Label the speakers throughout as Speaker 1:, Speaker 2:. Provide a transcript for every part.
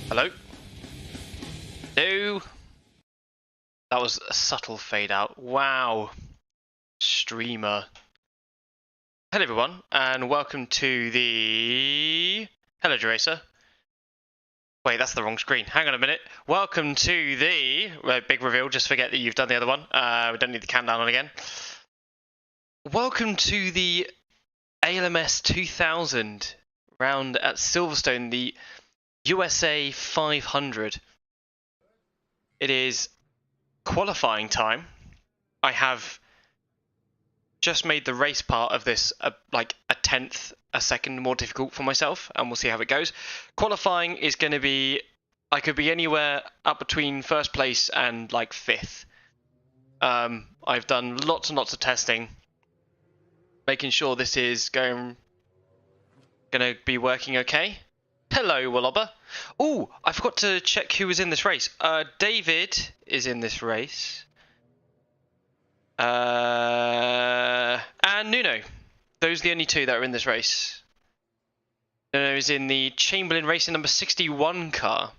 Speaker 1: Hello? No. That was a subtle fade out. Wow. Streamer. Hello everyone, and welcome to the... Hello Deracer. Wait, that's the wrong screen. Hang on a minute. Welcome to the... big reveal, just forget that you've done the other one. We don't need the countdown on again. Welcome to the ALMS 2000 round at Silverstone, the USA 500. It is qualifying time. I have just made the race part of this like a tenth a second more difficult for myself, and we'll see how it goes. Qualifying is going to be, I could be anywhere up between first place and like fifth. I've done lots and lots of testing, making sure this is going to be working okay. Hello, Wallobber. Oh, I forgot to check who was in this race. David is in this race. And Nuno. Those are the only two that are in this race. Nuno is in the Chamberlain Racing number 61 car.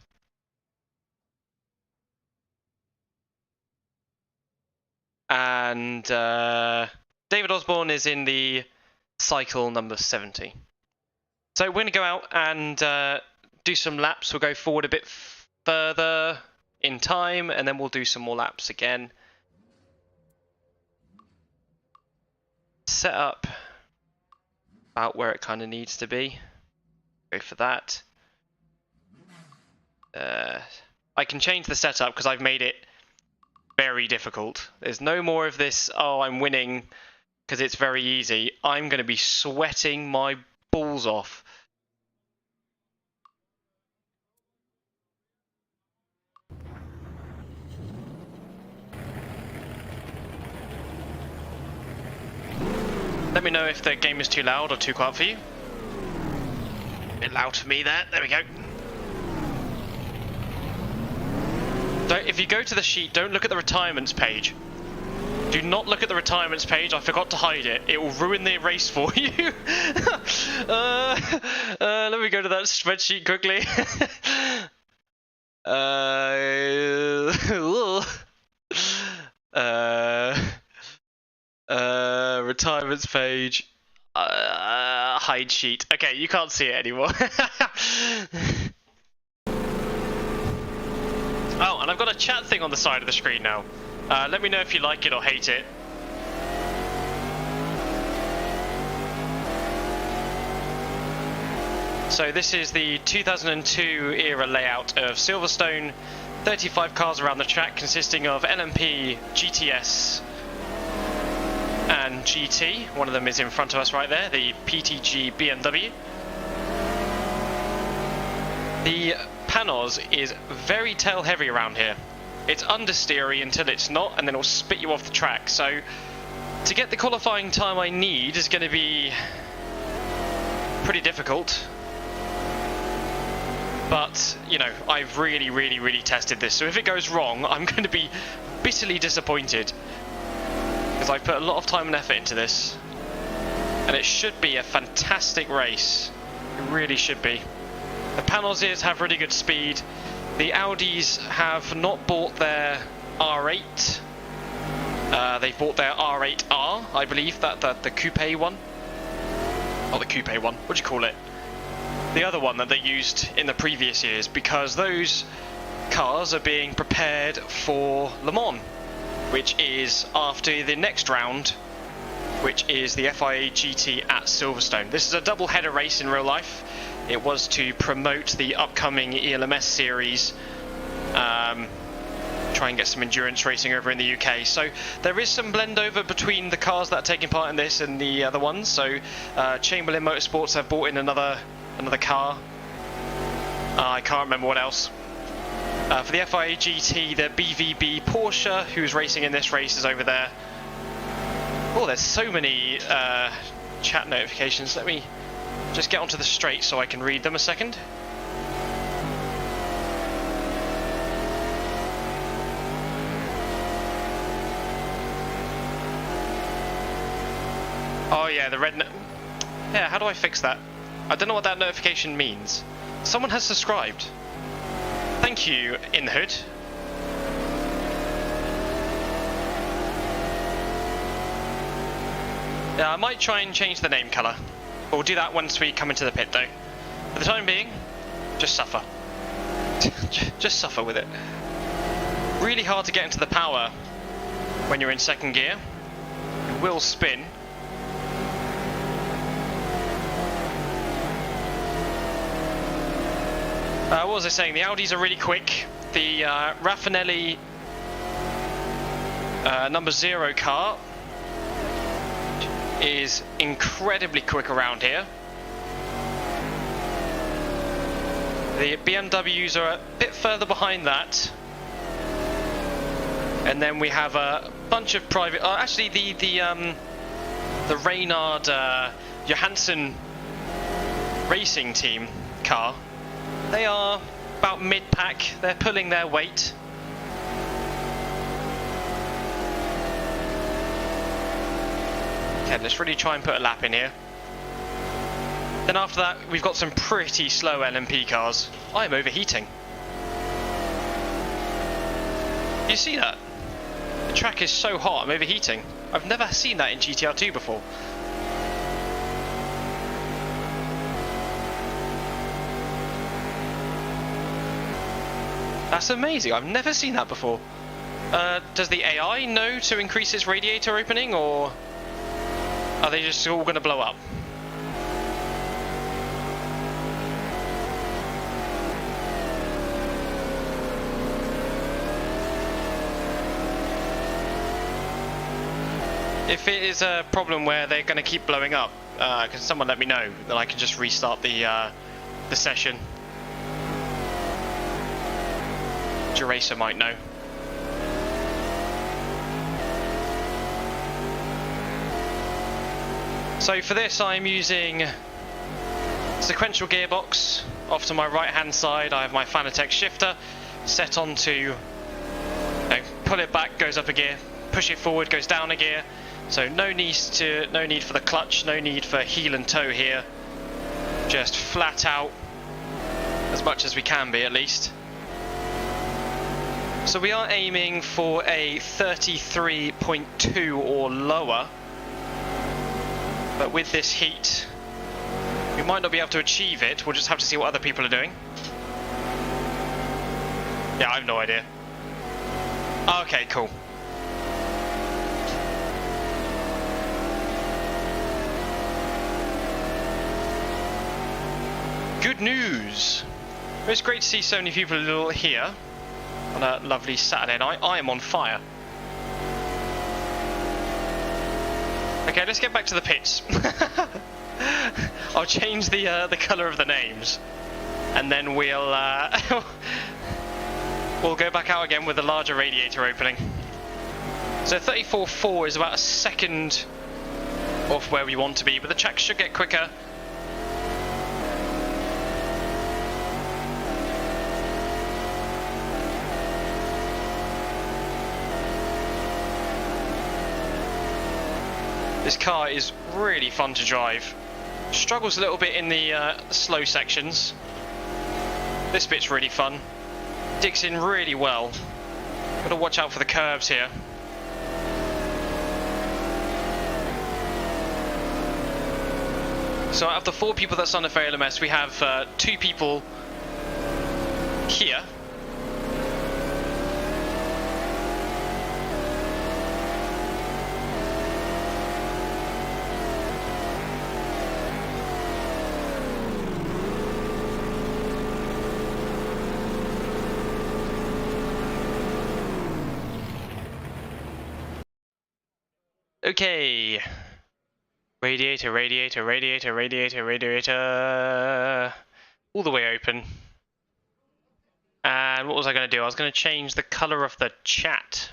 Speaker 1: And David Osborne is in the cycle number 70. So we're going to go out and do some laps. We'll go forward a bit further in time, and then we'll do some more laps again. Set up about where it kind of needs to be. Go for that. I can change the setup because I've made it very difficult. There's no more of this, oh, I'm winning because it's very easy. I'm going to be sweating my balls off. Let me know if the game is too loud or too quiet for you. A bit loud for me there. There we go. If you go to the sheet, don't look at the retirements page. Do not look at the retirements page. I forgot to hide it. It will ruin the race for you. Let me go to that spreadsheet quickly. Retirements page. Hide sheet. Okay, you can't see it anymore. Oh, and I've got a chat thing on the side of the screen now. Let me know if you like it or hate it. So this is the 2002 era layout of Silverstone. 35 cars around the track consisting of LMP, GTS and GT. One of them is in front of us right there, the PTG BMW. The Panos is very tail heavy around here. It's understeery until it's not, and then it'll spit you off the track. So to get the qualifying time I need is going to be pretty difficult. But, you know, I've really tested this. So if it goes wrong, I'm going to be bitterly disappointed. Because I've put a lot of time and effort into this. And it should be a fantastic race. It really should be. The Panosiers have really good speed. The Audis have not bought their R8. They've bought their R8R, I believe, the coupe one. Not the coupe one, what do you call it? The other one that they used in the previous years, because those cars are being prepared for Le Mans, which is after the next round, which is the FIA GT at Silverstone. This is a double header race in real life. It was to promote the upcoming ELMS series, try and get some endurance racing over in the UK. So there is some blend over between the cars that are taking part in this and the other ones. So Chamberlain Motorsports have bought in another car. I can't remember what else. For the FIA GT, the BVB Porsche, who's racing in this race, is over there. Oh, there's so many chat notifications. Let me just get onto the straight so I can read them a second. Oh yeah, the red... Yeah, how do I fix that? I don't know what that notification means. Someone has subscribed. Thank you, In the Hood. Yeah, I might try and change the name colour. We'll do that once we come into the pit though. For the time being, just suffer. Just suffer with it. Really hard to get into the power when you're in second gear. It will spin. What was I saying? The Audis are really quick. The Raffinelli number 0 car is incredibly quick around here. The BMWs are a bit further behind that. And then we have a bunch of private... actually, the Reynard Johansson racing team car, they are about mid-pack. They're pulling their weight. Okay, let's really try and put a lap in here. Then after that, we've got some pretty slow LMP cars. I'm overheating. You see that? The track is so hot, I'm overheating. I've never seen that in GTR2 before. That's amazing, I've never seen that before. Does the AI know to increase its radiator opening, or are they just all going to blow up? If it is a problem where they're going to keep blowing up, can someone let me know? Then I can just restart the session. Duracer might know. So for this I'm using sequential gearbox. Off to my right hand side I have my Fanatec shifter set onto, pull it back, goes up a gear, push it forward, goes down a gear. So no need for the clutch, no need for heel and toe here. Just flat out, as much as we can be at least. So we are aiming for a 33.2 or lower. But with this heat, we might not be able to achieve it. We'll just have to see what other people are doing. Yeah, I have no idea. Okay, cool. Good news! It's great to see so many people here on a lovely Saturday night. I am on fire. Okay, let's get back to the pits. I'll change the colour of the names, and then we'll we'll go back out again with a larger radiator opening. So 34.4 is about a second off where we want to be, but the track should get quicker. This car is really fun to drive. Struggles a little bit in the slow sections. This bit's really fun. Digs in really well. Gotta watch out for the curves here. So out of the 4 people that signed up for ALMS, we have 2 people here. Okay. Radiator, radiator, radiator, radiator, radiator. All the way open. And what was I going to do? I was going to change the colour of the chat.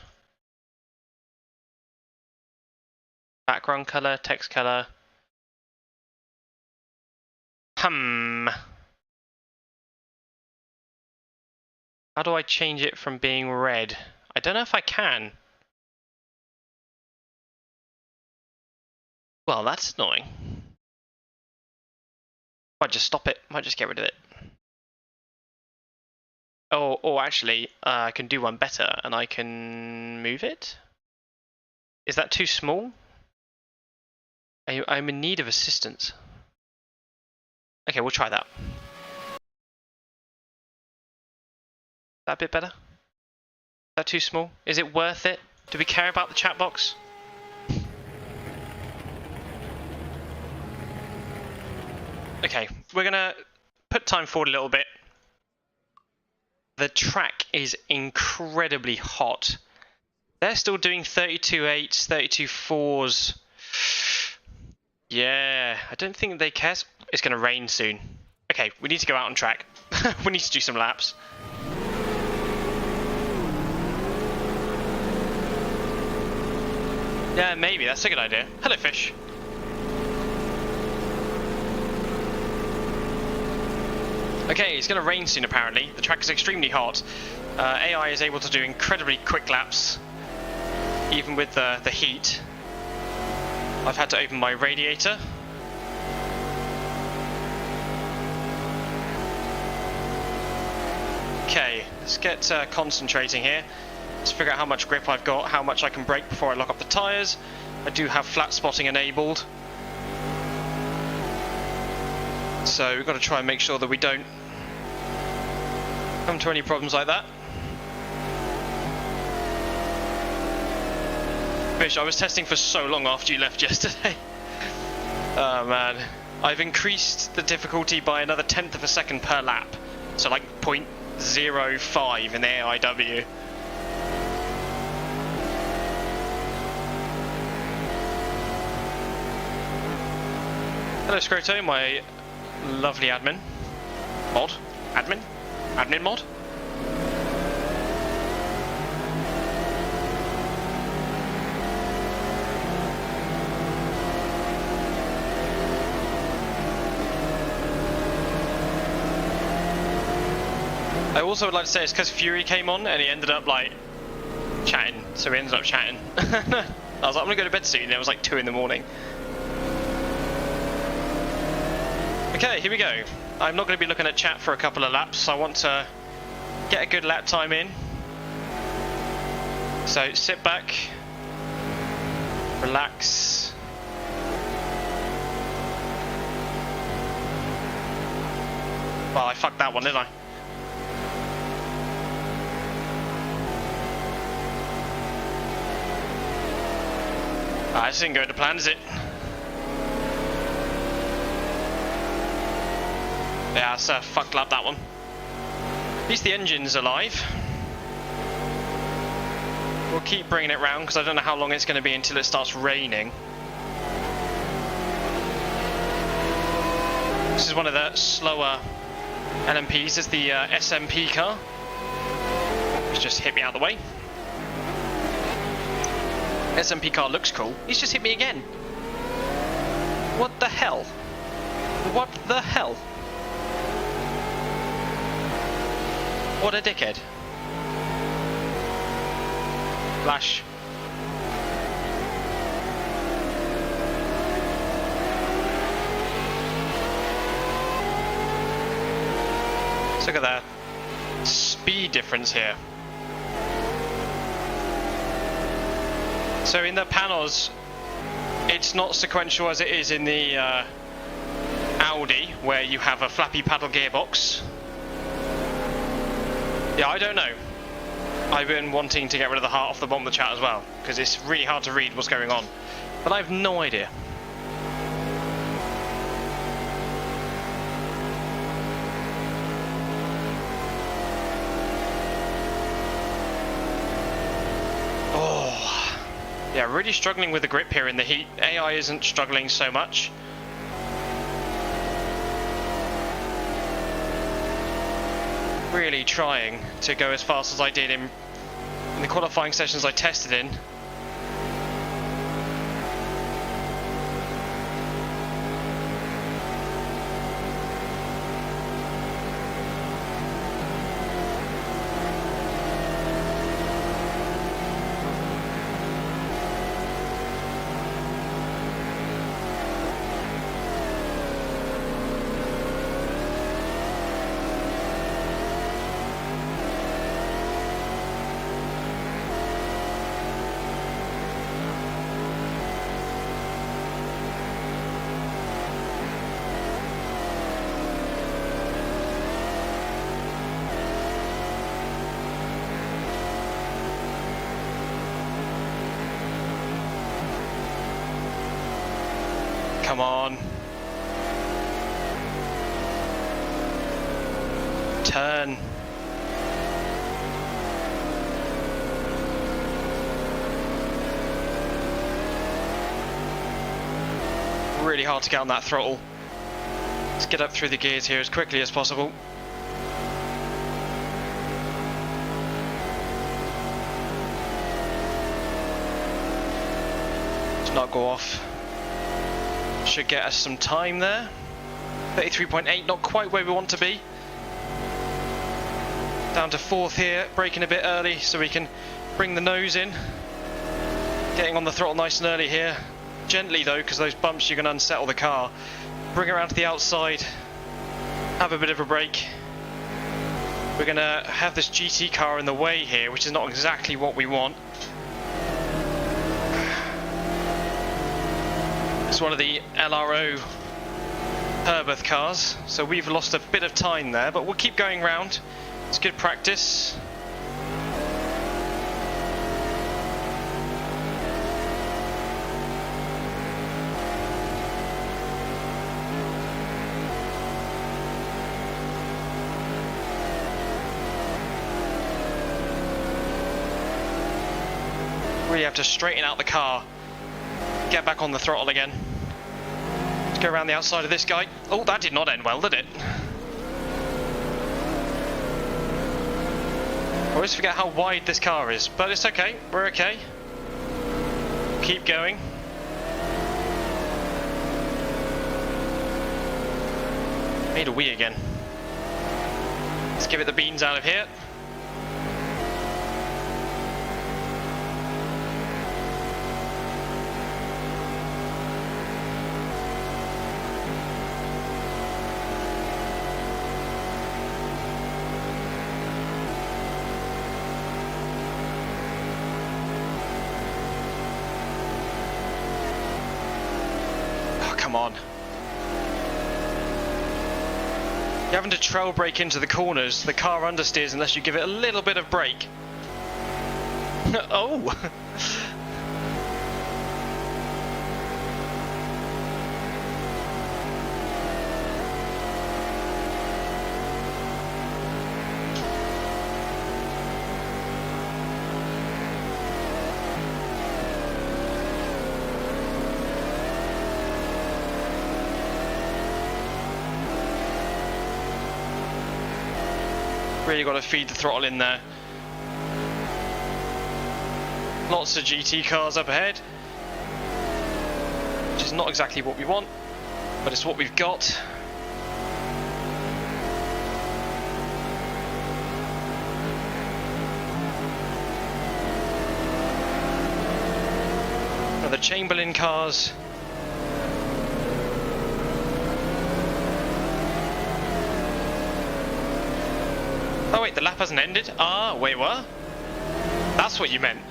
Speaker 1: Background colour, text colour. How do I change it from being red? I don't know if I can. Well, that's annoying. Might just stop it. Might just get rid of it. Or actually, I can do one better, and I can move it? Is that too small? I'm in need of assistance. Okay, we'll try that. That a bit better? Is that too small? Is it worth it? Do we care about the chat box? Okay, we're gonna put time forward a little bit. The track is incredibly hot. They're still doing 32.8s, 32.4s. Yeah, I don't think they care. It's gonna rain soon. Okay, we need to go out on track. We need to do some laps. Yeah, maybe. That's a good idea. Hello, fish. Okay, it's going to rain soon apparently. The track is extremely hot. AI is able to do incredibly quick laps, even with the heat. I've had to open my radiator. Okay, let's get concentrating here. Let's figure out how much grip I've got, how much I can brake before I lock up the tyres. I do have flat spotting enabled. So we've got to try and make sure that we don't come to any problems like that. Fish, I was testing for so long after you left yesterday. Oh man. I've increased the difficulty by another 1/10 of a second per lap. So like 0.05 in the AIW. Hello Scroto, my lovely admin. Mod? Admin? Admin mod? I also would like to say it's because Fury came on and he ended up like chatting, so we ended up chatting. I was like, I'm gonna go to bed soon, and it was like 2 in the morning. Okay, here we go. I'm not going to be looking at chat for a couple of laps. I want to get a good lap time in. So sit back, relax. Well, I fucked that one, didn't I? This didn't go to plan, is it? Yeah, it's a fucked lap, that one. At least the engine's alive. We'll keep bringing it round because I don't know how long it's going to be until it starts raining. This is one of the slower LMPs. It's the SMP car. He's just hit me out of the way. SMP car looks cool. He's just hit me again. What the hell? What the hell? What a dickhead. Flash. Let's look at the speed difference here. So in the panels, it's not sequential as it is in the Audi, where you have a flappy paddle gearbox. Yeah, I don't know. I've been wanting to get rid of the heart off the bottom of the chat as well, because it's really hard to read what's going on. But I have no idea. Oh, yeah, really struggling with the grip here in the heat. AI isn't struggling so much. Really trying to go as fast as I did in the qualifying sessions I tested in. Come on. Turn. Really hard to get on that throttle. Let's get up through the gears here as quickly as possible. Let's not go off. Should get us some time there. 33.8, not quite where we want to be. Down to 4th here, braking a bit early so we can bring the nose in. Getting on the throttle nice and early here. Gently though, because those bumps you're going to unsettle the car. Bring it around to the outside. Have a bit of a brake. We're going to have this GT car in the way here, which is not exactly what we want. It's one of the LRO Herbert cars, so we've lost a bit of time there, but we'll keep going round. It's good practice. Really have to straighten out the car. Get back on the throttle again. Let's go around the outside of this guy. Oh, that did not end well, did it? I always forget how wide this car is, but it's okay. We're okay. Keep going. Made a wee again. Let's give it the beans out of here. Come on. You're having to trail brake into the corners. The car understeers unless you give it a little bit of brake. Oh! Really got to feed the throttle in there. Lots of GT cars up ahead, which is not exactly what we want, but it's what we've got. Now the Chamberlain cars. Oh wait, the lap hasn't ended? Ah, wait, what? That's what you meant.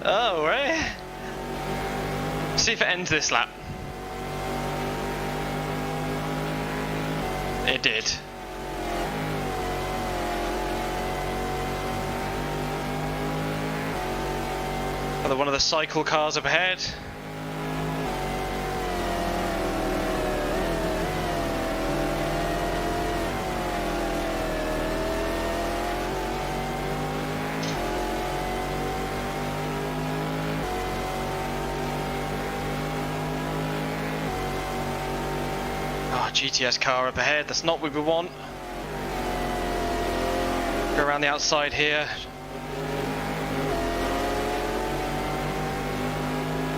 Speaker 1: Oh, right. See if it ends this lap. It did. Another one of the cycle cars up ahead. GTS car up ahead, that's not what we want. Go around the outside here.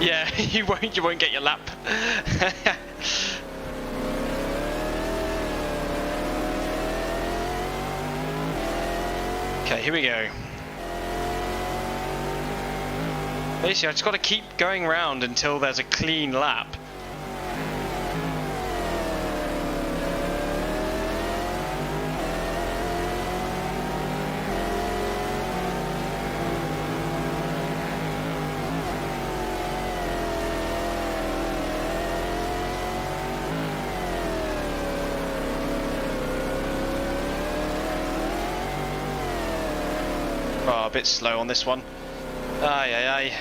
Speaker 1: Yeah, you won't get your lap. Okay, here we go. Basically, I just got to keep going round until there's a clean lap. Oh, a bit slow on this one. Aye, aye, aye.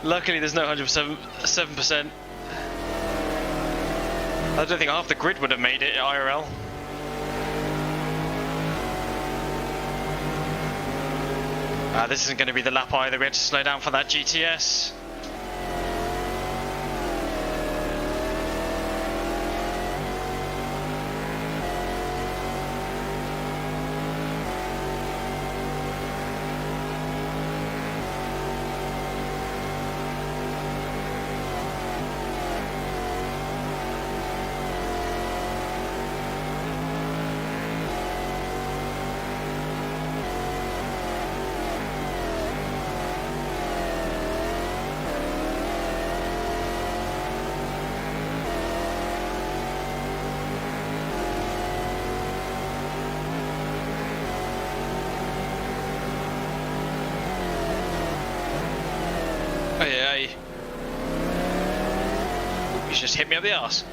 Speaker 1: Luckily there's no 107%. I don't think half the grid would have made it IRL. This isn't going to be the lap either. We had to slow down for that GTS. You just hit me up the arse.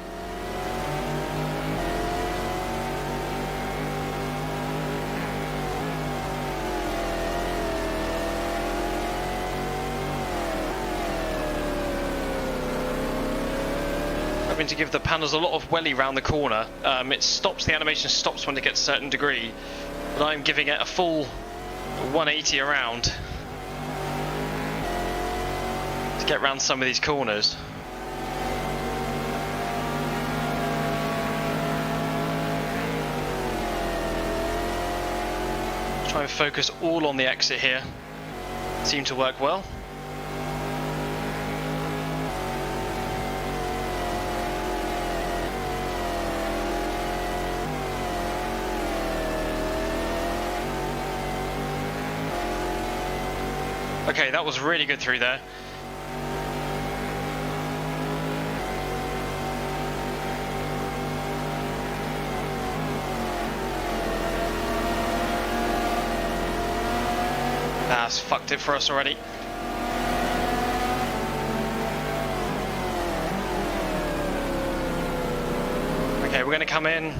Speaker 1: Having to give the panels a lot of welly round the corner. It stops, the animation stops when it gets a certain degree, but I'm giving it a full 180 around to get around some of these corners. Try and focus all on the exit here. Seemed to work well. Okay, that was really good through there. That's fucked it for us already. Okay, we're going to come in.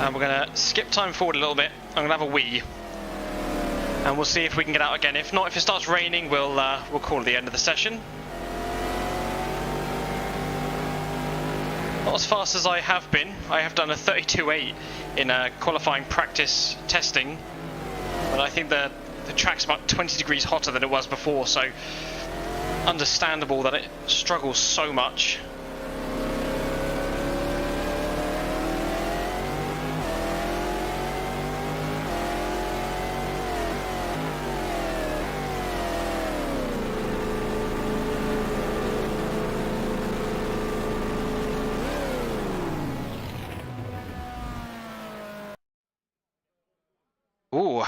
Speaker 1: And we're going to skip time forward a little bit. I'm going to have a wee. And we'll see if we can get out again. If not, if it starts raining, we'll call it the end of the session. Not as fast as I have been. I have done a 32.8 in qualifying practice testing, but I think the track's about 20 degrees hotter than it was before, so understandable that it struggles so much. Ooh.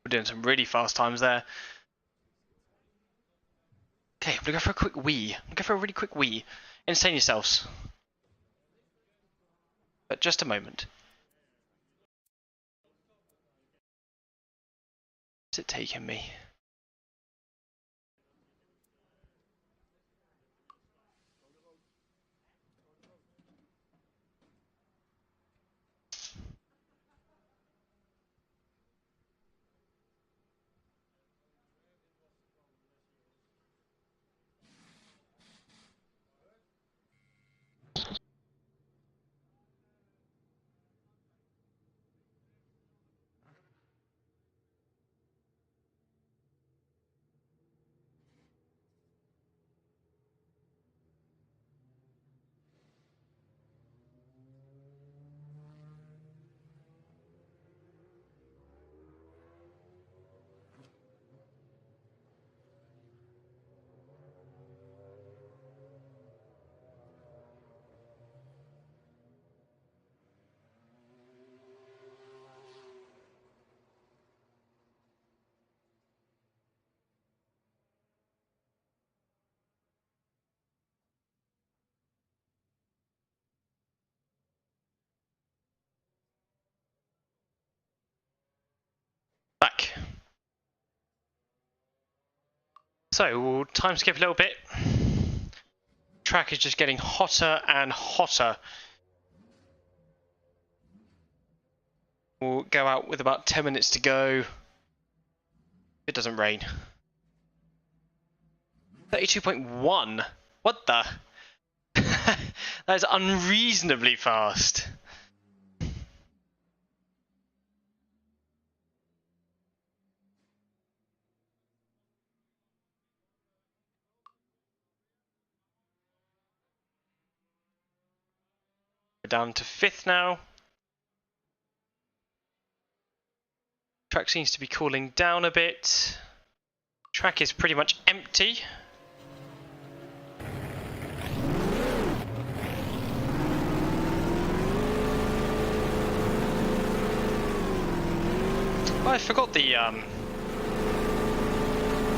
Speaker 1: We're doing some really fast times there. Okay, I'm gonna go for a quick wee. I'm gonna go for a really quick wee. Entertain yourselves. But just a moment. Where's it taking me? Back. So we'll time skip a little bit. track is just getting hotter and hotter. We'll go out with about 10 minutes to go. If it doesn't rain. 32.1? What the? That is unreasonably fast. We're down to 5th now. Track seems to be cooling down a bit. Track is pretty much empty. Oh, I forgot the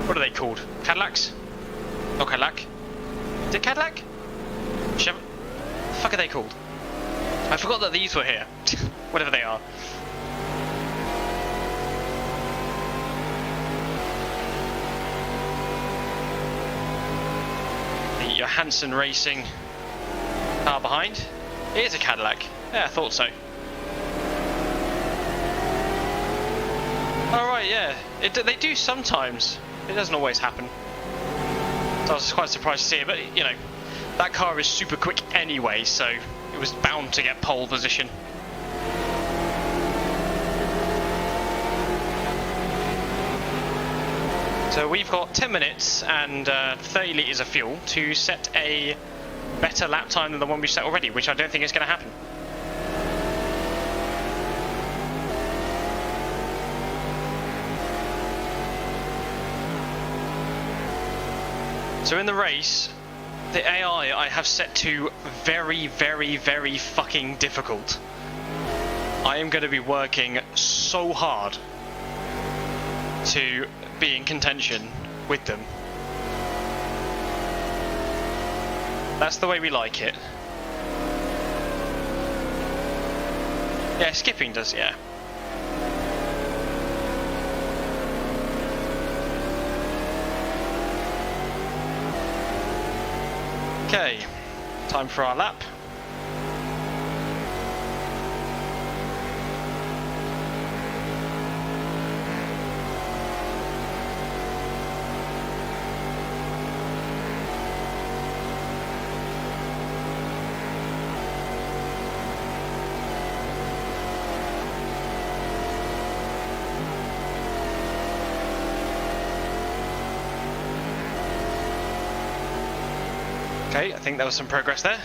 Speaker 1: what are they called? Cadillacs? Not Cadillac. Is it Cadillac? Chev the fuck are they called? I forgot that these were here. Whatever they are. The Johansson Racing car behind. It is a Cadillac. Yeah, I thought so. Oh right, yeah. They do sometimes. It doesn't always happen. So I was quite surprised to see it, but you know, that car is super quick anyway, so it was bound to get pole position. So we've got 10 minutes and 30 litres of fuel to set a better lap time than the one we've set already, which I don't think is going to happen. So in the race, the AI I have set to very, very, very fucking difficult. I am going to be working so hard to be in contention with them. That's the way we like it. Yeah, skipping does, yeah. Okay, time for our lap. Okay, I think there was some progress there.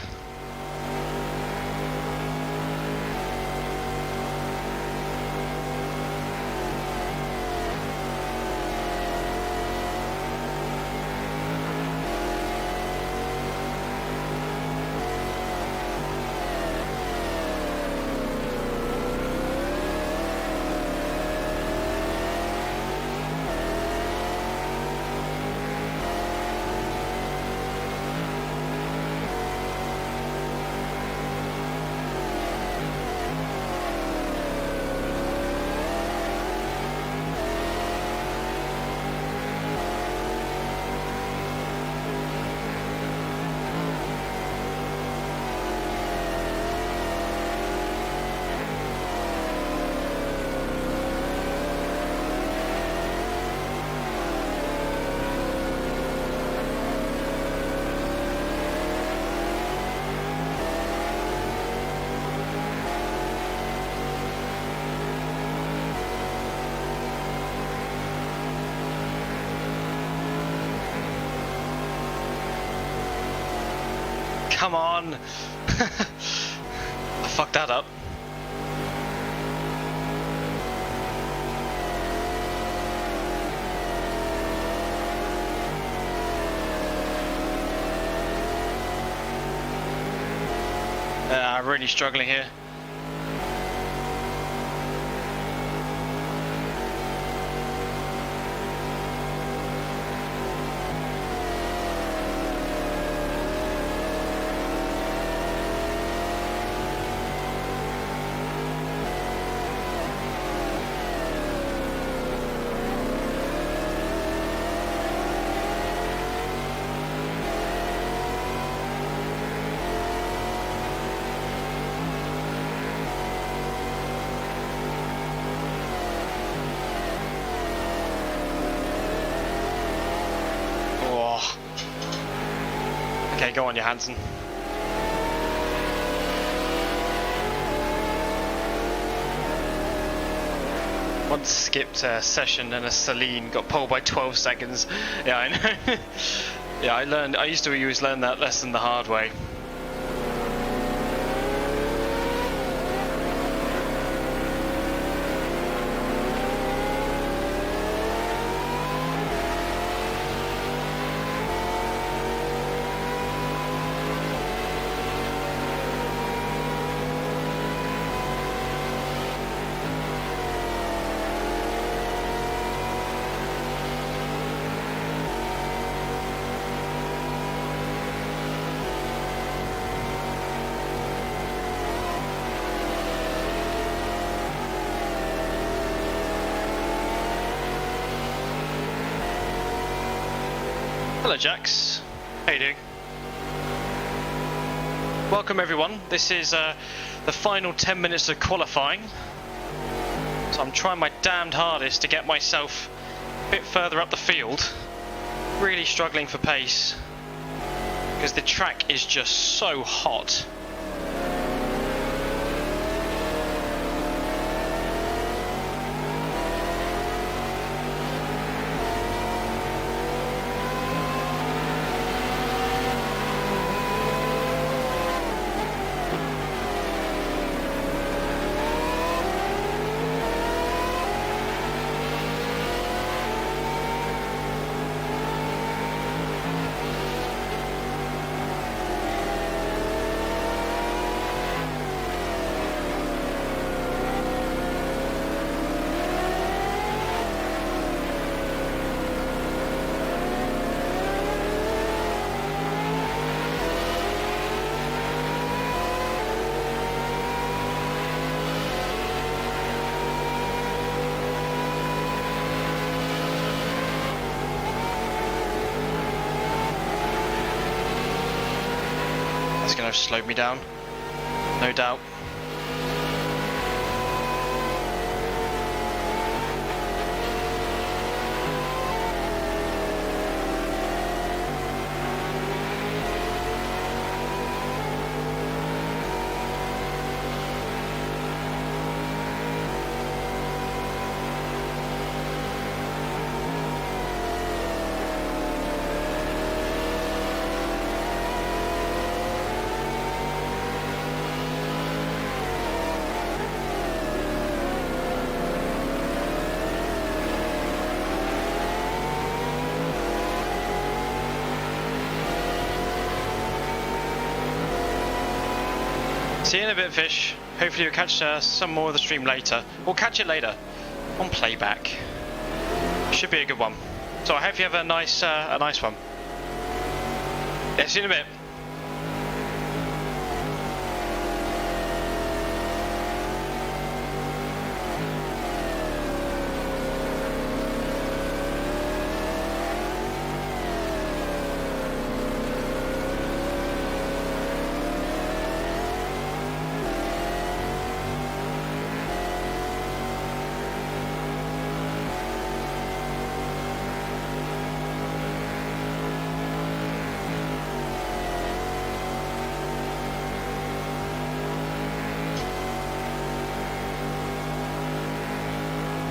Speaker 1: Come on! I fucked that up. I'm really struggling here. Okay, go on, Johansson. Once skipped a session and a Celine got pole by 12 seconds. Yeah, I know. Yeah, I used to always learn that lesson the hard way. Hello Jax, how you doing? Welcome everyone, this is the final 10 minutes of qualifying. So I'm trying my damned hardest to get myself a bit further up the field. Really struggling for pace because the track is just so hot. That's going to have slowed me down, no doubt. See you in a bit, Fish. Hopefully you'll catch some more of the stream later. We'll catch it later on playback. Should be a good one. So I hope you have a nice one. Yeah, see you in a bit.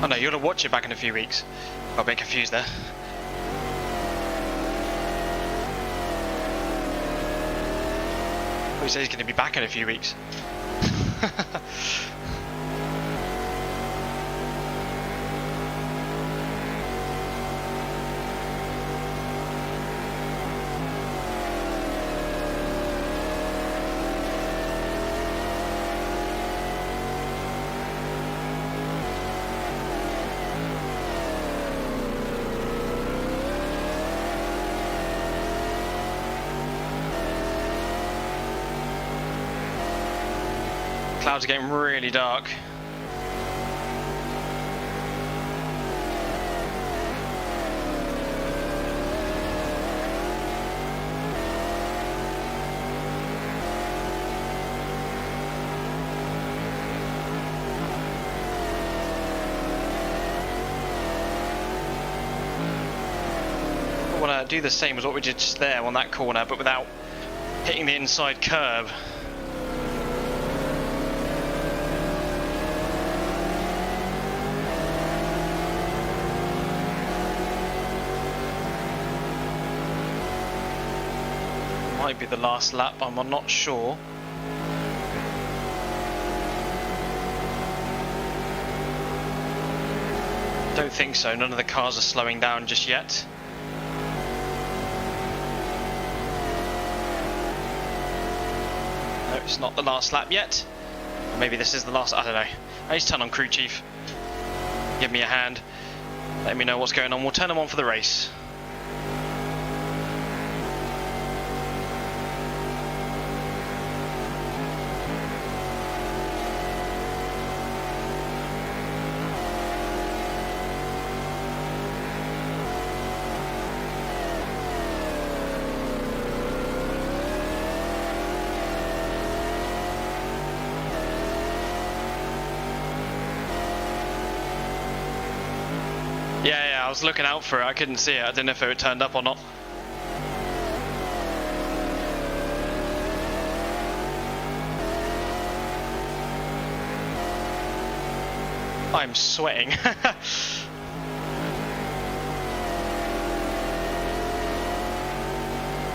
Speaker 1: Oh no, you're gonna watch it back in a few weeks. Got a bit confused there. He says he's gonna be back in a few weeks. Clouds are getting really dark. I want to do the same as what we did just there on that corner, but without hitting the inside curb. Might be the last lap, I'm not sure. Don't think so, none of the cars are slowing down just yet. No, it's not the last lap yet. Or maybe this is the last, I don't know. I need to turn on crew chief. Give me a hand. Let me know what's going on. We'll turn them on for the race. Yeah, I was looking out for it. I couldn't see it. I didn't know if it turned up or not. I'm sweating.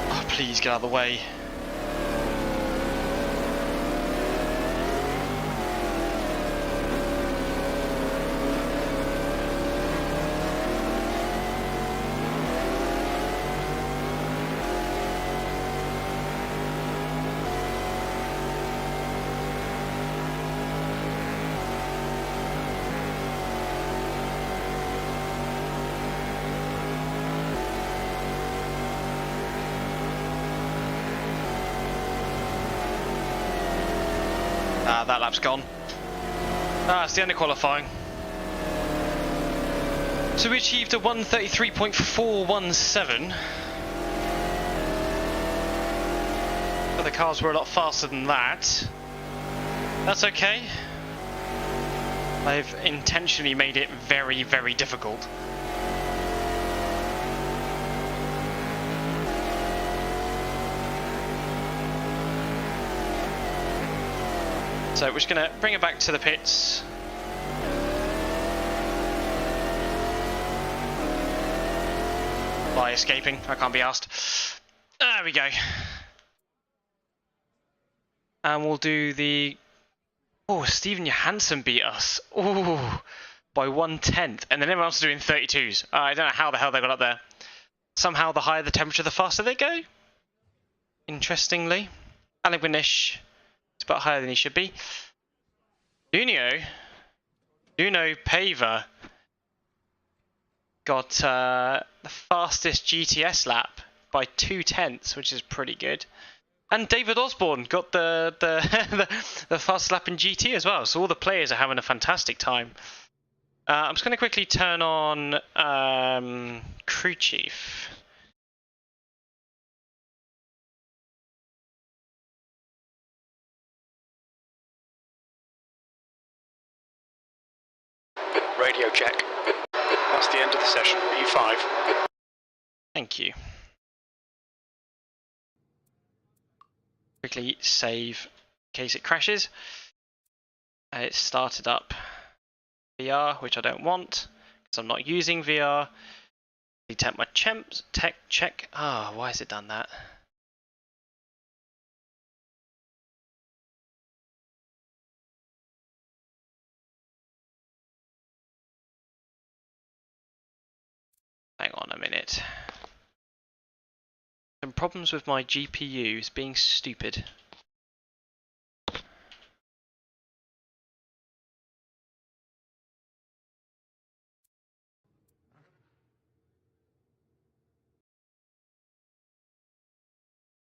Speaker 1: Oh, please get out of the way. That lap's gone. It's the end of qualifying. So we achieved a 1:33.417. But the cars were a lot faster than that. That's okay. I've intentionally made it very, very difficult. So we're just going to bring it back to the pits. By escaping, I can't be asked. There we go. And we'll do the... Oh, Stephen Johansson beat us. Oh, by 1/10. And then everyone else is doing 32s. I don't know how the hell they got up there. Somehow the higher the temperature, the faster they go. Interestingly. Alec Winish is about higher than he should be. Nuno Pava got the fastest GTS lap by 2/10, which is pretty good. And David Osborne got the the fastest lap in GT as well. So all the players are having a fantastic time. I'm just going to quickly turn on crew chief.
Speaker 2: Radio check. That's the end of the session. E5.
Speaker 1: Thank you. Quickly save in case it crashes. It started up VR, which I don't want because I'm not using VR. Detect my tech check. Ah, why has it done that? Hang on a minute. Some problems with my GPU is being stupid.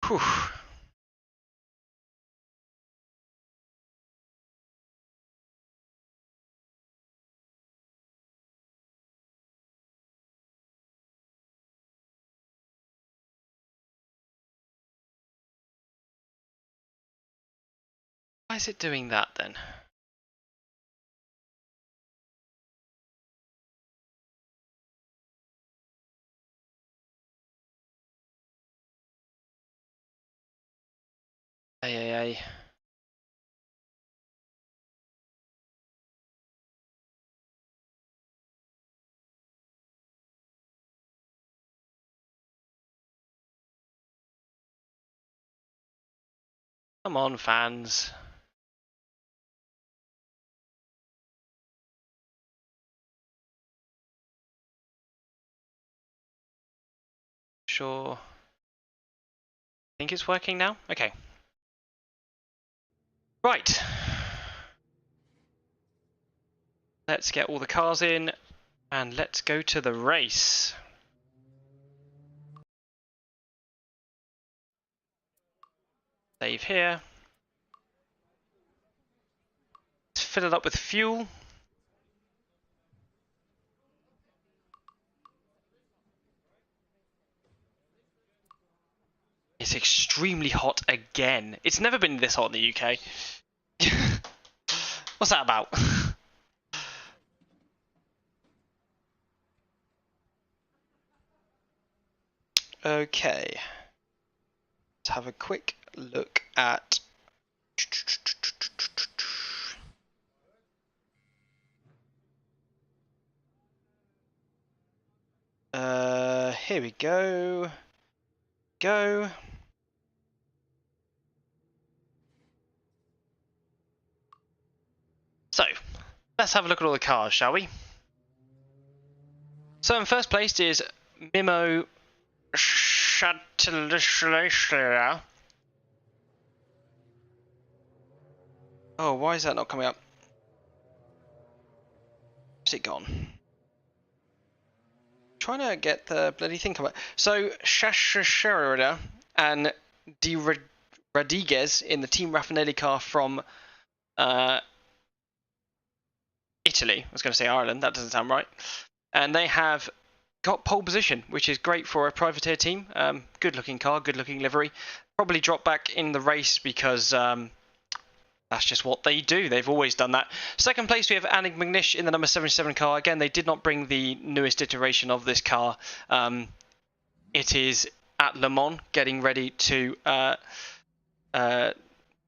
Speaker 1: Whew. Why is it doing that then? Ay, ay, ay. Come on, fans. Sure. Think it's working now? Okay. Right. Let's get all the cars in and let's go to the race. Save here. Let's fill it up with fuel. It's extremely hot again. It's never been this hot in the UK. What's that about? Okay. Let's have a quick look at... Here we go. Go. So, let's have a look at all the cars, shall we? So in first place is Mimo Shatelishla. Oh, why is that not coming up? Is it gone? Trying to get the bloody thing come up. So Shashashara and Di Rodriguez in the Team Raffinelli car from Italy. I was going to say Ireland. That doesn't sound right. And they have got pole position, which is great for a privateer team. Good looking car, good looking livery. Probably drop back in the race because that's just what they do. They've always done that. Second place, we have Annick McNish in the number 77 car. Again, they did not bring the newest iteration of this car. It is at Le Mans, getting ready to go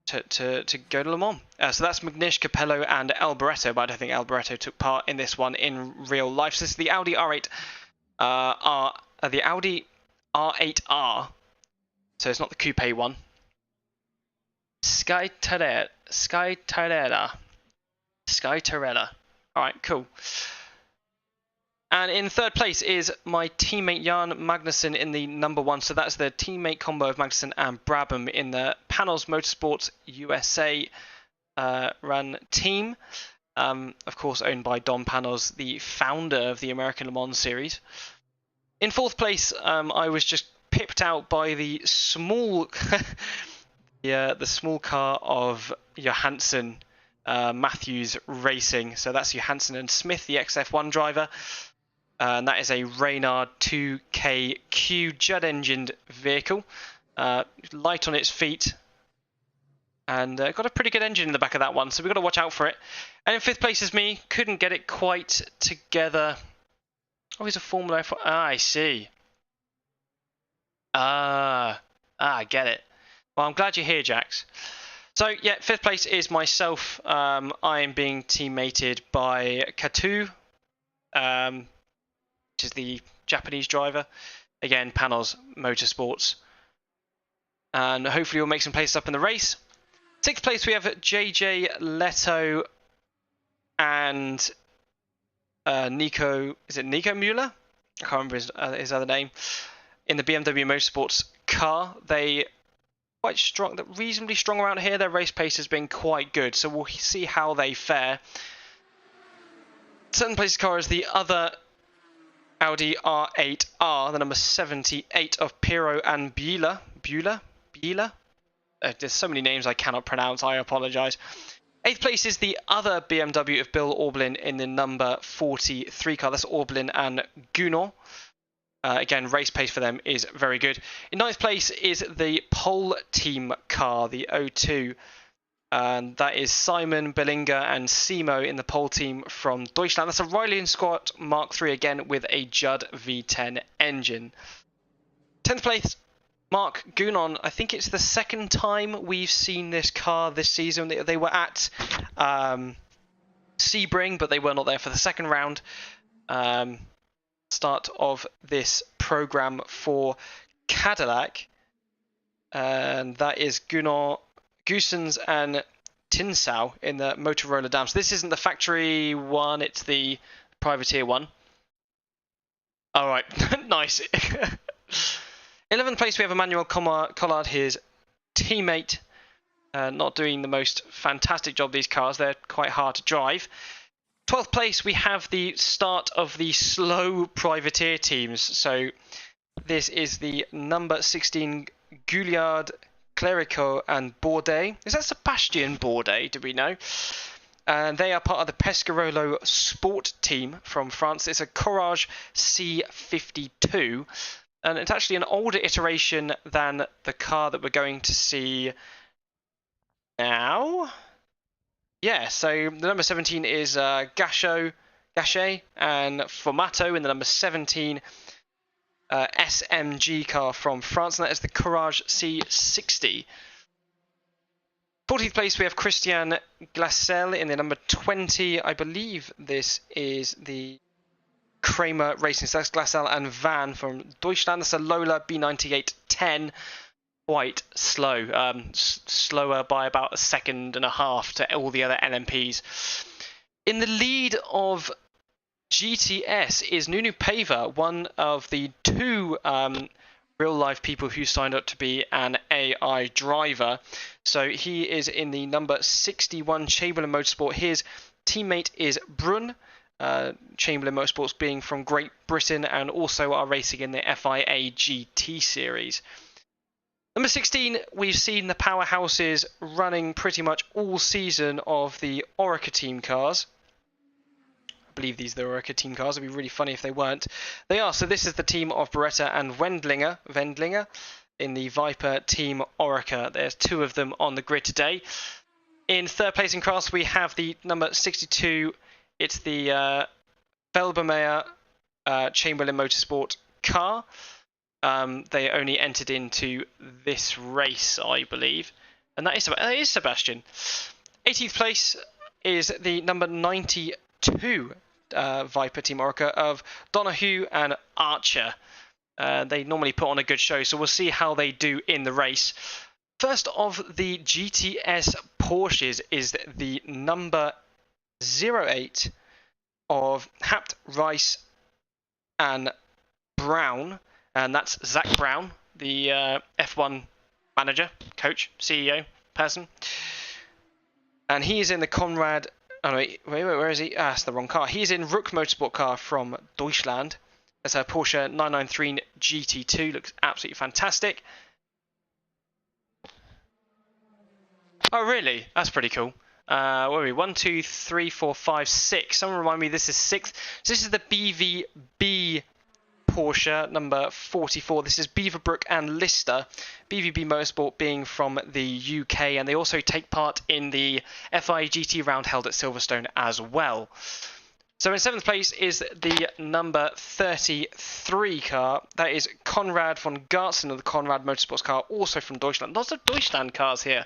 Speaker 1: to Le Mans. So that's McNish, Capello, and Alboreto, but I don't think Alboreto took part in this one in real life. So this is the Audi R8 the Audi R8R. So it's not the coupe one. Sky Terrera. Alright, cool. And in third place is my teammate Jan Magnussen in the number 1. So that's the teammate combo of Magnussen and Brabham in the Panos Motorsports USA run team. Of course, owned by Don Panos, the founder of the American Le Mans series. In fourth place, I was just pipped out by the small... the small car of Johansson Matthews Racing. So that's Johansson and Smith, the XF1 driver. And that is a Reynard 2KQ Judd-engined vehicle. Light on its feet. And got a pretty good engine in the back of that one, so we've got to watch out for it. And in fifth place is me. Couldn't get it quite together. Oh, he's a Formula F1. Ah, I see. I get it. Well, I'm glad you're here, Jax. So, yeah, fifth place is myself. I am being teammated by Katu, which is the Japanese driver. Again, Panos Motorsports. And hopefully we'll make some places up in the race. Sixth place, we have JJ Leto and Nico. Is it Nico Mueller? I can't remember his other name. In the BMW Motorsports car. They quite strong, reasonably strong around here. Their race pace has been quite good, so we'll see how they fare. Second place car is the other Audi R8R, the number 78 of Piero and Buehler. There's so many names I cannot pronounce, I apologise. Eighth place is the other BMW of Bill Aublin in the number 43 car. That's Aublin and Gounod. Again, race pace for them is very good. In ninth place is the pole team car, the O2. And that is Simon, Bellinger and Simo in the pole team from Deutschland. That's a Riley & Scott Mark III again with a Judd V10 engine. 10th place Mark Gunon, I think it's the second time we've seen this car this season. They were at Sebring, but they were not there for the second round. Start of this program for Cadillac. And that is Gunon, Goosens and Tinsau in the Motorola Dams. This isn't the factory one, it's the privateer one. Alright, nice. 11th place, we have Emmanuel Collard, his teammate. Not doing the most fantastic job, these cars. They're quite hard to drive. 12th place, we have the start of the slow privateer teams. So this is the number 16 Gouliard, Clerico and Bourdais. Is that Sebastian Bourdais, do we know? And they are part of the Pescarolo Sport team from France. It's a Courage C52. And it's actually an older iteration than the car that we're going to see now. Yeah, so the number 17 is Gachet and Formato in the number 17 SMG car from France, and that is the Courage C60. 14th place, we have Christian Glassel in the number 20. I believe this is the Kramer Racing. So that's Glassel and Van from Deutschland. That's a Lola B9810. Quite slow. Slower by about a second and a half to all the other LMPs. In the lead of GTS is Nunu Pava, one of the two real-life people who signed up to be an AI driver. So he is in the number 61 Chamberlain Motorsport. His teammate is Brun. Chamberlain Motorsports being from Great Britain and also are racing in the FIA GT series. Number 16, we've seen the powerhouses running pretty much all season of the Orica team cars. I believe these are the Orica team cars. It'd be really funny if they weren't. They are. So this is the team of Beretta and Wendlinger in the Viper team Orica. There's two of them on the grid today. In third place in class, we have the number 62. It's the Belbermeyer Chamberlain Motorsport car. They only entered into this race, I believe. And that is Sebastian. 18th place is the number 92 Viper Team Orica of Donahue and Archer. They normally put on a good show, so we'll see how they do in the race. First of the GTS Porsches is the number 08 of Hapt, Rice and Brown. And that's Zach Brown, the F1 manager, coach, CEO, person. And he is in the Conrad... Oh, wait, where is he? Ah, it's the wrong car. He's in Rook Motorsport car from Deutschland. That's a Porsche 993 GT2. Looks absolutely fantastic. Oh, really? That's pretty cool. Where are we? 1, 2, 3, 4, 5, 6. Someone remind me this is 6th. So this is the BVB Porsche number 44. This is Beaverbrook and Lister. BVB Motorsport being from the UK, and they also take part in the FIA GT round held at Silverstone as well. So in 7th place is the number 33 car. That is Konrad von Gartzen of the Konrad Motorsports car, also from Deutschland. Lots of Deutschland cars here.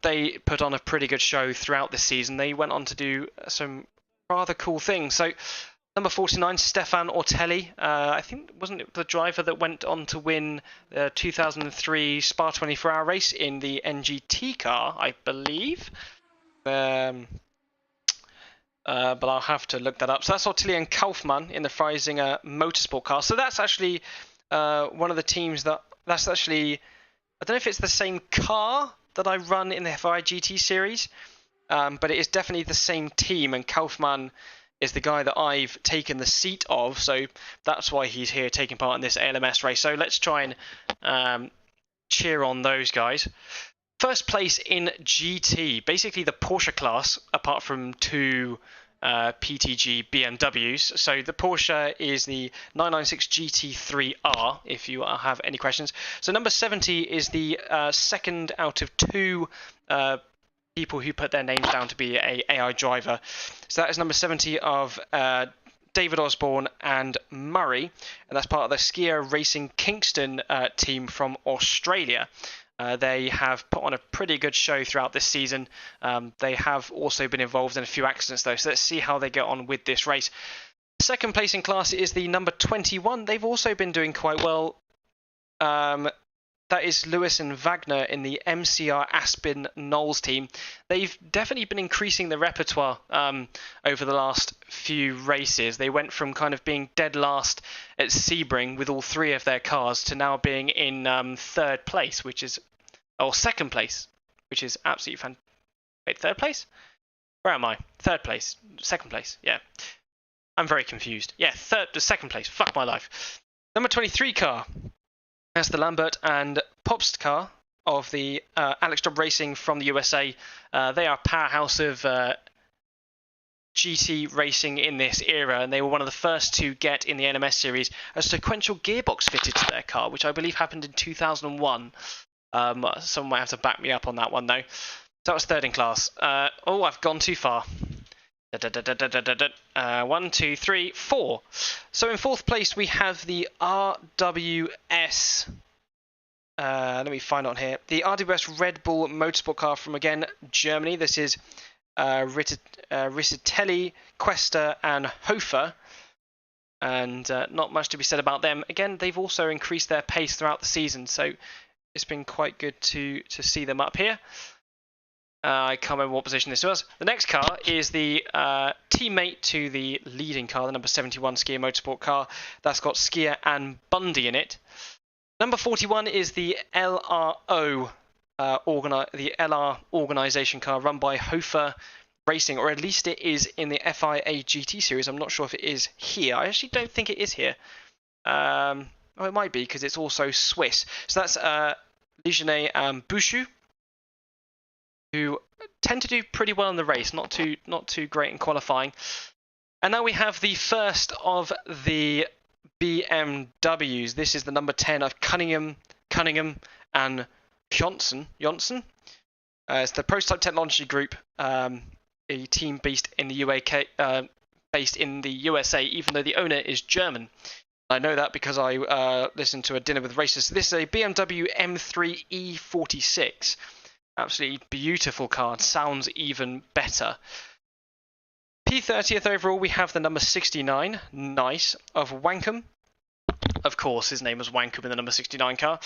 Speaker 1: They put on a pretty good show throughout this season. They went on to do some rather cool things. So number 49, Stefan Ortelli. I think, wasn't it the driver that went on to win the 2003 Spa 24-hour race in the NGT car, I believe. But I'll have to look that up. So that's Ortelli and Kaufmann in the Freisinger Motorsport car. So that's actually one of the teams that's actually... I don't know if it's the same car that I run in the FIA GT series, but it is definitely the same team, and Kaufmann is the guy that I've taken the seat of, so that's why he's here taking part in this ALMS race. So let's try and cheer on those guys. First place in GT, basically the Porsche class, apart from two PTG BMWs. So the Porsche is the 996 GT3R, if you have any questions. So number 70 is the second out of two people who put their names down to be a AI driver. So that is number 70 of David Osborne and Murray, and that's part of the Skier Racing Kingston team from Australia. They have put on a pretty good show throughout this season. They have also been involved in a few accidents though, so let's see how they get on with this race. Second place in class is the number 21. They've also been doing quite well. That is Lewis and Wagner in the MCR Aspen Knowles team. They've definitely been increasing the repertoire over the last few races. They went from kind of being dead last at Sebring with all three of their cars to now being in third place, second place, which is absolutely fantastic. Wait, third place? Where am I? Third place. Second place. Yeah. I'm very confused. Yeah, second place. Fuck my life. Number 23 car. That's the Lambert and Popst car of the Alex Job Racing from the USA. They are a powerhouse of GT racing in this era, and they were one of the first to get in the ALMS series a sequential gearbox fitted to their car, which I believe happened in 2001. Someone might have to back me up on that one, though. So that was third in class. I've gone too far. 1, 2, 3, 4. So in fourth place we have the RWS. Let me find on here. The RWS Red Bull Motorsport car from again Germany. This is Riccitelli, Questa, and Hofer. And not much to be said about them. Again, they've also increased their pace throughout the season, so it's been quite good to see them up here. I can't remember what position this was. The next car is the teammate to the leading car, the number 71 Skier Motorsport car. That's got Skier and Bundy in it. Number 41 is the LRO, the LR organisation car run by Hofer Racing, or at least it is in the FIA GT series. I'm not sure if it is here. I actually don't think it is here. It might be because it's also Swiss. So that's Ligenet and Bouchou, who tend to do pretty well in the race, not too great in qualifying. And now we have the first of the BMWs. This is the number 10 of Cunningham, and Johnson. It's the Prototype Technology Group, a team based in the USA, even though the owner is German. I know that because I listened to a Dinner with Racers. This is a BMW M3 E46. Absolutely beautiful car. Sounds even better. P30th overall, we have the number 69, nice, of Wankum. Of course, his name was Wankum in the number 69 car.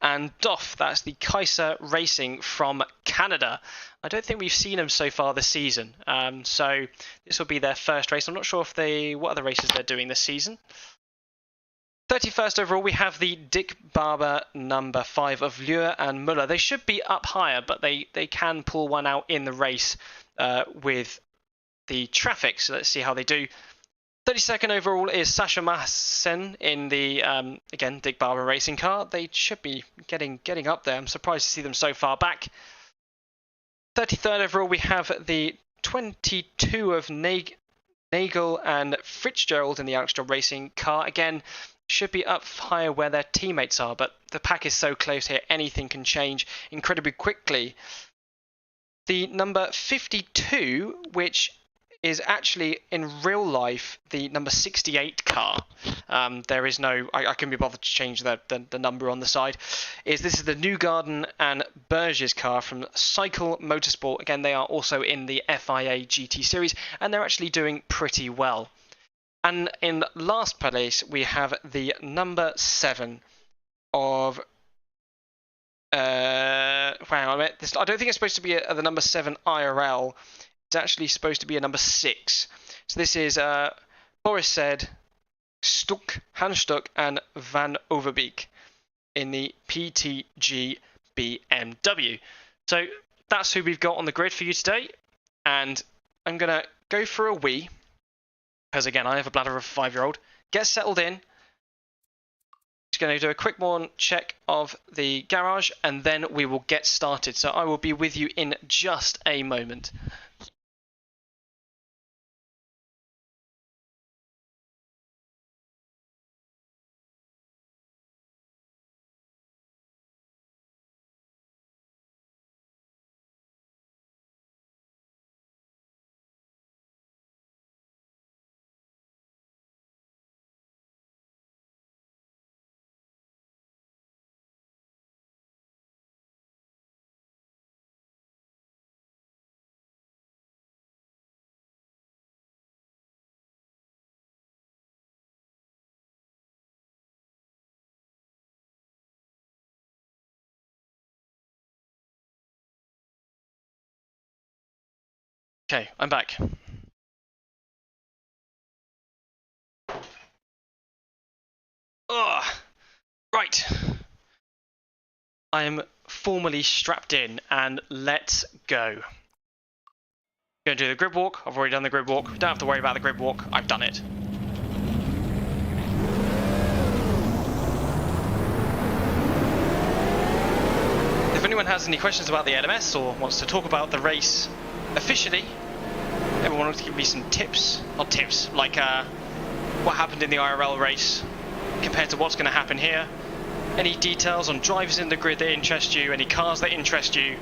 Speaker 1: And Doff, that's the Kaiser Racing from Canada. I don't think we've seen them so far this season. So this will be their first race. I'm not sure what other races they're doing this season. 31st overall, we have the Dick Barber number 5 of Lure and Muller. They should be up higher, but they can pull one out in the race with the traffic. So let's see how they do. 32nd overall is Sasha Massen in the, again, Dick Barber racing car. They should be getting up there. I'm surprised to see them so far back. 33rd overall, we have the 22 of Nagel and Fitzgerald in the Alex Job Racing car. Again, should be up higher where their teammates are, but the pack is so close here, anything can change incredibly quickly. The number 52, which is actually in real life the number 68 car. There is no, I can be bothered to change the number on the side. This is the Newgarden and Burgess car from Cycle Motorsport. Again, they are also in the FIA GT series, and they're actually doing pretty well. And in last place, we have the number 7 of... I don't think it's supposed to be the number 7 IRL. It's actually supposed to be a number 6. So this is Boris Said, Stuck, Hanstuck, and Van Overbeek in the PTG BMW. So that's who we've got on the grid for you today. And I'm going to go for a wee. Because again, I have a bladder of a 5-year-old. Get settled in. Just going to do a quick one check of the garage, and then we will get started. So I will be with you in just a moment. Okay, I'm back. Ugh. Right. I am formally strapped in and let's go. Going to do the grid walk. I've already done the grid walk. Don't have to worry about the grid walk. I've done it. If anyone has any questions about the ALMS or wants to talk about the race officially, everyone wants to give me some tips. Not tips, like what happened in the IRL race compared to what's going to happen here. Any details on drivers in the grid that interest you, any cars that interest you,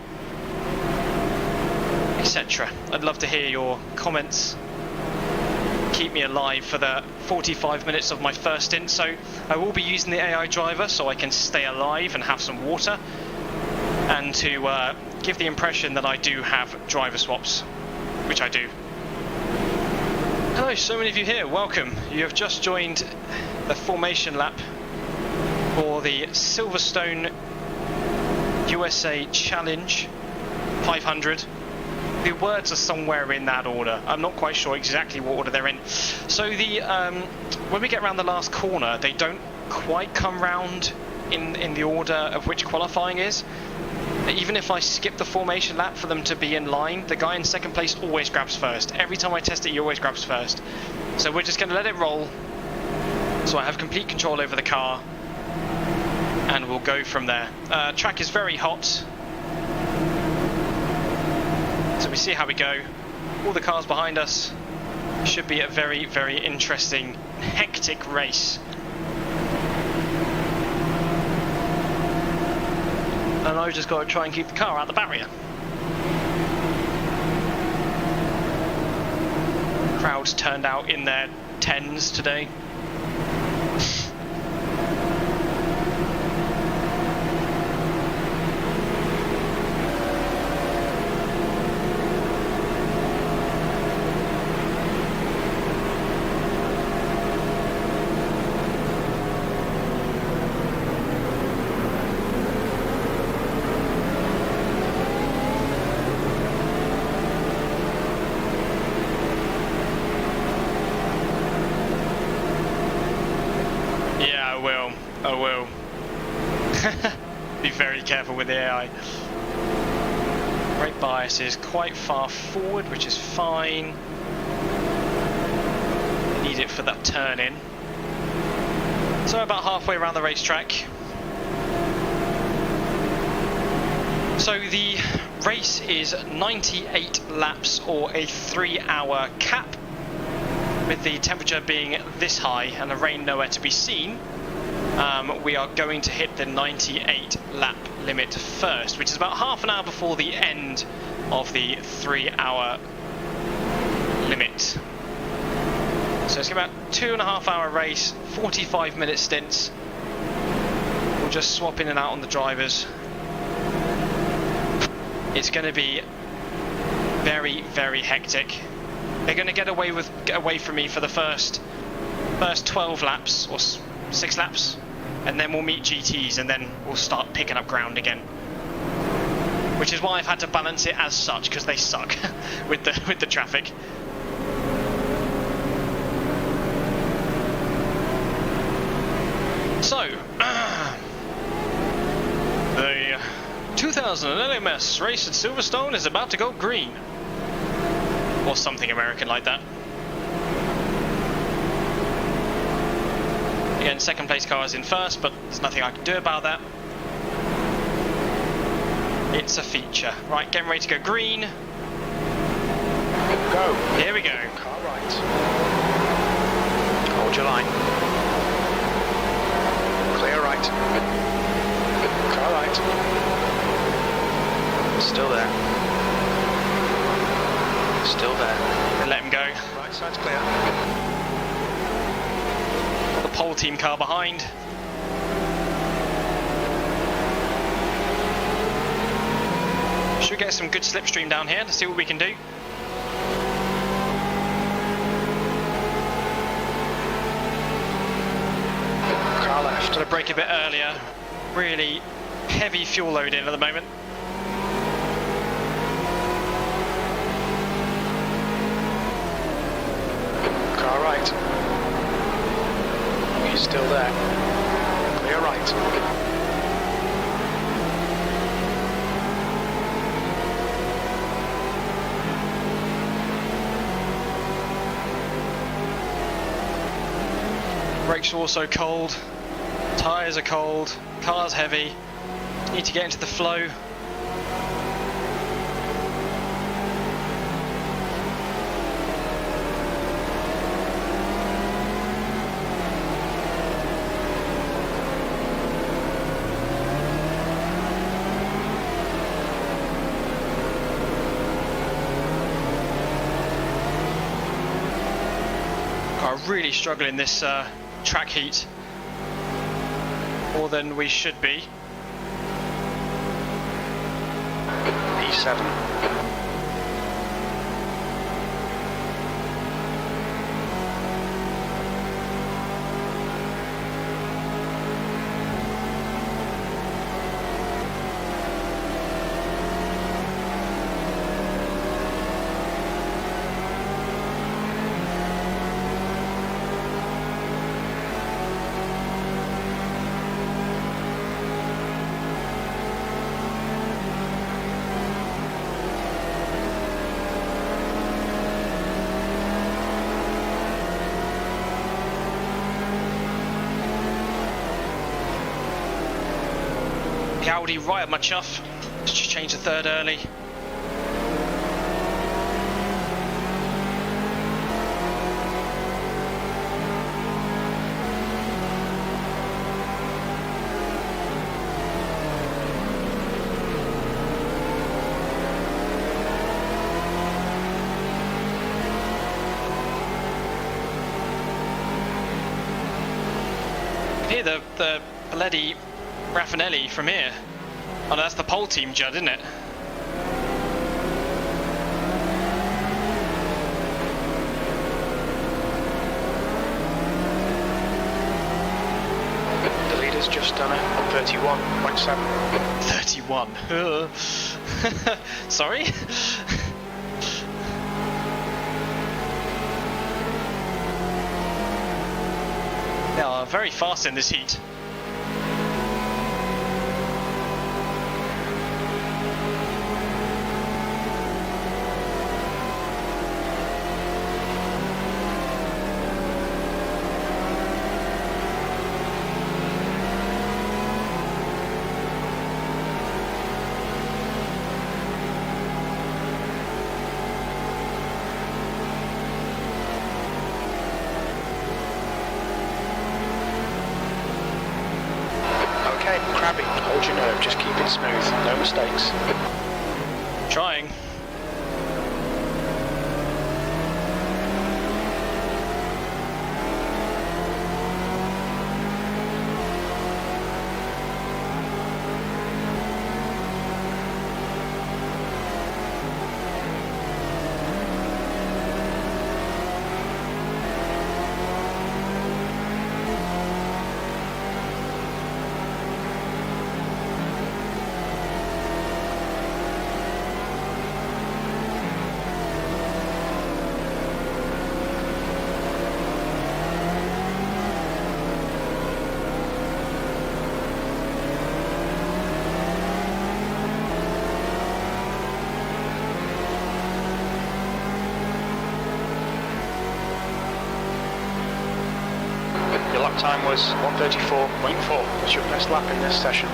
Speaker 1: etc. I'd love to hear your comments. Keep me alive for the 45 minutes of my first stint. So I will be using the AI driver so I can stay alive and have some water, and to give the impression that I do have driver swaps, which I do. Hello, so many of you here, welcome. You have just joined the formation lap for the Silverstone USA Challenge 500. The words are somewhere in that order. I'm not quite sure exactly what order they're in. So the when we get around the last corner, they don't quite come round in the order of which qualifying is. Even if I skip the formation lap for them to be in line, the guy in second place always grabs first. Every time I test it, he always grabs first. So we're just going to let it roll, so I have complete control over the car, and we'll go from there. Track is very hot, so we see how we go. All the cars behind us. Should be a very, very interesting, hectic race. And I've just got to try and keep the car out the barrier. Crowds turned out in their 10s today. I will. Be very careful with the AI. Brake bias is quite far forward, which is fine. Need it for that turn in. So about halfway around the racetrack. So the race is 98 laps or a 3-hour cap. With the temperature being this high and the rain nowhere to be seen, we are going to hit the 98 lap limit first, which is about half an hour before the end of the 3-hour limit. So it's about 2.5 hour race, 45-minute stints. We'll just swap in and out on the drivers. It's going to be very, very hectic. They're going to get away from me for the first 12 laps or 6 laps, and then we'll meet GTs, and then we'll start picking up ground again. Which is why I've had to balance it as such, because they suck with the traffic. So the 2000 ALMS race at Silverstone is about to go green. Or something American like that. Again, second place car is in first, but there's nothing I can do about that. It's a feature. Right, getting ready to go green.
Speaker 2: Go.
Speaker 1: Here we go.
Speaker 2: Car right. Hold your line. Clear right. Car right. Still there. Still there.
Speaker 1: And let him go.
Speaker 2: Right side's clear.
Speaker 1: The pole team car behind. Should we get some good slipstream down here to see what we can do?
Speaker 2: Car left.
Speaker 1: Got to brake a bit earlier. Really heavy fuel load in at the moment.
Speaker 2: car right. He's still there. Clear right.
Speaker 1: Brakes are also cold, tyres are cold, car's heavy, need to get into the flow. Are really struggling this track heat more than we should be.
Speaker 2: P7.
Speaker 1: The Audi right at my chuff. Just change the third early. You can hear the Paletti Raffinelli from here. Oh no, that's the pole team Judd, isn't it?
Speaker 2: The leader's just done it on 31.7.
Speaker 1: 31. Sorry? They are very fast in this heat.
Speaker 2: Okay, crabby. Hold your nerve. Just keep it smooth. No mistakes.
Speaker 1: Trying.
Speaker 2: Your lap time was 1:34.4. That's your best lap in this session.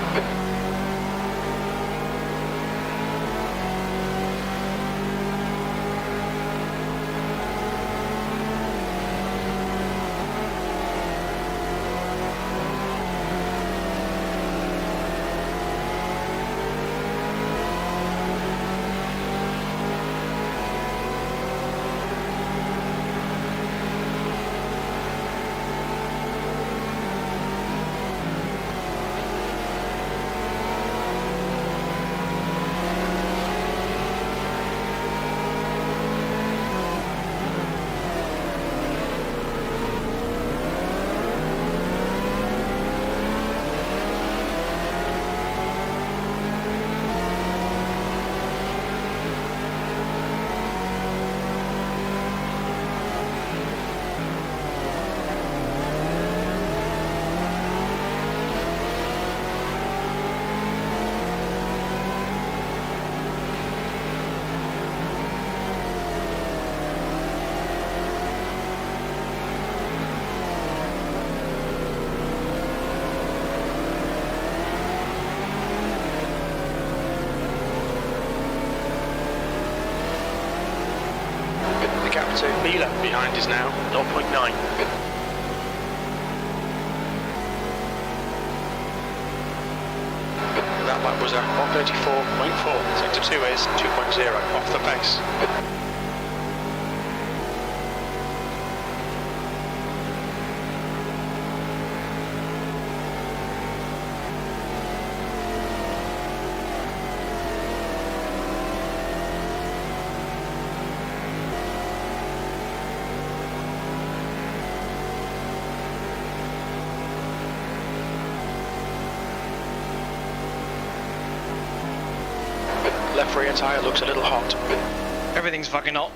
Speaker 2: gap to Mila behind is now 0.9. That lap was at 134.4. Sector 2 is 2.0 off the pace. Left rear tyre looks a little hot.
Speaker 1: Everything's fucking hot.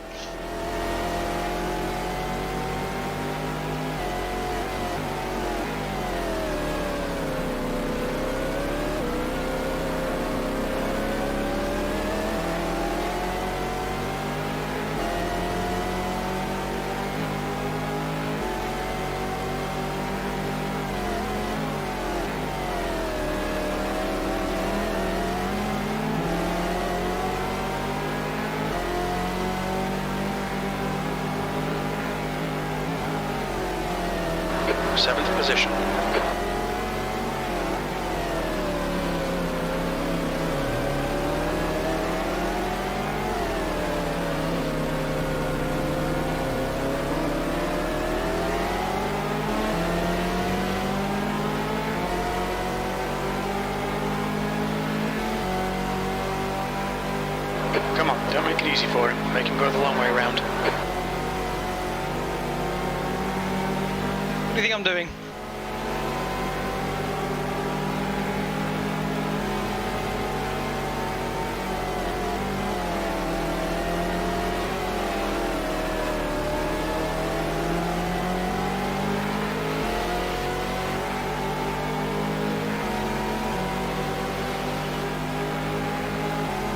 Speaker 2: Seventh position. Come on, don't make it easy for him. Make him go the long way round.
Speaker 1: What do you think I'm doing?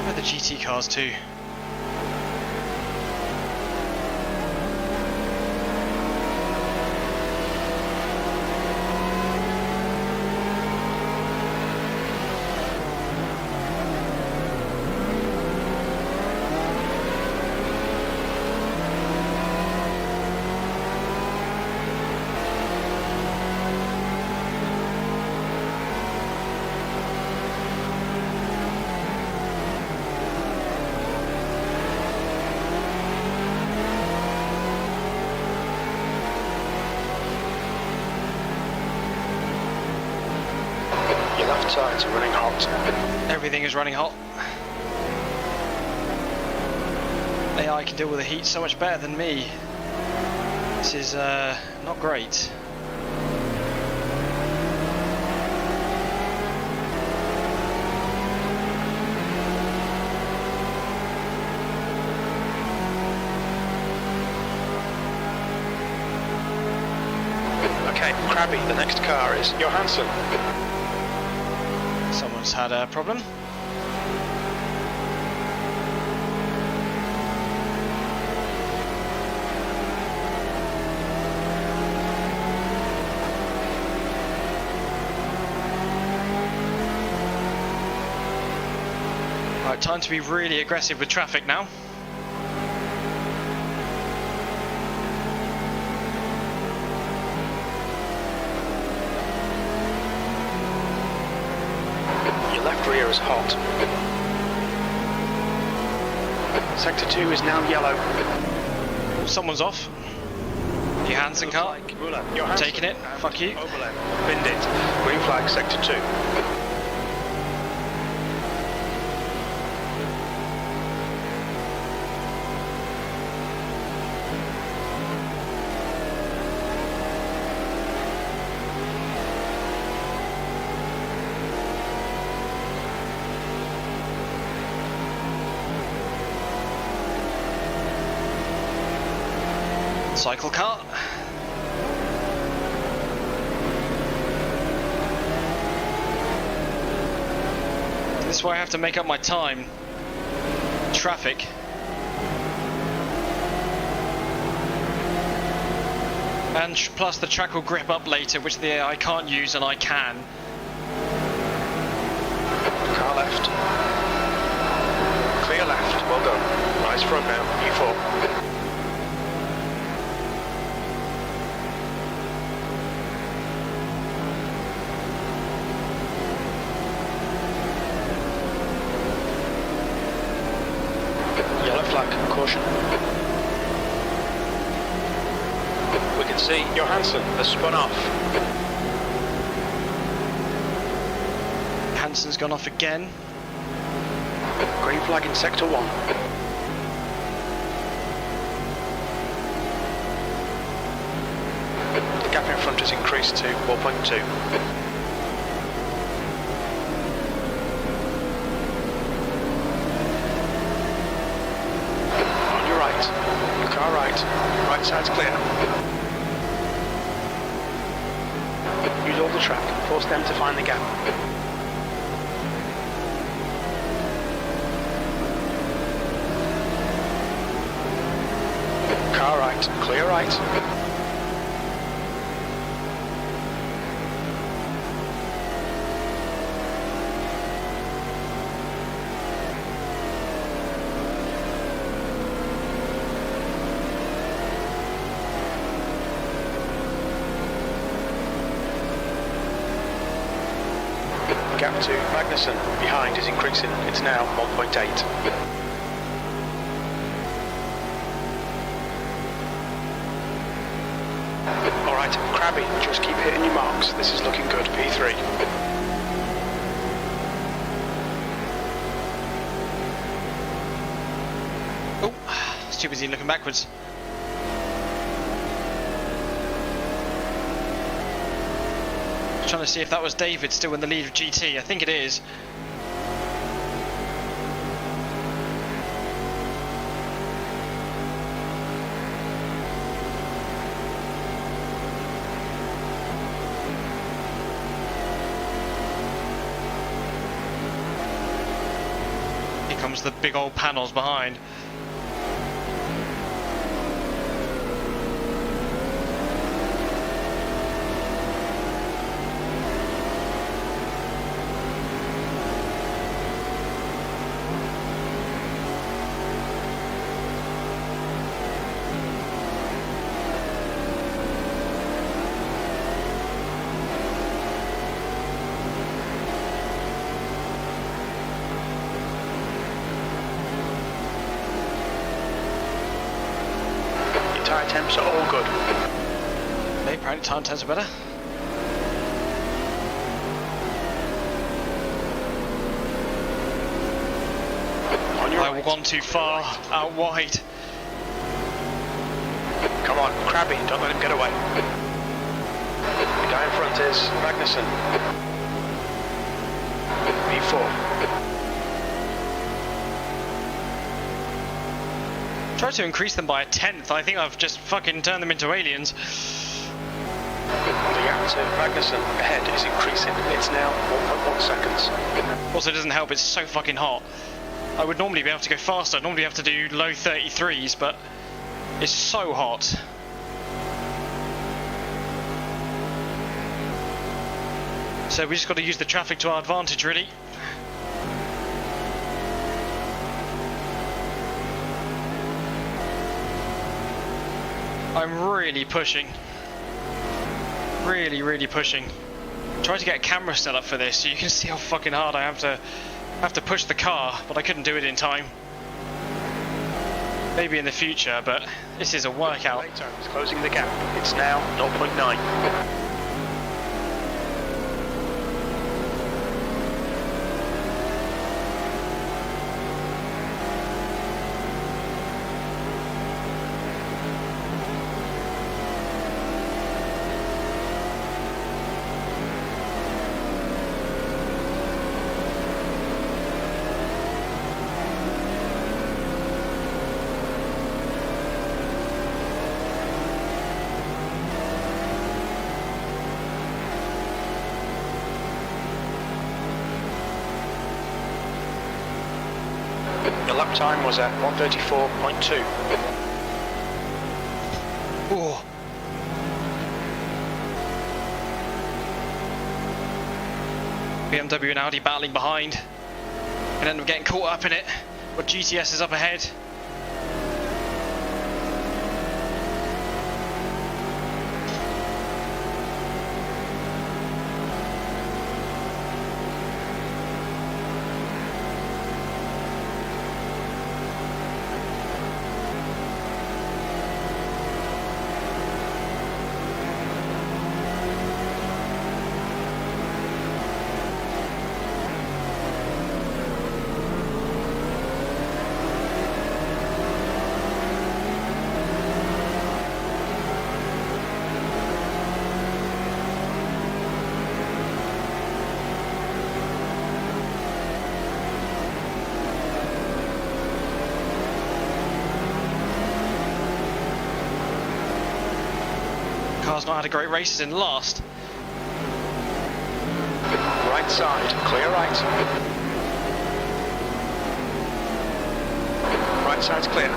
Speaker 1: Where are the GT cars too?
Speaker 2: Sides are running hot.
Speaker 1: Everything is running hot. AI can deal with the heat so much better than me. This is not great.
Speaker 2: Okay, Krabby, the next car is Johansson.
Speaker 1: Someone's had a problem. Right, time to be really aggressive with traffic now.
Speaker 2: Left rear is hot. Sector 2 is now yellow.
Speaker 1: Oh, someone's off. Johansson car.
Speaker 2: Johansson
Speaker 1: Taking it. Fuck you.
Speaker 2: Oberlin. Binned it. Green flag, sector 2.
Speaker 1: Cycle car. This is why I have to make up my time. Traffic. And plus the track will grip up later, which the AI can't use and I can.
Speaker 2: Car left. Clear left. Well done. Nice front now. E4. flag. Caution. We can see Johansson has spun off.
Speaker 1: Hansen's gone off again.
Speaker 2: Green flag in sector 1. The gap in front has increased to 4.2. On your right. Your car right. Right side's clear. Use all the track. Force them to find the gap. Car right. Clear right. Gap to Magnussen behind is increasing. It's now 1.8. Alright, Crabby, just keep hitting your marks. This is looking good. P3.
Speaker 1: Oh, it's too busy looking backwards. Trying to see if that was David still in the lead of GT. I think it is. Here comes the big old panels behind.
Speaker 2: Tyre temps are all good.
Speaker 1: Okay, apparently time temps are better.
Speaker 2: On your
Speaker 1: I
Speaker 2: right.
Speaker 1: gone too far out wide.
Speaker 2: Come on, Crabby, don't let him get away. The guy in front is Magnussen. P4.
Speaker 1: Try to increase them by a tenth. I think I've just fucking turned them into aliens.
Speaker 2: The gap to Magnussen ahead is increasing. It's now 1.1 seconds.
Speaker 1: Also, it doesn't help, it's so fucking hot. I would normally be able to go faster. I'd normally have to do low 33s, but it's so hot. So we just got to use the traffic to our advantage, really. I'm really pushing. Really pushing. Try to get a camera set up for this so you can see how fucking hard I have to push the car, but I couldn't do it in time. Maybe in the future, but this is a workout.
Speaker 2: Later, it's closing the gap. It's now 0.9. The lap time was at 1:34.2.
Speaker 1: Oh. BMW and Audi battling behind. And end up getting caught up in it. But GTS is up ahead. car's not had a great race in last.
Speaker 2: Right side, clear right. Right side's clear.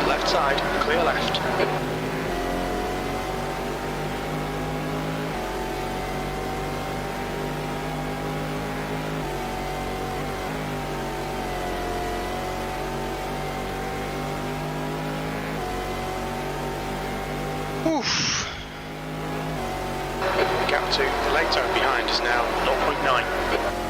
Speaker 2: Left side, clear left.
Speaker 1: Oof.
Speaker 2: Gap to the late zone behind is now 0.9.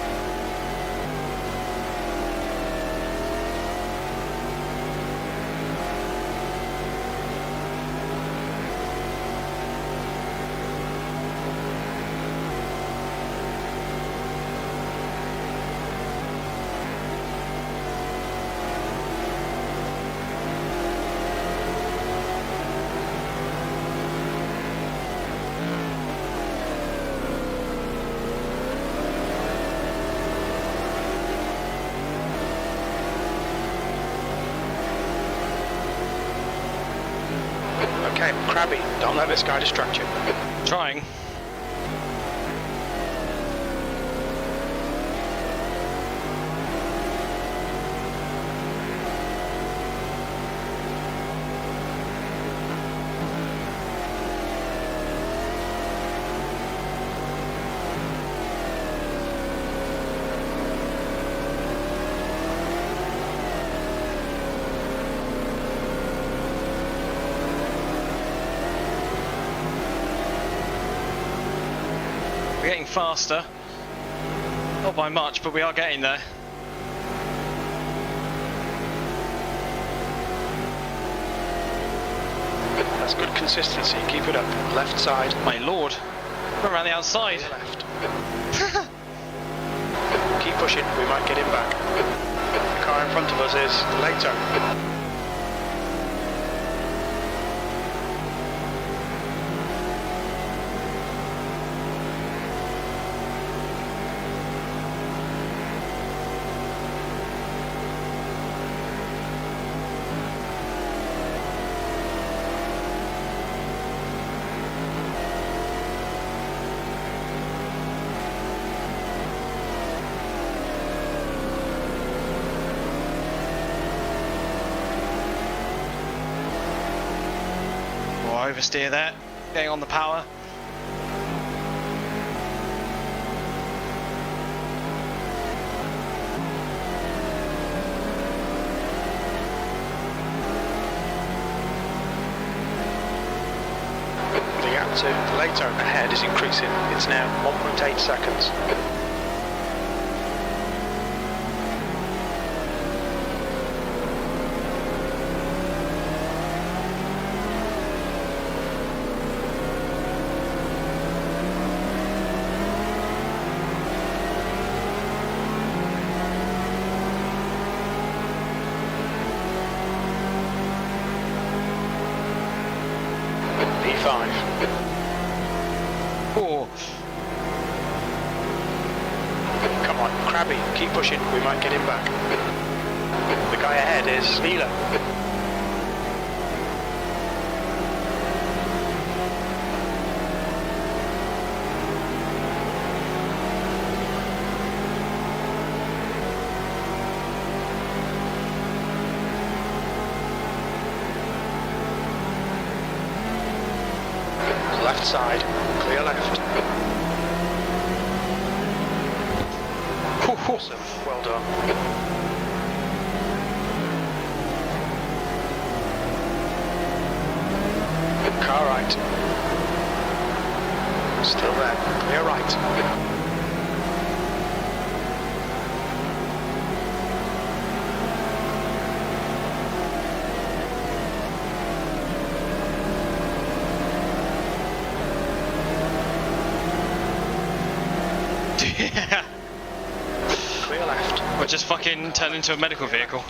Speaker 2: Okay, Crabby, don't let this guy distract you.
Speaker 1: Trying. We're getting faster. Not by much, but we are getting there.
Speaker 2: That's good consistency, keep it up. Left side.
Speaker 1: My lord. We're around the outside.
Speaker 2: Clear left. Keep pushing, we might get him back. The car in front of us is later.
Speaker 1: Oversteer there, getting on the power.
Speaker 2: The gap to the later ahead is increasing. It's now 1.8 seconds. P5.
Speaker 1: Oh,
Speaker 2: Come on, Crabby, keep pushing, we might get him back. The guy ahead is Neela. Left side, clear left. Awesome, well done. Car right. Still there, clear right.
Speaker 1: yeah.
Speaker 2: Clear left.
Speaker 1: We're just fucking turned into a medical vehicle.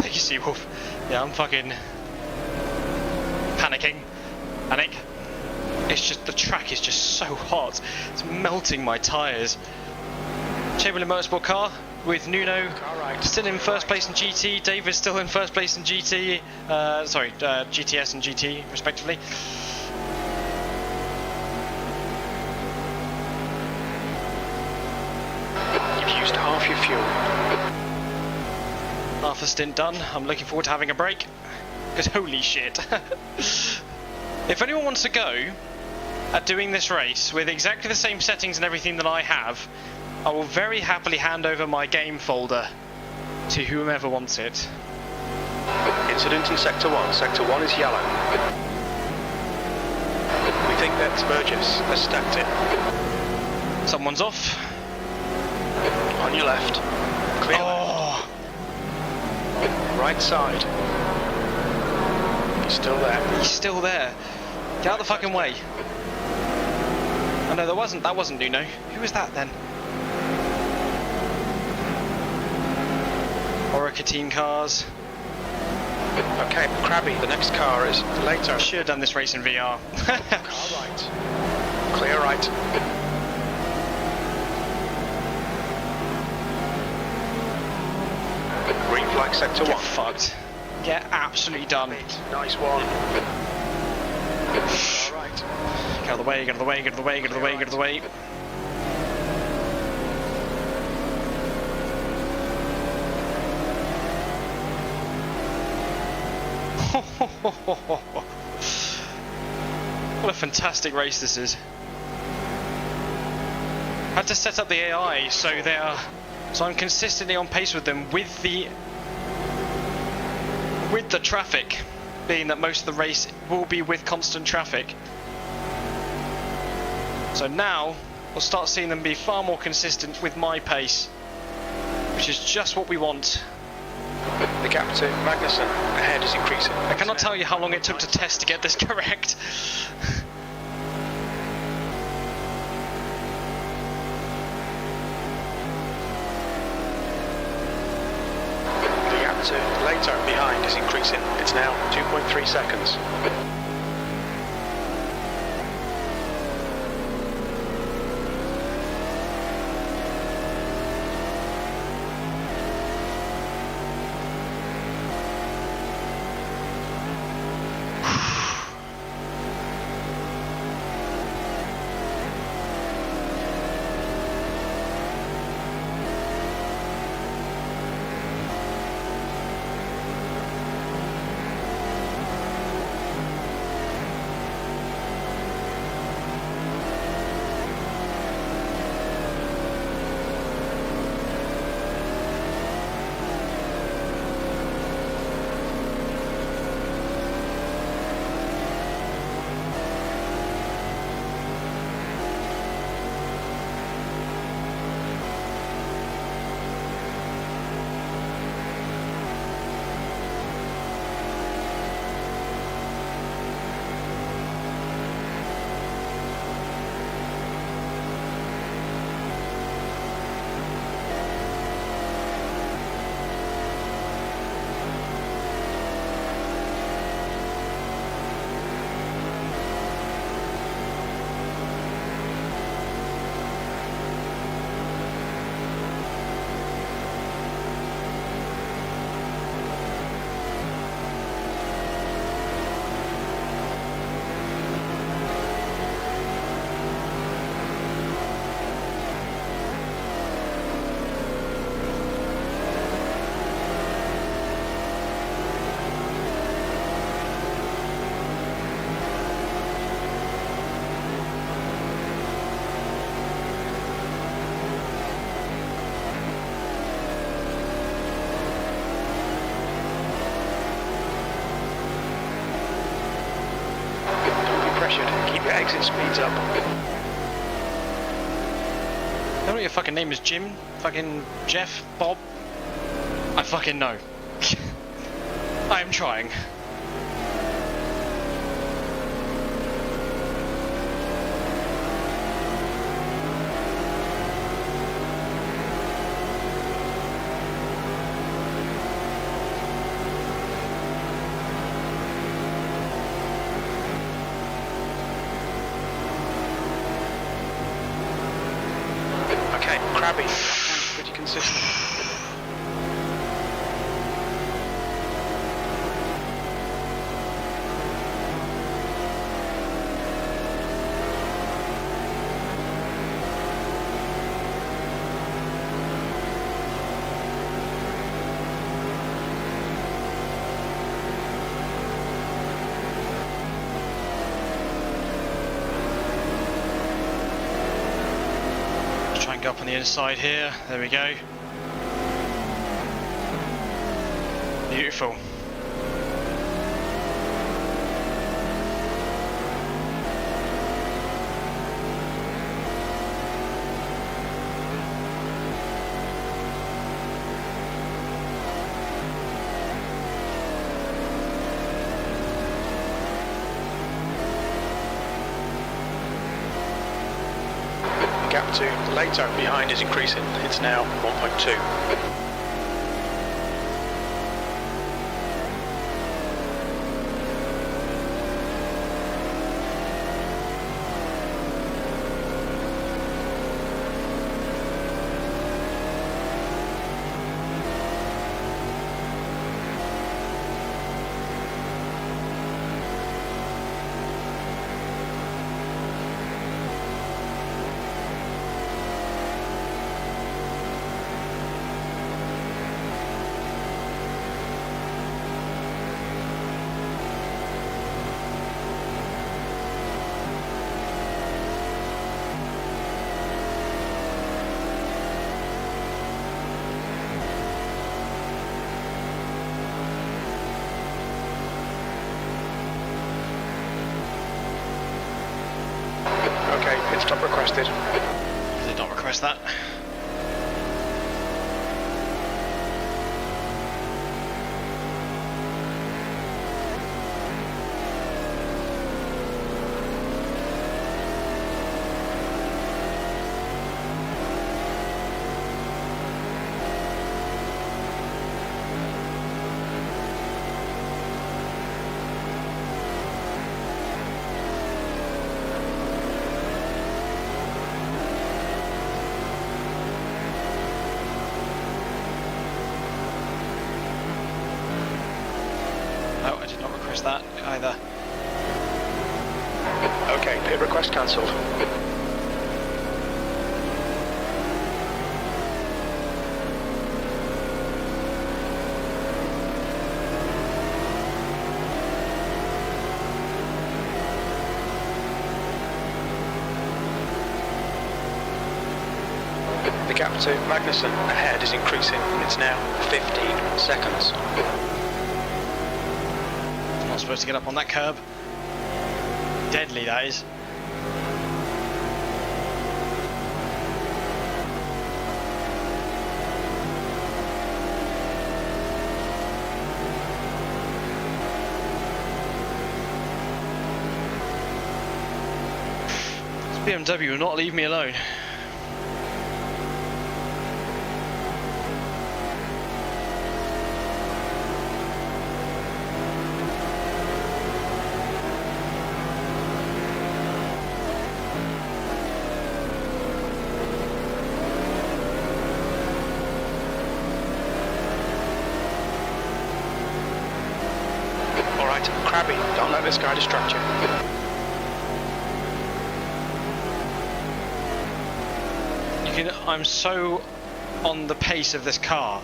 Speaker 1: Thank you, Seawolf. Yeah, I'm fucking panicking. Panic. It's just, the track is just so hot. It's melting my tyres. Chamberlain Motorsport car with Nuno still in first place in GT. David still in first place in GT. GTS and GT respectively.
Speaker 2: You've used half your fuel.
Speaker 1: Half a stint done. I'm looking forward to having a break. Because holy shit. If anyone wants to go at doing this race with exactly the same settings and everything that I have, I will very happily hand over my game folder to whomever wants it.
Speaker 2: Incident in Sector 1. Sector 1 is yellow. We think that Burgess has stacked it.
Speaker 1: Someone's off.
Speaker 2: On your left. Clear
Speaker 1: Oh,
Speaker 2: left. Right side. He's still there.
Speaker 1: he's still there. Get out of the fucking way. Oh no, that wasn't Nuno. Who was that then? Orica team cars.
Speaker 2: Okay, Crabby, the next car is later.
Speaker 1: Should have done this race in VR.
Speaker 2: Car right. Clear right. Green flag sector
Speaker 1: Get
Speaker 2: 1.
Speaker 1: fucked. Get absolutely done.
Speaker 2: Nice one. Car right.
Speaker 1: Get out of the way, get out of the way, get out of the way, get out of the way, get out of the way. What a fantastic race this is. I had to set up the AI so I'm consistently on pace with them with the traffic, being that most of the race will be with constant traffic. So now we'll start seeing them be far more consistent with my pace, which is just what we want.
Speaker 2: The gap to Magnussen ahead is increasing.
Speaker 1: I cannot tell you how long it took to test to get this correct.
Speaker 2: The gap to later behind is increasing. It's now 2.3 seconds. Keep your exit speeds up.
Speaker 1: I don't know what your fucking name is, Jim? Fucking Jeff? Bob? I fucking know. I am trying.
Speaker 2: crabby. That sounds pretty consistent.
Speaker 1: Up on the inside here, there we go. Beautiful.
Speaker 2: Gap to the later behind is increasing. It's now 1.2. Okay, pit stop requested.
Speaker 1: Did not request that. No, I did not request that either.
Speaker 2: Okay, pit request cancelled. The gap to Magnussen ahead is increasing. It's now 15 seconds.
Speaker 1: Not supposed to get up on that curb. Deadly, that is. This BMW will not leave me alone.
Speaker 2: Crabby, don't let this guy distract you.
Speaker 1: I'm so on the pace of this car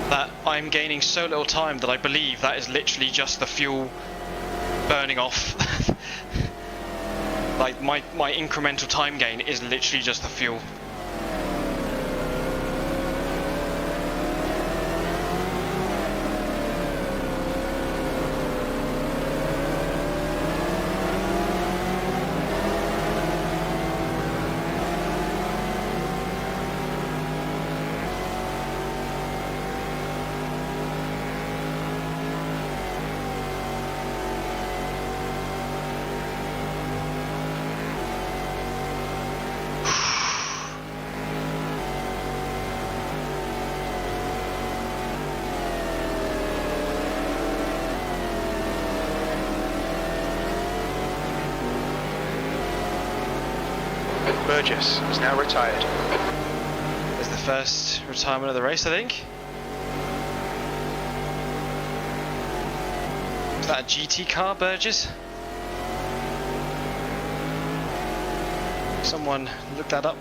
Speaker 1: that I'm gaining so little time that I believe that is literally just the fuel burning off. Like my incremental time gain is literally just the fuel.
Speaker 2: Burgess is now retired.
Speaker 1: First retirement of the race, I think. Is that a GT car, Burgess? Someone look that up.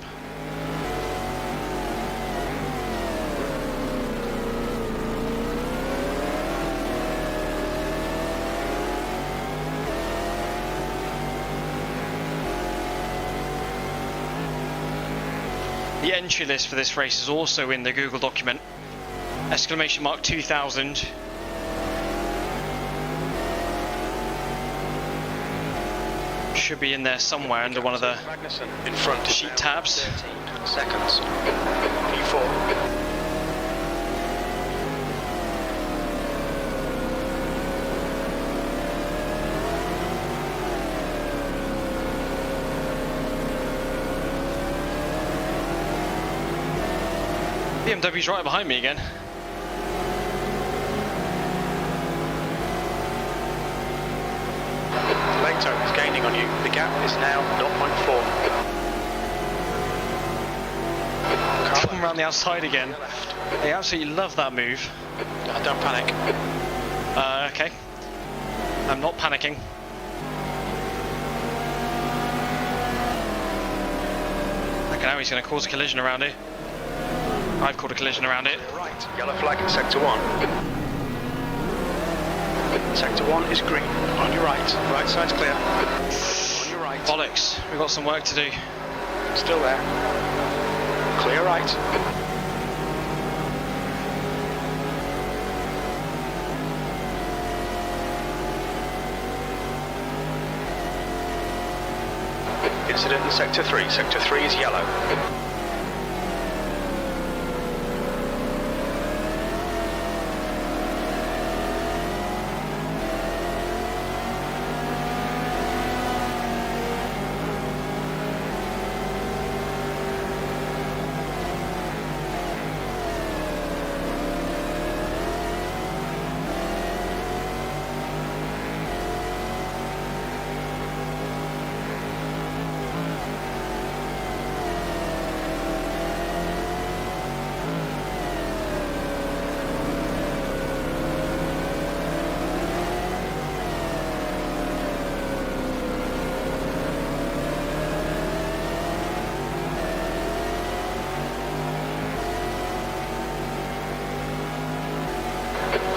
Speaker 1: The entry list for this race is also in the Google document. Exclamation mark 2000. Should be in there somewhere under one of the
Speaker 2: in front
Speaker 1: sheet tabs.
Speaker 2: 13 seconds. P4.
Speaker 1: BMW's right behind me again.
Speaker 2: Lato is gaining on you. The gap is now 0.4.
Speaker 1: Come around the outside again. They absolutely love that move.
Speaker 2: Don't panic.
Speaker 1: Okay. I'm not panicking. Okay, now he's going to cause a collision around it. I've caught a collision around it.
Speaker 2: Right, yellow flag in sector 1. Sector 1 is green. On your right. Right side's clear. On your right.
Speaker 1: Bollocks, we've got some work to do.
Speaker 2: Still there. Clear right. Incident in sector 3. Sector 3 is yellow.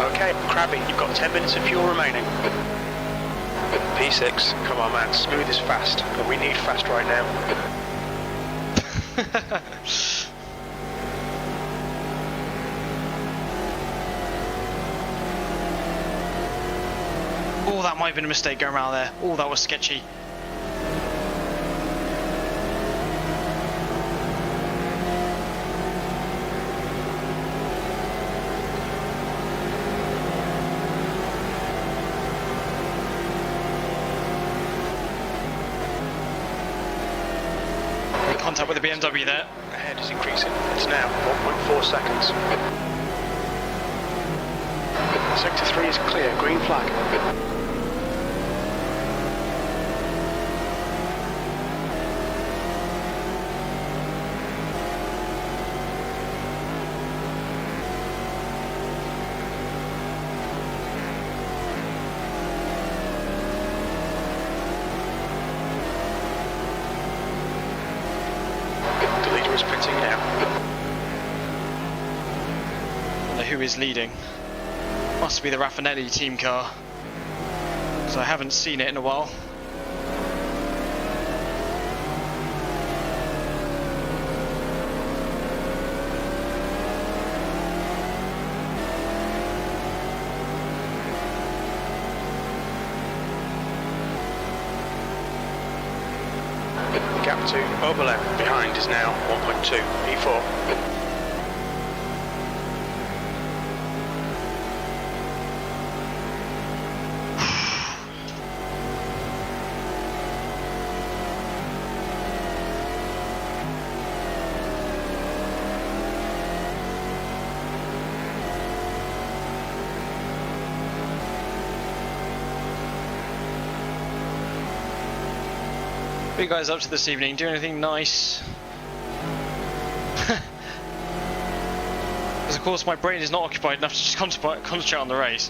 Speaker 2: Okay, Krabby, you've got 10 minutes of fuel remaining. P6, come on man, smooth is fast, and we need fast right now.
Speaker 1: Oh, that might have been a mistake going around there. Oh, that was sketchy. Contact with the BMW there.
Speaker 2: Ahead is increasing. It's now 1.4 seconds. Sector 3 is clear. Green flag. Is pitting now.
Speaker 1: Wonder who is leading. Must be the Raffinelli team car, because I haven't seen it in a while.
Speaker 2: Gap to Oberlin behind is now 1.2, P4.
Speaker 1: What are you guys up to this evening? Do anything nice? of course my brain is not occupied enough to just concentrate on the race.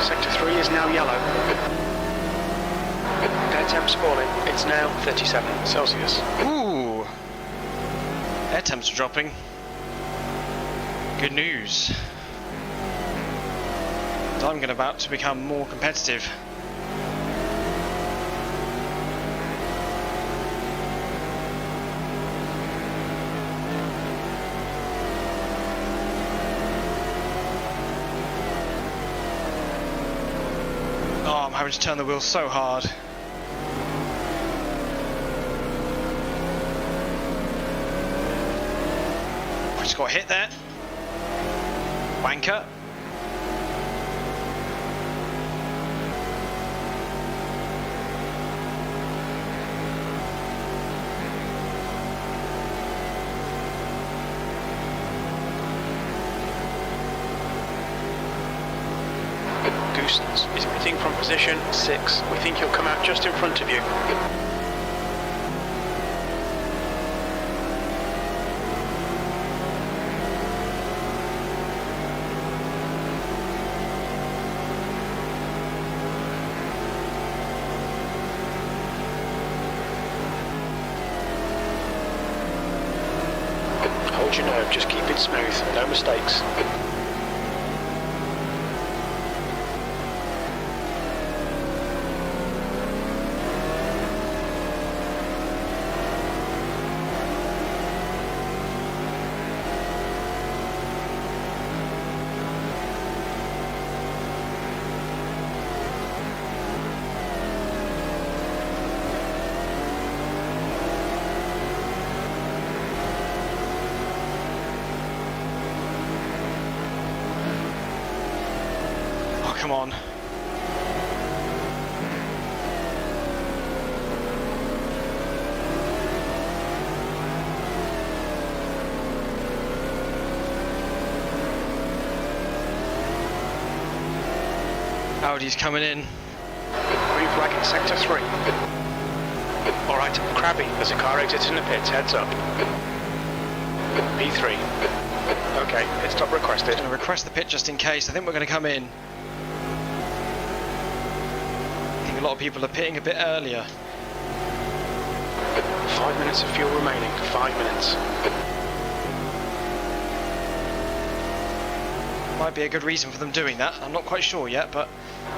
Speaker 2: Sector 3 is now yellow. Air temp's falling. It's now 37 Celsius.
Speaker 1: Ooh! Air temps are dropping. Good news. I'm about to become more competitive. Oh, I'm having to turn the wheel so hard. I just got hit there. Wanker.
Speaker 2: Is emitting from position 6. We think he'll come out just in front of you. Hold your nerve, just keep it smooth, no mistakes.
Speaker 1: Come on. Audi's coming in.
Speaker 2: Green flag in sector 3. Alright, Crabby, there's a car exiting the pits, heads up. P3. Okay, pit stop requested.
Speaker 1: I'm going to request the pit just in case. I think we're going to come in. I think a lot of people are pitting a bit earlier.
Speaker 2: 5 minutes of fuel remaining, 5 minutes.
Speaker 1: Might be a good reason for them doing that. I'm not quite sure yet, but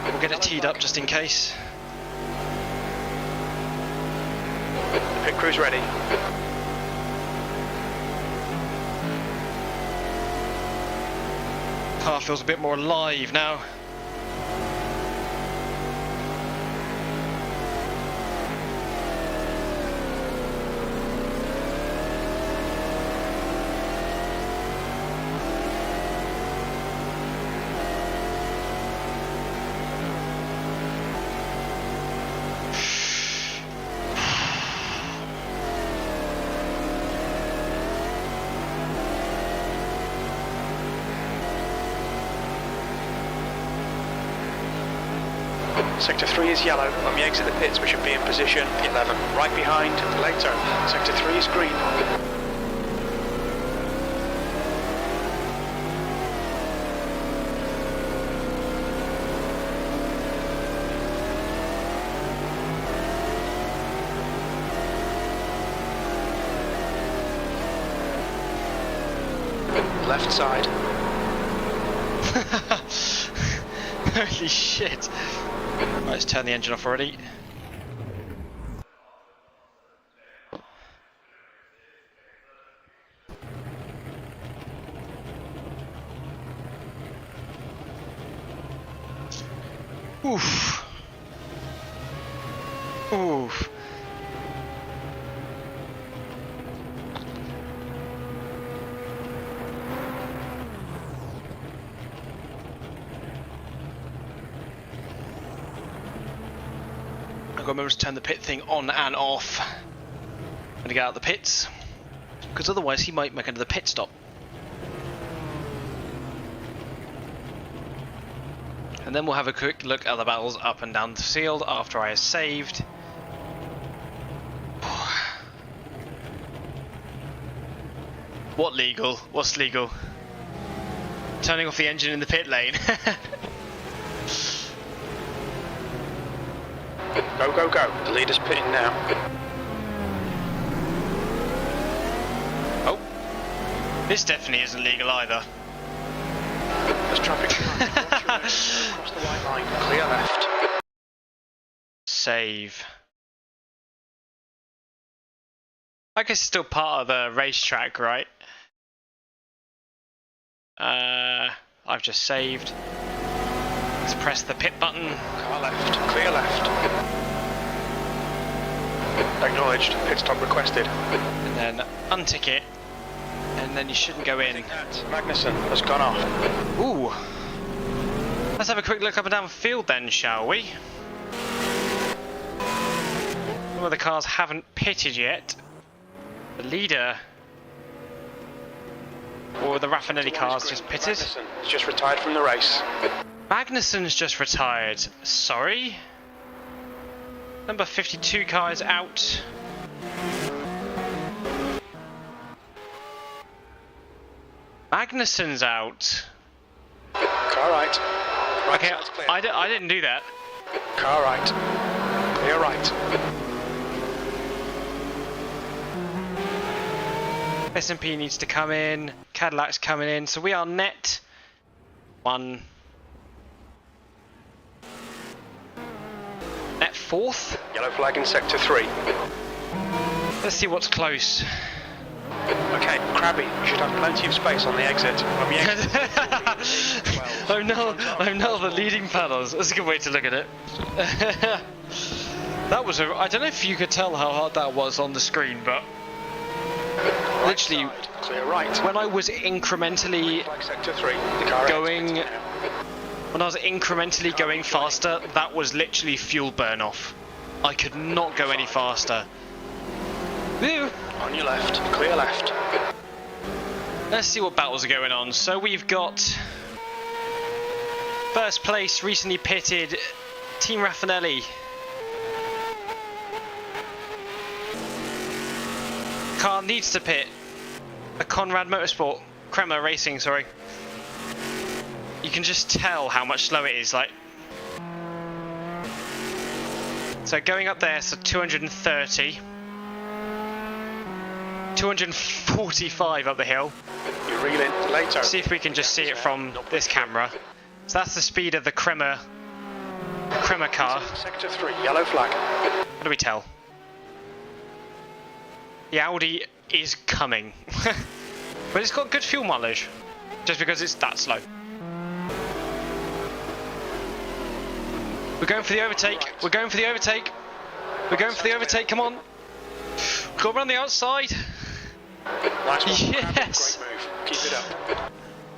Speaker 1: we'll get it teed up just in case.
Speaker 2: Pit crew's ready.
Speaker 1: Car feels a bit more alive now.
Speaker 2: Sector 3 is yellow. When we exit the pits, we should be in position 11. Right behind, leg turn. Sector 3 is green. Left side.
Speaker 1: Holy shit. Right, let's turn the engine off already. Oof. Oof. I've got to remember to turn the pit thing on and off when I get out of the pits, because otherwise he might make another pit stop. And then we'll have a quick look at the battles up and down the field after I have saved. What legal? What's legal? Turning off the engine in the pit lane.
Speaker 2: Go, go, go. The leader's pitting now.
Speaker 1: Oh. This definitely isn't legal either.
Speaker 2: There's traffic across the white line. Clear left.
Speaker 1: Save. I guess it's still part of the racetrack, right? I've just saved. Let's press the pit button.
Speaker 2: Car left. Clear left. Acknowledged. Pit stop requested.
Speaker 1: And then untick it. And then you shouldn't go in.
Speaker 2: Magnussen has gone off.
Speaker 1: Ooh. Let's have a quick look up and down the field then, shall we? Some of the cars haven't pitted yet. The leader, or the Raffinelli cars, just pitted.
Speaker 2: Magnussen has just retired from the race.
Speaker 1: Magnussen's just retired. Sorry. Number 52 car is out. Magnussen's out.
Speaker 2: Car right.
Speaker 1: Okay, I didn't do that.
Speaker 2: Car right. Clear right.
Speaker 1: S&P needs to come in. Cadillac's coming in. So we are net 1. Net 4th.
Speaker 2: Yellow flag in sector 3.
Speaker 1: Let's see what's close.
Speaker 2: Okay, Krabby, you should have plenty of space on the exit. When we exit,
Speaker 1: I'm now the leading panels. That's a good way to look at it. That was I don't know if you could tell how hard that was on the screen, but literally,
Speaker 2: side, clear right.
Speaker 1: when I was incrementally
Speaker 2: Sector 3, the car
Speaker 1: going, when I was incrementally going faster, that was literally fuel burn off. I could not go any faster. Woo!
Speaker 2: On your left, clear left.
Speaker 1: Let's see what battles are going on. So we've got first place, recently pitted, Team Raffinelli. Car needs to pit. A Conrad Motorsport, Kremer Racing, sorry. You can just tell how much slower it is, like. So going up there, so 230. 245 up the hill.
Speaker 2: You reel in later.
Speaker 1: See if we can just see it from this camera. So that's the speed of the Kremer car.
Speaker 2: Sector 3, yellow flag.
Speaker 1: What do we tell? The Audi is coming. But it's got good fuel mileage. Just because it's that slow. We're going for the overtake. We're going for the overtake. We're going for the overtake. Come on. Go around the outside.
Speaker 2: Nice one.
Speaker 1: Yes.
Speaker 2: Great move. Keep it up.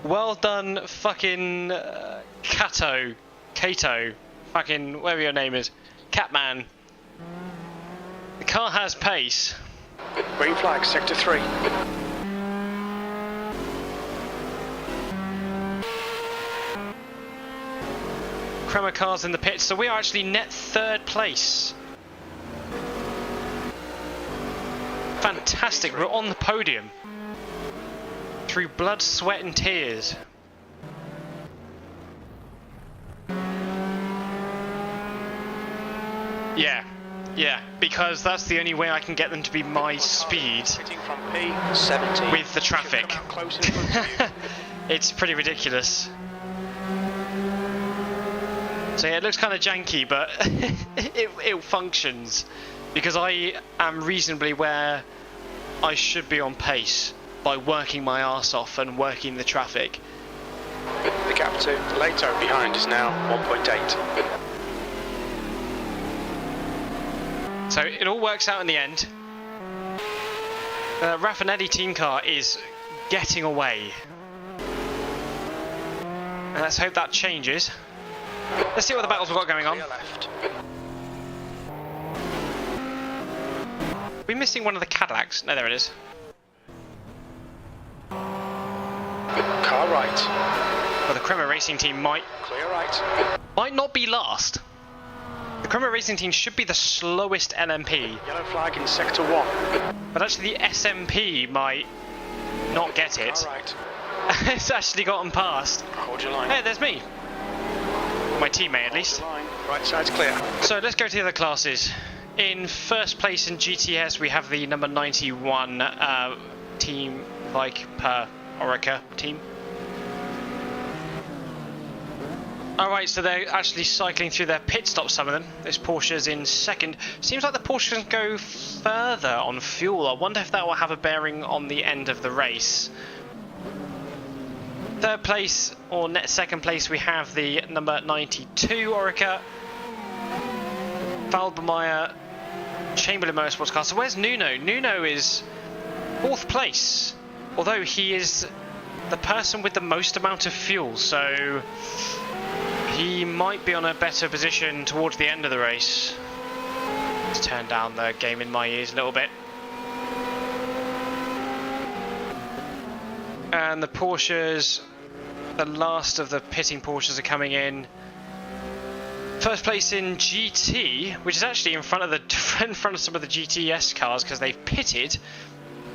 Speaker 1: Well done, fucking Kato, fucking whatever your name is, Catman. The car has pace.
Speaker 2: Green flag, sector 3.
Speaker 1: Kremer cars in the pits, so we are actually net 3rd place. Fantastic, we're on the podium. Through blood, sweat and tears. Yeah, because that's the only way I can get them to be my speed
Speaker 2: From P17.
Speaker 1: with the traffic. It's pretty ridiculous. So yeah, it looks kind of janky, but it functions because I am reasonably where I should be on pace by working my arse off and working the traffic.
Speaker 2: The gap to Lato behind is now 1.8.
Speaker 1: So it all works out in the end. Raffinelli team car is getting away. And let's hope that changes. Let's see what the battles we've got going on. We're missing one of the Cadillacs. No, there it is.
Speaker 2: Car right.
Speaker 1: Well, the Kremer Racing team might not be last. The Kremer Racing team should be the slowest LMP.
Speaker 2: Yellow flag in sector 1.
Speaker 1: But actually the SMP might not get it.
Speaker 2: All right.
Speaker 1: It's actually gotten past.
Speaker 2: Hold your line.
Speaker 1: Hey, there's me. My teammate, at least.
Speaker 2: Hold your line. Right side's clear.
Speaker 1: So let's go to the other classes. In first place in GTS, we have the number 91 team, like per Orica team. Alright, so they're actually cycling through their pit stops, some of them. This Porsche's in second. Seems like the Porsche can go further on fuel. I wonder if that will have a bearing on the end of the race. Third place, or net second place, we have the number 92 Orica. Falbermeyer, Chamberlain Motorsports car. So where's Nuno? Nuno is fourth place, although he is the person with the most amount of fuel, so he might be on a better position towards the end of the race. Let's turn down the game in my ears a little bit. And the Porsches, the last of the pitting Porsches are coming in. First place in GT, which is actually in front of some of the GTS cars because they've pitted,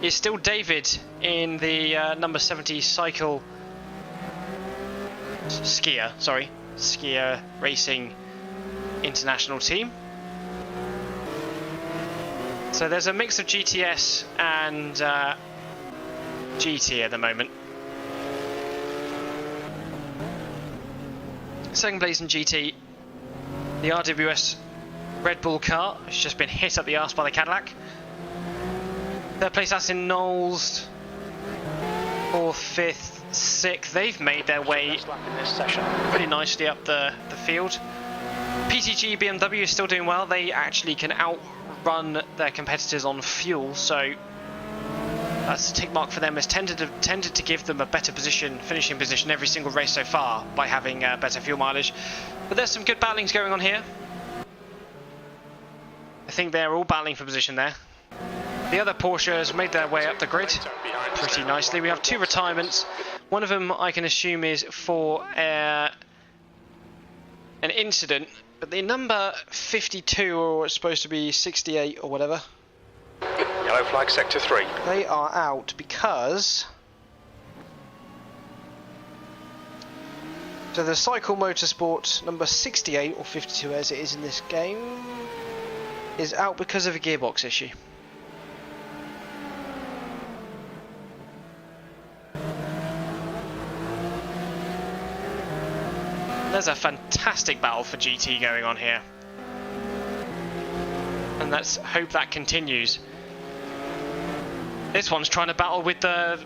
Speaker 1: is still David in the number 70 Skier Racing International team. So there's a mix of GTS and GT at the moment. Second place in GT, the RWS Red Bull car, has just been hit up the arse by the Cadillac. Third place, that's in Knowles. Fourth, fifth, sixth. They've made their way pretty nicely up the field. PTG BMW is still doing well. They actually can outrun their competitors on fuel, so that's a tick mark for them. Has tended to give them a better finishing position every single race so far by having better fuel mileage. But there's some good battlings going on here. I think they're all battling for position there. The other Porsches made their way up the grid pretty nicely. We have two retirements. One of them I can assume is for an incident, but the number 52, or it's supposed to be 68 or whatever,
Speaker 2: Yellow flag sector 3.
Speaker 1: they are out because so the Cycle Motorsport number 68 or 52 as it is in this game is out because of a gearbox issue. There's a fantastic battle for GT going on here, and let's hope that continues. This one's trying to battle with the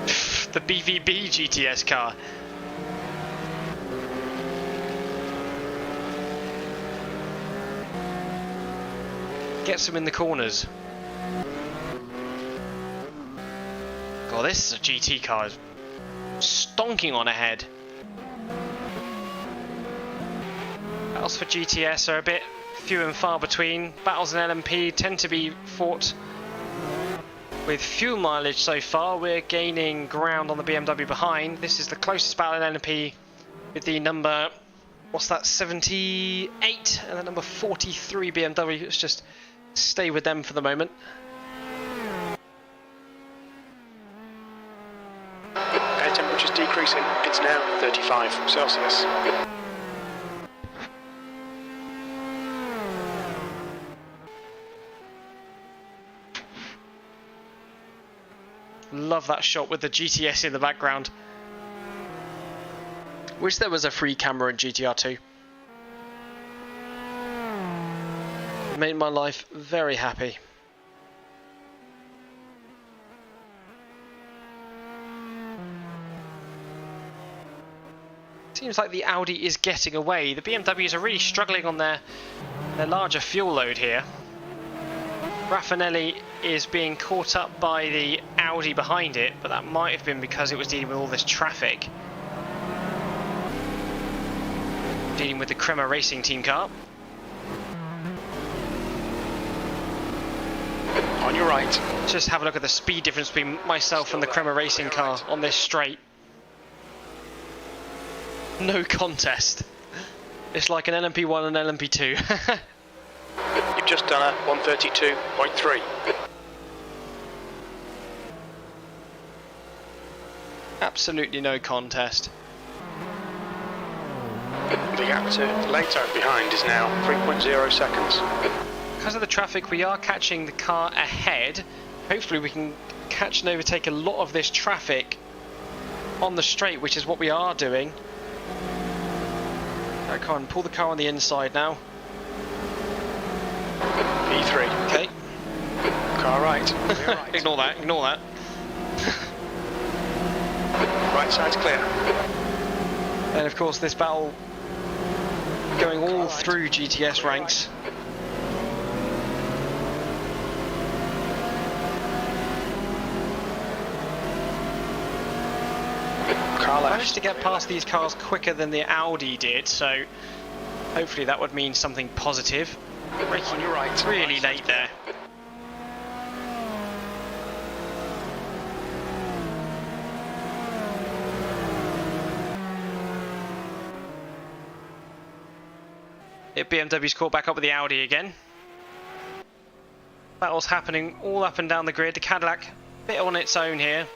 Speaker 1: BVB GTS car. Gets them in the corners. God, this is a GT car is stonking on ahead. Battles for GTS are a bit few and far between. Battles in LMP tend to be fought with fuel mileage so far. We're gaining ground on the BMW behind. This is the closest battle in LMP with the number, what's that, 78 and the number 43 BMW. Let's just stay with them for the moment.
Speaker 2: Air temperature's decreasing. It's now 35 Celsius.
Speaker 1: Love that shot with the GTS in the background. Wish there was a free camera in GTR 2. Made my life very happy. Seems like the Audi is getting away. The BMWs are really struggling on their larger fuel load here. Raffinelli is being caught up by the Audi behind it, but that might have been because it was dealing with all this traffic. Dealing with the Crema Racing team car.
Speaker 2: On your right.
Speaker 1: Just have a look at the speed difference between myself and the Crema Racing car on this straight. No contest. It's like an LMP1 and LMP2.
Speaker 2: You've just done a 132.3.
Speaker 1: Absolutely no contest.
Speaker 2: The gap to Lato behind is now 3.0 seconds.
Speaker 1: Because of the traffic, we are catching the car ahead. Hopefully we can catch and overtake a lot of this traffic on the straight, which is what we are doing. Right, come on, pull the car on the inside now.
Speaker 2: P3.
Speaker 1: Okay.
Speaker 2: Car right. Right.
Speaker 1: Ignore that, ignore that.
Speaker 2: Right side's clear.
Speaker 1: And of course this battle going all through GTS ranks.
Speaker 2: Car
Speaker 1: I
Speaker 2: left.
Speaker 1: managed to get past these cars quicker than the Audi did, so hopefully that would mean something positive. Braking
Speaker 2: On your right.
Speaker 1: really late there. BMW's caught back up with the Audi again. Battles happening all up and down the grid. The Cadillac a bit on its own here.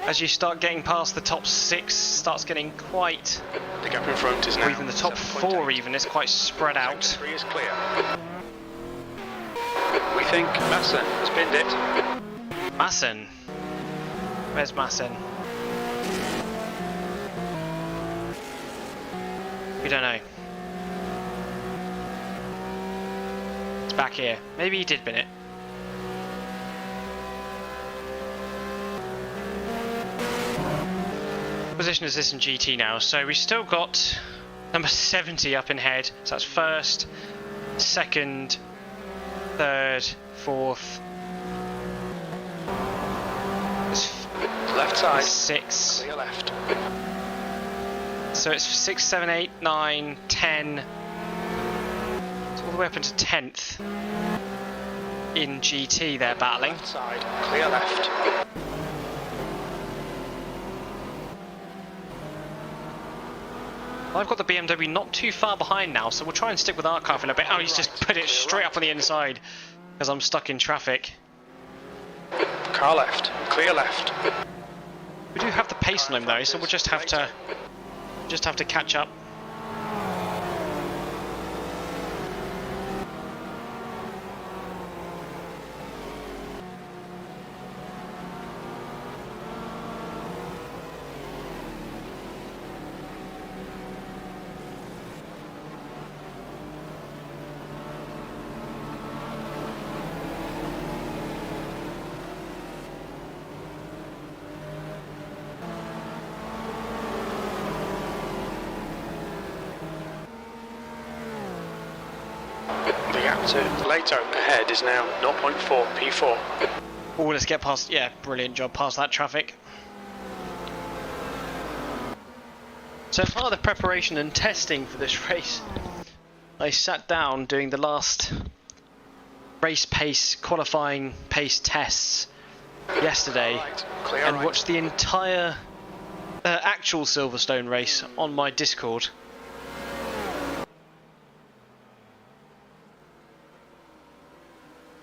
Speaker 1: As you start getting past the top 6, starts getting quite,
Speaker 2: The gap in front is now.
Speaker 1: or even the top
Speaker 2: 7.8.
Speaker 1: 4 even, it's quite spread out.
Speaker 2: Sector 3 is clear. We think Massa has binned it.
Speaker 1: Massen. Where's Massen? We don't know. It's back here. Maybe he did bin it. Position is this in GT now, so we've still got number 70 up in head. So that's first, second, third, fourth.
Speaker 2: Left side.
Speaker 1: 6.
Speaker 2: Clear left.
Speaker 1: So it's 6, 7, 8, 9, 10. It's all the way up into 10th in GT they're battling.
Speaker 2: Left side. Clear left.
Speaker 1: I've got the BMW not too far behind now, so we'll try and stick with our car for a little bit. Oh, he's just put it straight up on the inside because I'm stuck in traffic.
Speaker 2: Car left. Clear left.
Speaker 1: We do have the pace on him though, so we'll just have to catch up.
Speaker 2: The gap to Lato ahead is now 0.4 P4.
Speaker 1: Oh, let's get past. Yeah, brilliant job past that traffic. So part of the preparation and testing for this race, I sat down doing the last race pace, qualifying pace tests yesterday
Speaker 2: Clear
Speaker 1: and
Speaker 2: right.
Speaker 1: watched the entire actual Silverstone race on my Discord.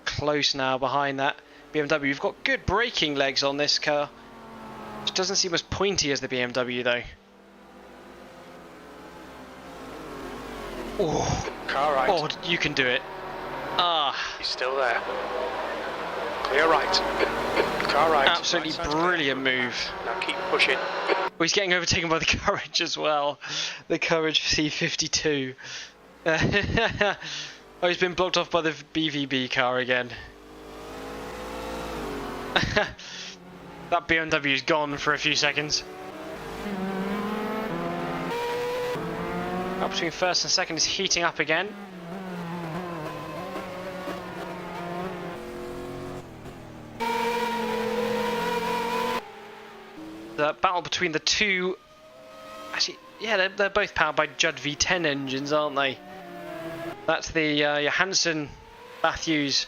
Speaker 1: Close now behind that BMW. We've got good braking legs on this car, which doesn't seem as pointy as the BMW though. Oh,
Speaker 2: Car right.
Speaker 1: oh, you can do it. Ah,
Speaker 2: He's still there. Clear right. Car right.
Speaker 1: absolutely
Speaker 2: Right side's
Speaker 1: brilliant
Speaker 2: clear.
Speaker 1: move.
Speaker 2: Now keep pushing.
Speaker 1: Oh, he's getting overtaken by the Courage as well. The Courage C52. Oh, he's been blocked off by the BVB car again. That BMW is gone for a few seconds. Up between first and second is heating up again. The battle between the two. Actually, yeah, they're both powered by Judd V10 engines, aren't they? That's the Johansson, Matthews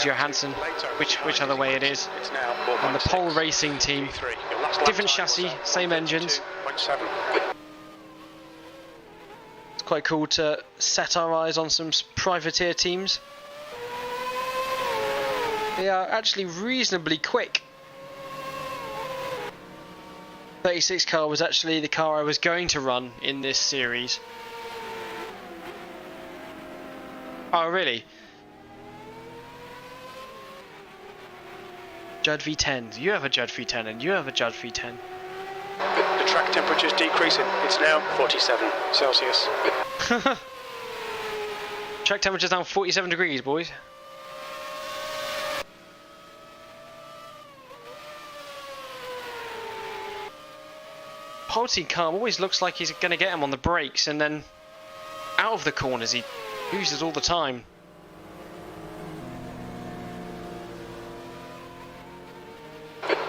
Speaker 1: Johansson, which other way it is.
Speaker 2: It's now
Speaker 1: And the
Speaker 2: 4.6
Speaker 1: Pole Racing team.
Speaker 2: P3. Your last lap
Speaker 1: Different
Speaker 2: time
Speaker 1: chassis,
Speaker 2: was
Speaker 1: same engines.
Speaker 2: 1:52.7.
Speaker 1: It's quite cool to set our eyes on some privateer teams. They are actually reasonably quick. 36 car was actually the car I was going to run in this series. Oh, really? Judd V10. You have a Judd V10 and you have a Judd V10.
Speaker 2: The track temperature's decreasing. It's now 47 Celsius.
Speaker 1: Track temperature's down 47 degrees, boys. Pole car always looks like he's going to get him on the brakes and then out of the corners he uses all the time.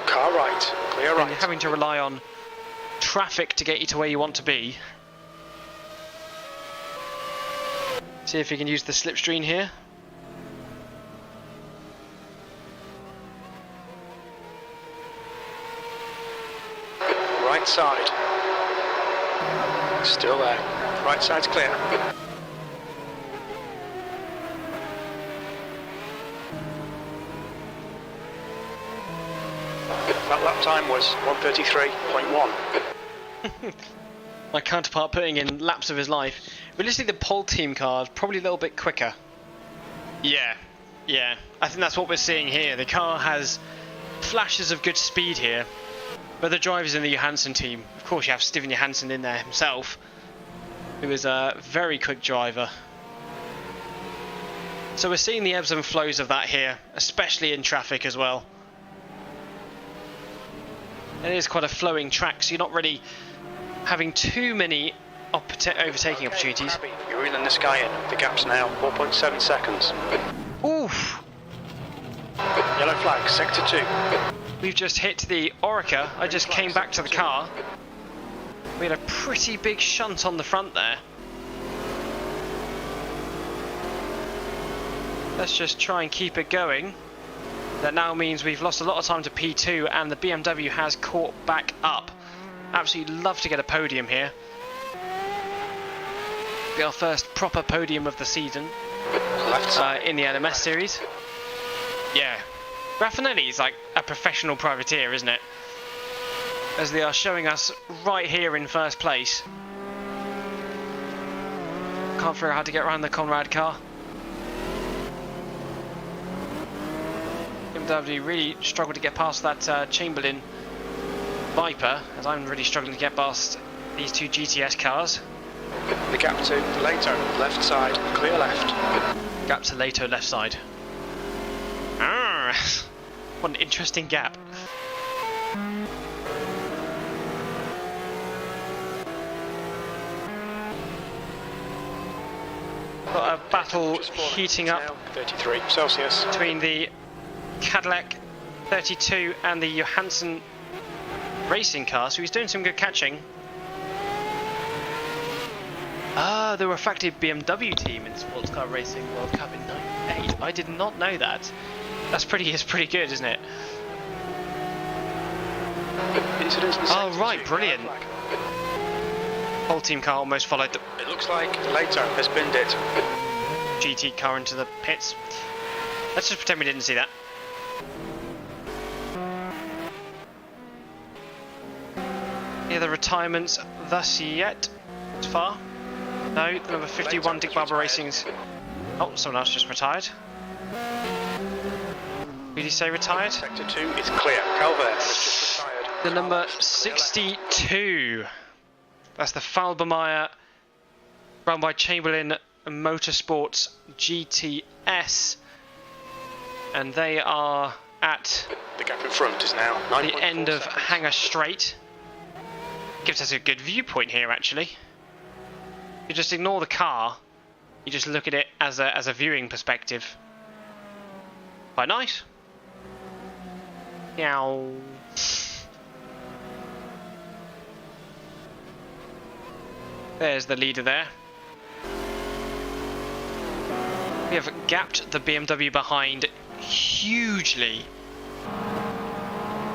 Speaker 2: Car right, clear right.
Speaker 1: And you're having to rely on traffic to get you to where you want to be. See if you can use the slipstream here.
Speaker 2: Right side. Still there. Right side's clear. That lap time was 1:33.1.
Speaker 1: My counterpart putting in laps of his life. Realistically, the pole team car is probably a little bit quicker. Yeah. I think that's what we're seeing here. The car has flashes of good speed here. But the drivers in the Johansson team, of course you have Steven Johansson in there himself, who is a very quick driver. So we're seeing the ebbs and flows of that here, especially in traffic as well. It is quite a flowing track, so you're not really having too many overtaking opportunities.
Speaker 2: You're reeling this guy in. The gap's now 4.7 seconds.
Speaker 1: Oof!
Speaker 2: Yellow flag, sector 2.
Speaker 1: We've just hit the Orica. I just came back to the car. We had a pretty big shunt on the front there. Let's just try and keep it going. That now means we've lost a lot of time to P2 and the BMW has caught back up. Absolutely love to get a podium here. Be our first proper podium of the season in the ALMS series. Yeah. Raffinelli is like a professional privateer, isn't it? As they are showing us right here in first place. Can't figure out how to get around the Conrad car. BMW really struggled to get past that Chamberlain Viper, as I'm really struggling to get past these two GTS cars.
Speaker 2: The gap to Lato, left side, clear left.
Speaker 1: Gap to Lato, left side. What an interesting gap. Got a battle heating up
Speaker 2: 33 Celsius
Speaker 1: between the Cadillac 32 and the Johansson racing car, so he's doing some good catching. The refracted BMW team in Sports Car Racing World Cup in '98. I did not know that. That's pretty good, isn't it? Oh right, brilliant. Whole team car almost followed the...
Speaker 2: It looks like Lato has binned it.
Speaker 1: GT car into the pits. Let's just pretend we didn't see that. Any other retirements thus yet? As far? No, number 51 Dick Barber Racing's... Oh, someone else just retired. Did he say retired?
Speaker 2: Sector 2 is clear. Calvert has just retired.
Speaker 1: The number 62. That's the Falbermeyer, run by Chamberlain Motorsports GTS. And they are at
Speaker 2: the gap in front is now 9.4
Speaker 1: the end of
Speaker 2: seconds.
Speaker 1: Hangar Straight. Gives us a good viewpoint here, actually. You just ignore the car. You just look at it as a viewing perspective. Quite nice. Meow. There's the leader there. We have gapped the BMW behind hugely.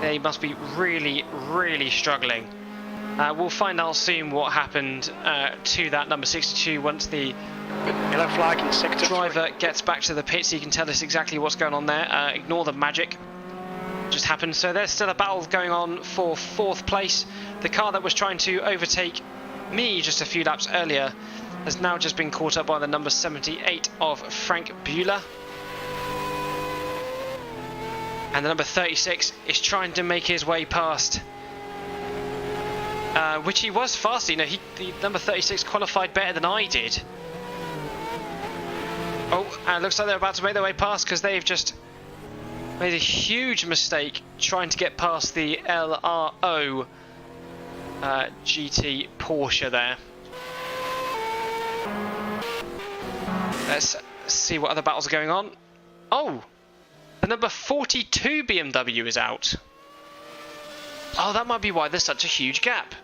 Speaker 1: They must be really, really struggling. We'll find out soon what happened to that number 62 once the
Speaker 2: yellow flag in sector
Speaker 1: driver
Speaker 2: 3.
Speaker 1: gets back to the pits. He can tell us exactly what's going on there. Ignore the magic. just happened. So there's still a battle going on for 4th place. The car that was trying to overtake me just a few laps earlier has now just been caught up by the number 78 of Frank Bueller. And the number 36 is trying to make his way past. Which he was fast. You know, the number 36 qualified better than I did. Oh, and it looks like they're about to make their way past because they've just made a huge mistake trying to get past the LRO GT Porsche there. Let's see what other battles are going on. Oh, the number 42 BMW is out. Oh, that might be why there's such a huge gap.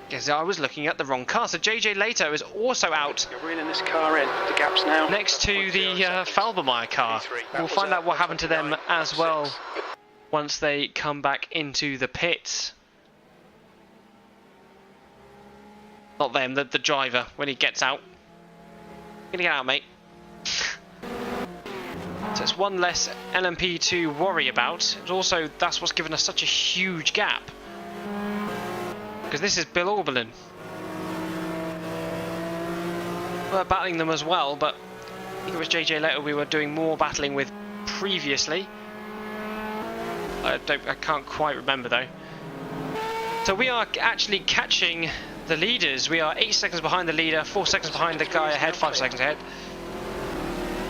Speaker 1: Because I was looking at the wrong car. So JJ Lato is also out.
Speaker 2: You're reeling this car in. The gap's now
Speaker 1: next to the Falbermeyer car. We'll find out what happened to them as well once they come back into the pits. Not them, the driver when he gets out. Gonna get out, mate. So it's one less LMP to worry about. And also, that's what's given us such a huge gap. Because this is Bill Oberlin. We're battling them as well, but I think it was JJ Leto we were doing more battling with previously. I can't quite remember though. So we are actually catching the leaders. We are 8 seconds behind the leader, 4 seconds behind the guy ahead, 5 seconds ahead.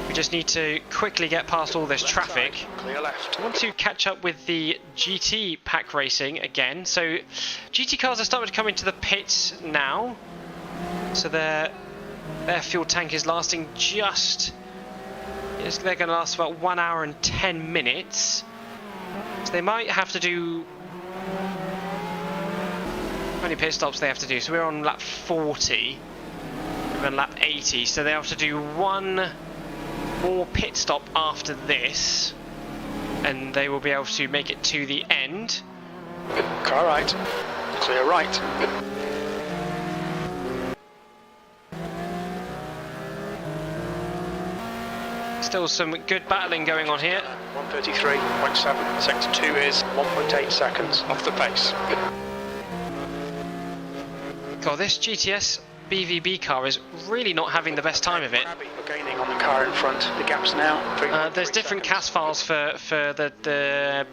Speaker 1: We just need to quickly get past all this traffic.
Speaker 2: Clear left.
Speaker 1: I want to catch up with the GT pack racing again. So GT cars are starting to come into the pits now. So their fuel tank is lasting just... they're going to last about 1 hour and 10 minutes. So they might have to do... how many pit stops they have to do? So we're on lap 40. We're on lap 80. So they have to do one more pit stop after this, and they will be able to make it to the end.
Speaker 2: Car right. Clear right.
Speaker 1: Still some good battling going on here.
Speaker 2: 133.7. Sector 2 is 1.8 seconds off the pace.
Speaker 1: God, this GTS BVB car is really not having the best time of it.
Speaker 2: We're gaining on the car in front. The gap's now.
Speaker 1: There's different CAS files for the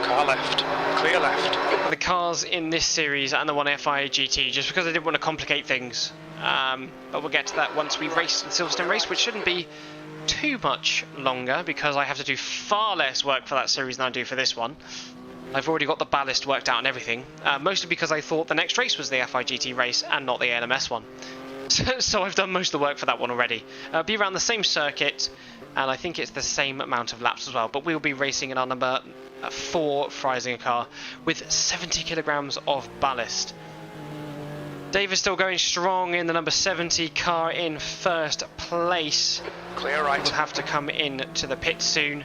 Speaker 2: car left. Clear left.
Speaker 1: the cars in this series and the one FIA GT, just because I didn't want to complicate things. But we'll get to that once we race the Silverstone race, which shouldn't be too much longer because I have to do far less work for that series than I do for this one. I've already got the ballast worked out and everything, mostly because I thought the next race was the FIA GT race and not the ALMS one. So I've done most of the work for that one already. Be around the same circuit, and I think it's the same amount of laps as well, but we'll be racing in our number 4 Freisinger car with 70 kilograms of ballast. Dave is still going strong in the number 70 car in first place.
Speaker 2: Clear right.
Speaker 1: We'll have to come in to the pit soon.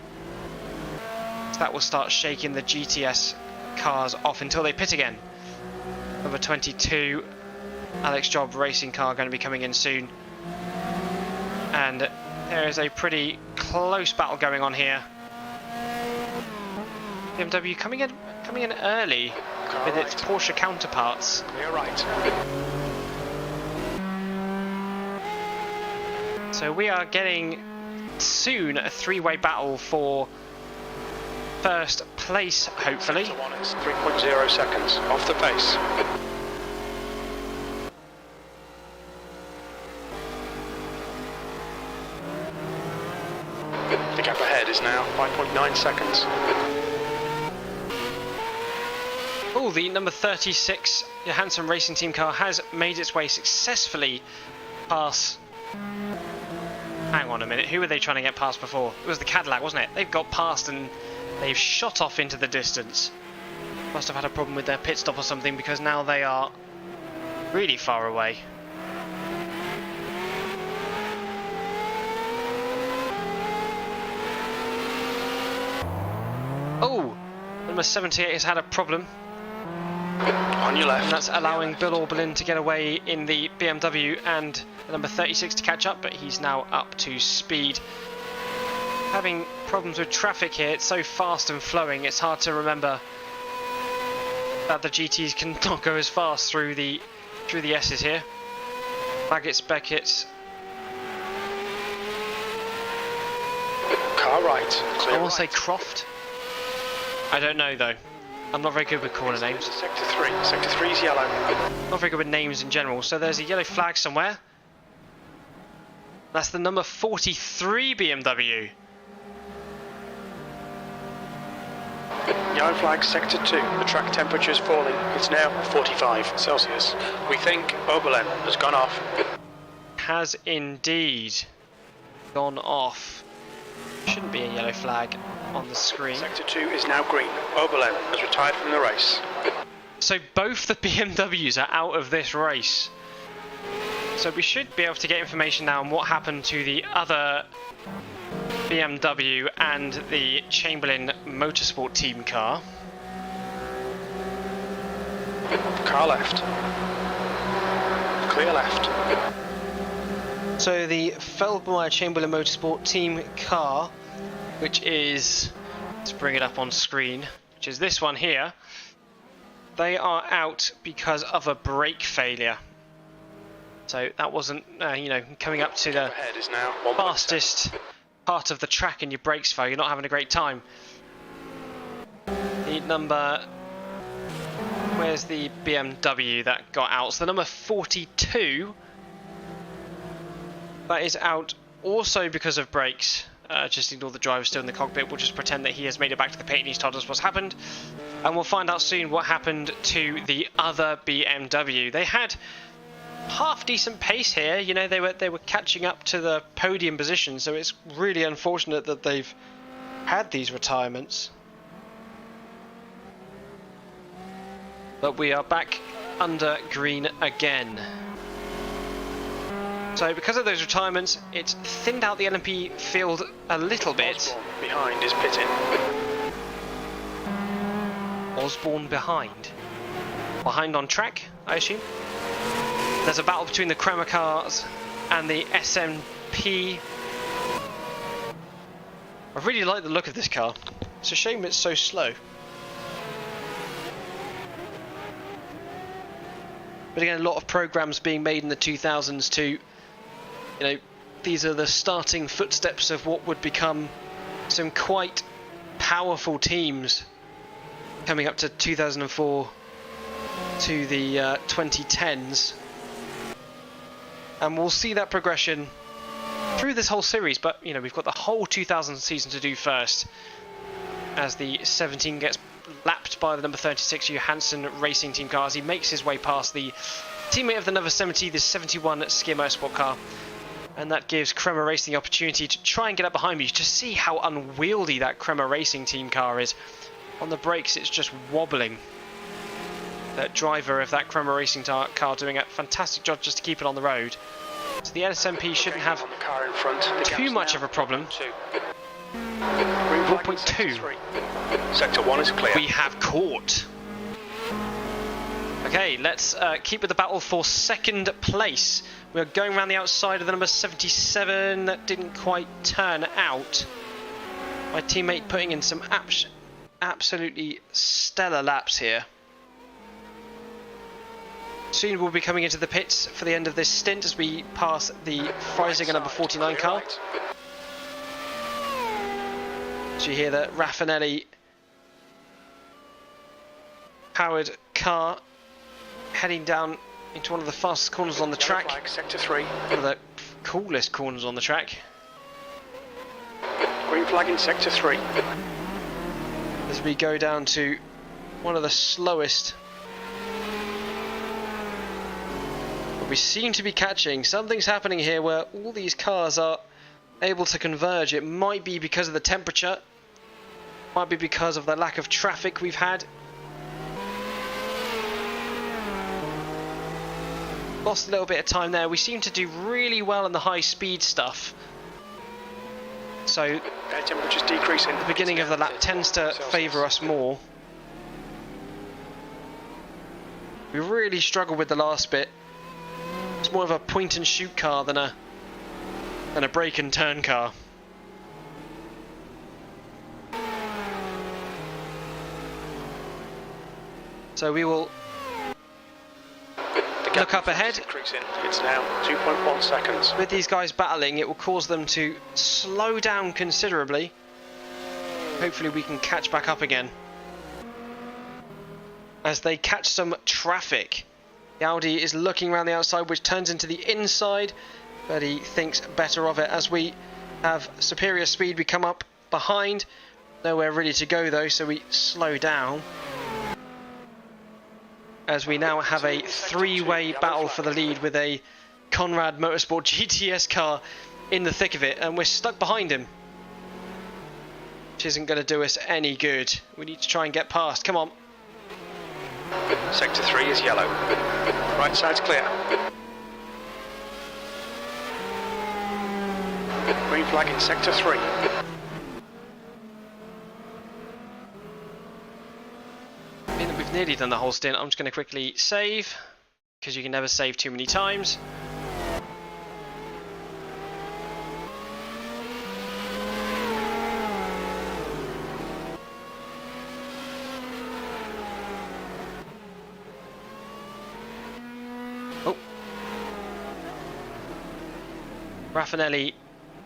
Speaker 1: So that will start shaking the GTS cars off until they pit again. Number 22, Alex Job racing car, going to be coming in soon. And there is a pretty close battle going on here. BMW coming in early with its Porsche counterparts.
Speaker 2: Clear right.
Speaker 1: So we are getting soon a three-way battle for first place, hopefully.
Speaker 2: 3.0 seconds off the pace. The gap ahead is now 5.9 seconds.
Speaker 1: Oh, the number 36 Johansson Racing Team car has made its way successfully past... Hang on a minute, who were they trying to get past before? It was the Cadillac, wasn't it? They've got past and they've shot off into the distance. Must have had a problem with their pit stop or something, because now they are really far away. Oh, number 78 has had a problem.
Speaker 2: On your left.
Speaker 1: And that's allowing Bill Oberlin to get away in the BMW and number 36 to catch up, but he's now up to speed. having problems with traffic here. It's so fast and flowing, it's hard to remember that the GTs cannot go as fast through the S's here. Baggett's, Beckett's.
Speaker 2: Car right. Clear
Speaker 1: I want to say
Speaker 2: right.
Speaker 1: Croft. I don't know though. I'm not very good with corner names.
Speaker 2: Sector 3. Sector 3 is yellow.
Speaker 1: Not very good with names in general. So there's a yellow flag somewhere. That's the number 43 BMW.
Speaker 2: Yellow flag, sector 2. The track temperature is falling. It's now 45 Celsius. We think Oberlin has gone off.
Speaker 1: Has indeed gone off. Shouldn't be a yellow flag on the screen.
Speaker 2: Sector 2 is now green. Oberlin has retired from the race.
Speaker 1: So both the BMWs are out of this race. So we should be able to get information now on what happened to the other BMW and the Chamberlain Motorsport team car.
Speaker 2: Car left. Clear left.
Speaker 1: So the Feldmeyer Chamberlain Motorsport team car, which is, let's bring it up on screen, which is this one here, they are out because of a brake failure. So that wasn't, coming up to the
Speaker 2: Ahead is now 1.7.
Speaker 1: fastest part of the track and your brakes fail, you're not having a great time. The number, where's the BMW that got out? So the number 42, that is out also because of brakes. Just ignore the driver still in the cockpit. We'll just pretend that he has made it back to the pit and he's told us what's happened. And we'll find out soon what happened to the other BMW. They had half decent pace here, they were catching up to the podium position, so it's really unfortunate that they've had these retirements. But we are back under green again. So because of those retirements, it's thinned out the LMP field a little bit.
Speaker 2: Osborne behind is pitting.
Speaker 1: Osborne behind on track, I assume. There's a battle between the Kremer cars and the SMP. I really like the look of this car. It's a shame it's so slow. But again, a lot of programs being made in the 2000s to, these are the starting footsteps of what would become some quite powerful teams coming up to 2004 to the 2010s. And we'll see that progression through this whole series, but we've got the whole 2000 season to do first, as the 17 gets lapped by the number 36 Johansson Racing Team car as he makes his way past the teammate of the number 70, the 71 Skier Motorsport car, and that gives Kremer Racing the opportunity to try and get up behind me. Just see how unwieldy that Kremer Racing Team car is. On the brakes, it's just wobbling. That driver of that Kremer Racing car doing a fantastic job just to keep it on the road. So the SMP shouldn't have
Speaker 2: On the car in front.
Speaker 1: too much of a problem.
Speaker 2: 0.2. Sector 1 is clear.
Speaker 1: We have caught. Okay, let's keep with the battle for second place. We're going around the outside of the number 77. That didn't quite turn out. My teammate putting in some absolutely stellar laps here. Soon we'll be coming into the pits for the end of this stint as we pass the Freisinger number 49 car. So you hear the Raffinelli powered car heading down into one of the fastest corners on the track.
Speaker 2: Flag, sector 3.
Speaker 1: One of the coolest corners on the track.
Speaker 2: Green flag in sector 3.
Speaker 1: As we go down to one of the slowest. But we seem to be catching. Something's happening here where all these cars are able to converge. It might be because of the temperature. Might be because of the lack of traffic we've had. Lost a little bit of time there. We seem to do really well in the high speed stuff. So
Speaker 2: Air temperature's decreasing.
Speaker 1: the beginning of the lap tends to favour us more. We really struggled with the last bit. It's more of a point and shoot car than a break and turn car. So we will look up ahead.
Speaker 2: Increasing. It's now 2.1 seconds.
Speaker 1: With these guys battling, it will cause them to slow down considerably. Hopefully we can catch back up again. As they catch some traffic. The Audi is looking around the outside, which turns into the inside, but he thinks better of it. As we have superior speed, we come up behind. Nowhere ready to go though, so we slow down. As we now have a three-way battle for the lead with a Conrad Motorsport GTS car in the thick of it, and we're stuck behind him. Which isn't going to do us any good. We need to try and get past. Come on.
Speaker 2: Sector 3 is yellow. Right side's clear. Green flag in sector 3.
Speaker 1: We've nearly done the whole stint. I'm just going to quickly save, because you can never save too many times. Oh. Raffinelli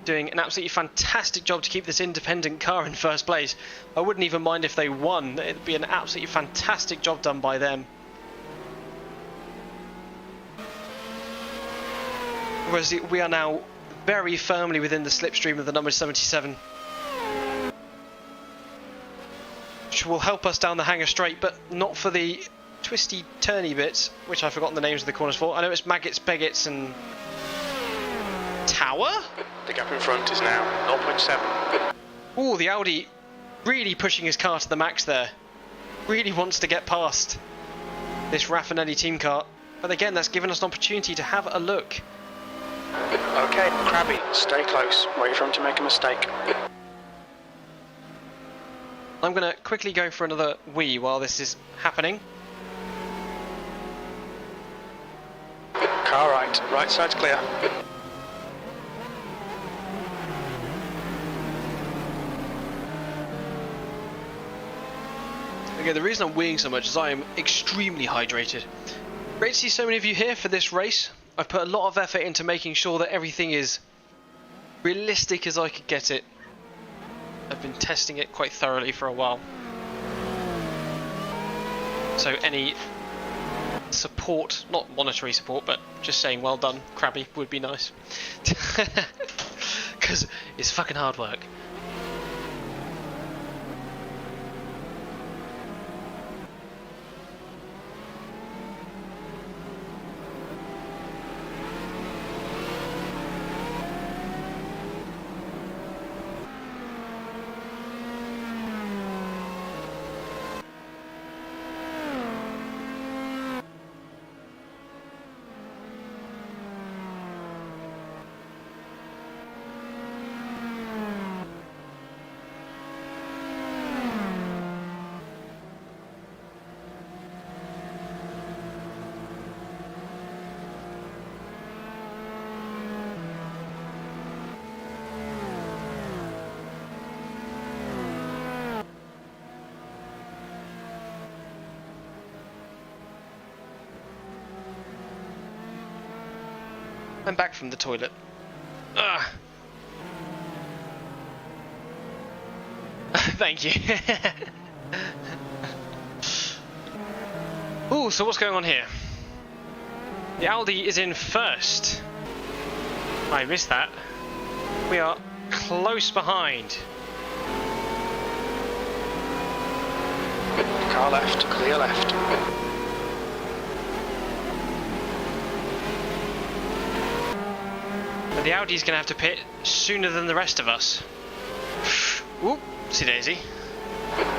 Speaker 1: doing an absolutely fantastic job to keep this independent car in first place. I wouldn't even mind if they won. It'd be an absolutely fantastic job done by them. Whereas we are now very firmly within the slipstream of the number 77. Which will help us down the Hangar Straight, but not for the twisty turny bits, which I've forgotten the names of the corners for. I know it's Maggots, Beggets and Tower?
Speaker 2: The gap in front is now 0.7.
Speaker 1: Ooh, the Audi really pushing his car to the max there. Really wants to get past this Raffinelli team car. But again, that's given us an opportunity to have a look.
Speaker 2: Okay, Crabby, stay close. Wait for him to make a mistake.
Speaker 1: I'm going to quickly go for another wee while this is happening.
Speaker 2: Car right side's clear.
Speaker 1: Okay, the reason I'm weeing so much is I am extremely hydrated. Great to see so many of you here for this race. I've put a lot of effort into making sure that everything is realistic as I could get it. I've been testing it quite thoroughly for a while. So any support, not monetary support, but just saying well done, Crabby, would be nice. Because it's fucking hard work. I'm back from the toilet. Ugh. Thank you. Ooh, so what's going on here? The Audi is in first. I missed that. We are close behind.
Speaker 2: Car left, clear left.
Speaker 1: But the Audi's going to have to pit sooner than the rest of us. Whoopsie daisy.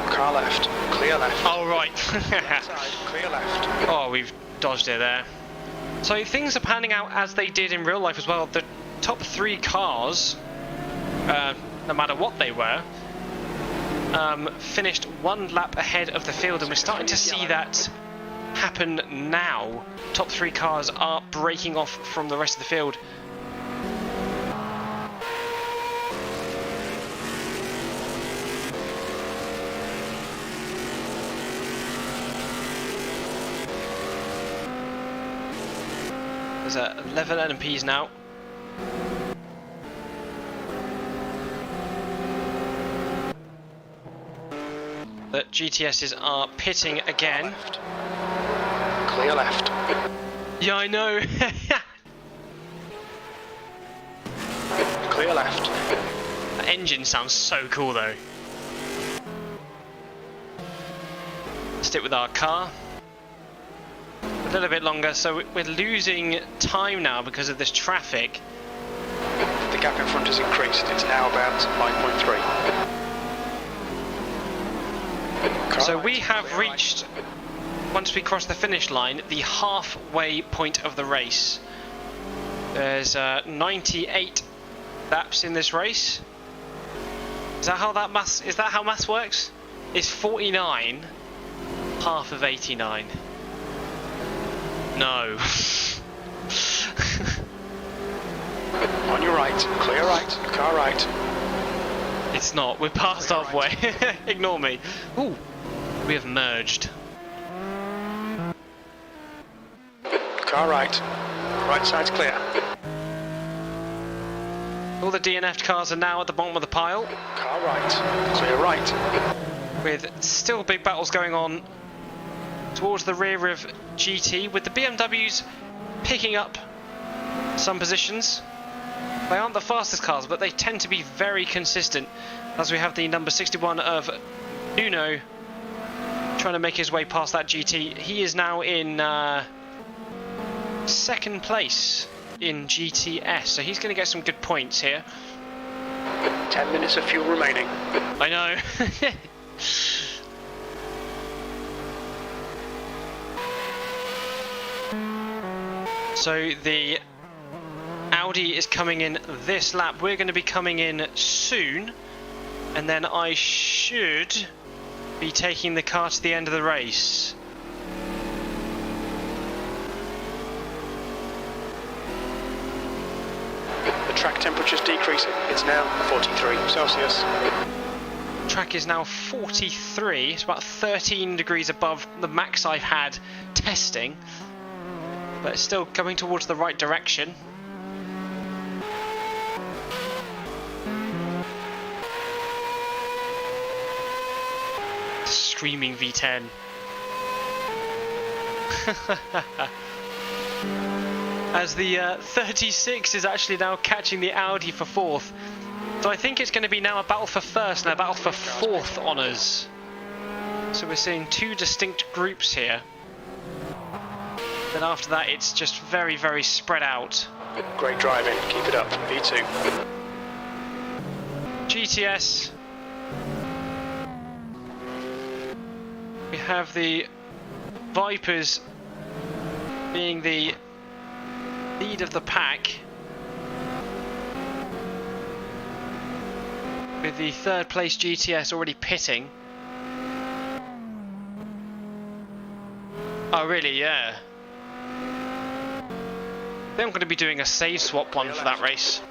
Speaker 2: Car left, clear left.
Speaker 1: Oh, right.
Speaker 2: Side, clear left.
Speaker 1: Oh, we've dodged it there. So things are panning out as they did in real life as well. The top three cars, no matter what they were, finished one lap ahead of the field, and we're starting to see that happen now. Top three cars are breaking off from the rest of the field. There's 11 LMPs now. The GTSs are pitting again.
Speaker 2: Left. Clear left.
Speaker 1: Yeah, I know.
Speaker 2: Clear left.
Speaker 1: That engine sounds so cool though. Stick with our car. A little bit longer, so we're losing time now because of this traffic.
Speaker 2: The gap in front has increased. It's now about 5.3.
Speaker 1: So we have reached, once we cross the finish line, the halfway point of the race. There's 98 laps in this race. Is that how maths works? It's 49, half of 89. No.
Speaker 2: On your right. Clear right. Car right.
Speaker 1: It's not. We're past halfway. Ignore me. Ooh. We have merged.
Speaker 2: Car right. Right side's clear.
Speaker 1: All the DNF'd cars are now at the bottom of the pile,
Speaker 2: Car right. Clear right.
Speaker 1: with still big battles going on towards the rear of GT, with the BMWs picking up some positions. They aren't the fastest cars, but they tend to be very consistent, as we have the number 61 of Nuno trying to make his way past that GT. He is now in second place in GTS, so he's going to get some good points here.
Speaker 2: 10 minutes of fuel remaining.
Speaker 1: I know. So the Audi is coming in this lap. We're going to be coming in soon, and then I should be taking the car to the end of the race.
Speaker 2: The track temperature's decreasing. It's now 43 Celsius.
Speaker 1: Track is now 43. It's about 13 degrees above the max I've had testing, but it's still coming towards the right direction. Screaming V10. As the 36 is actually now catching the Audi for fourth. So I think it's going to be now a battle for first and a battle for fourth honours. So we're seeing two distinct groups here. Then after that it's just very, very spread out.
Speaker 2: Great driving. Keep it up. V2.
Speaker 1: GTS. We have the Vipers being the lead of the pack, with the third place GTS already pitting. Oh really? Yeah. I think I'm going to be doing a save swap one for that race.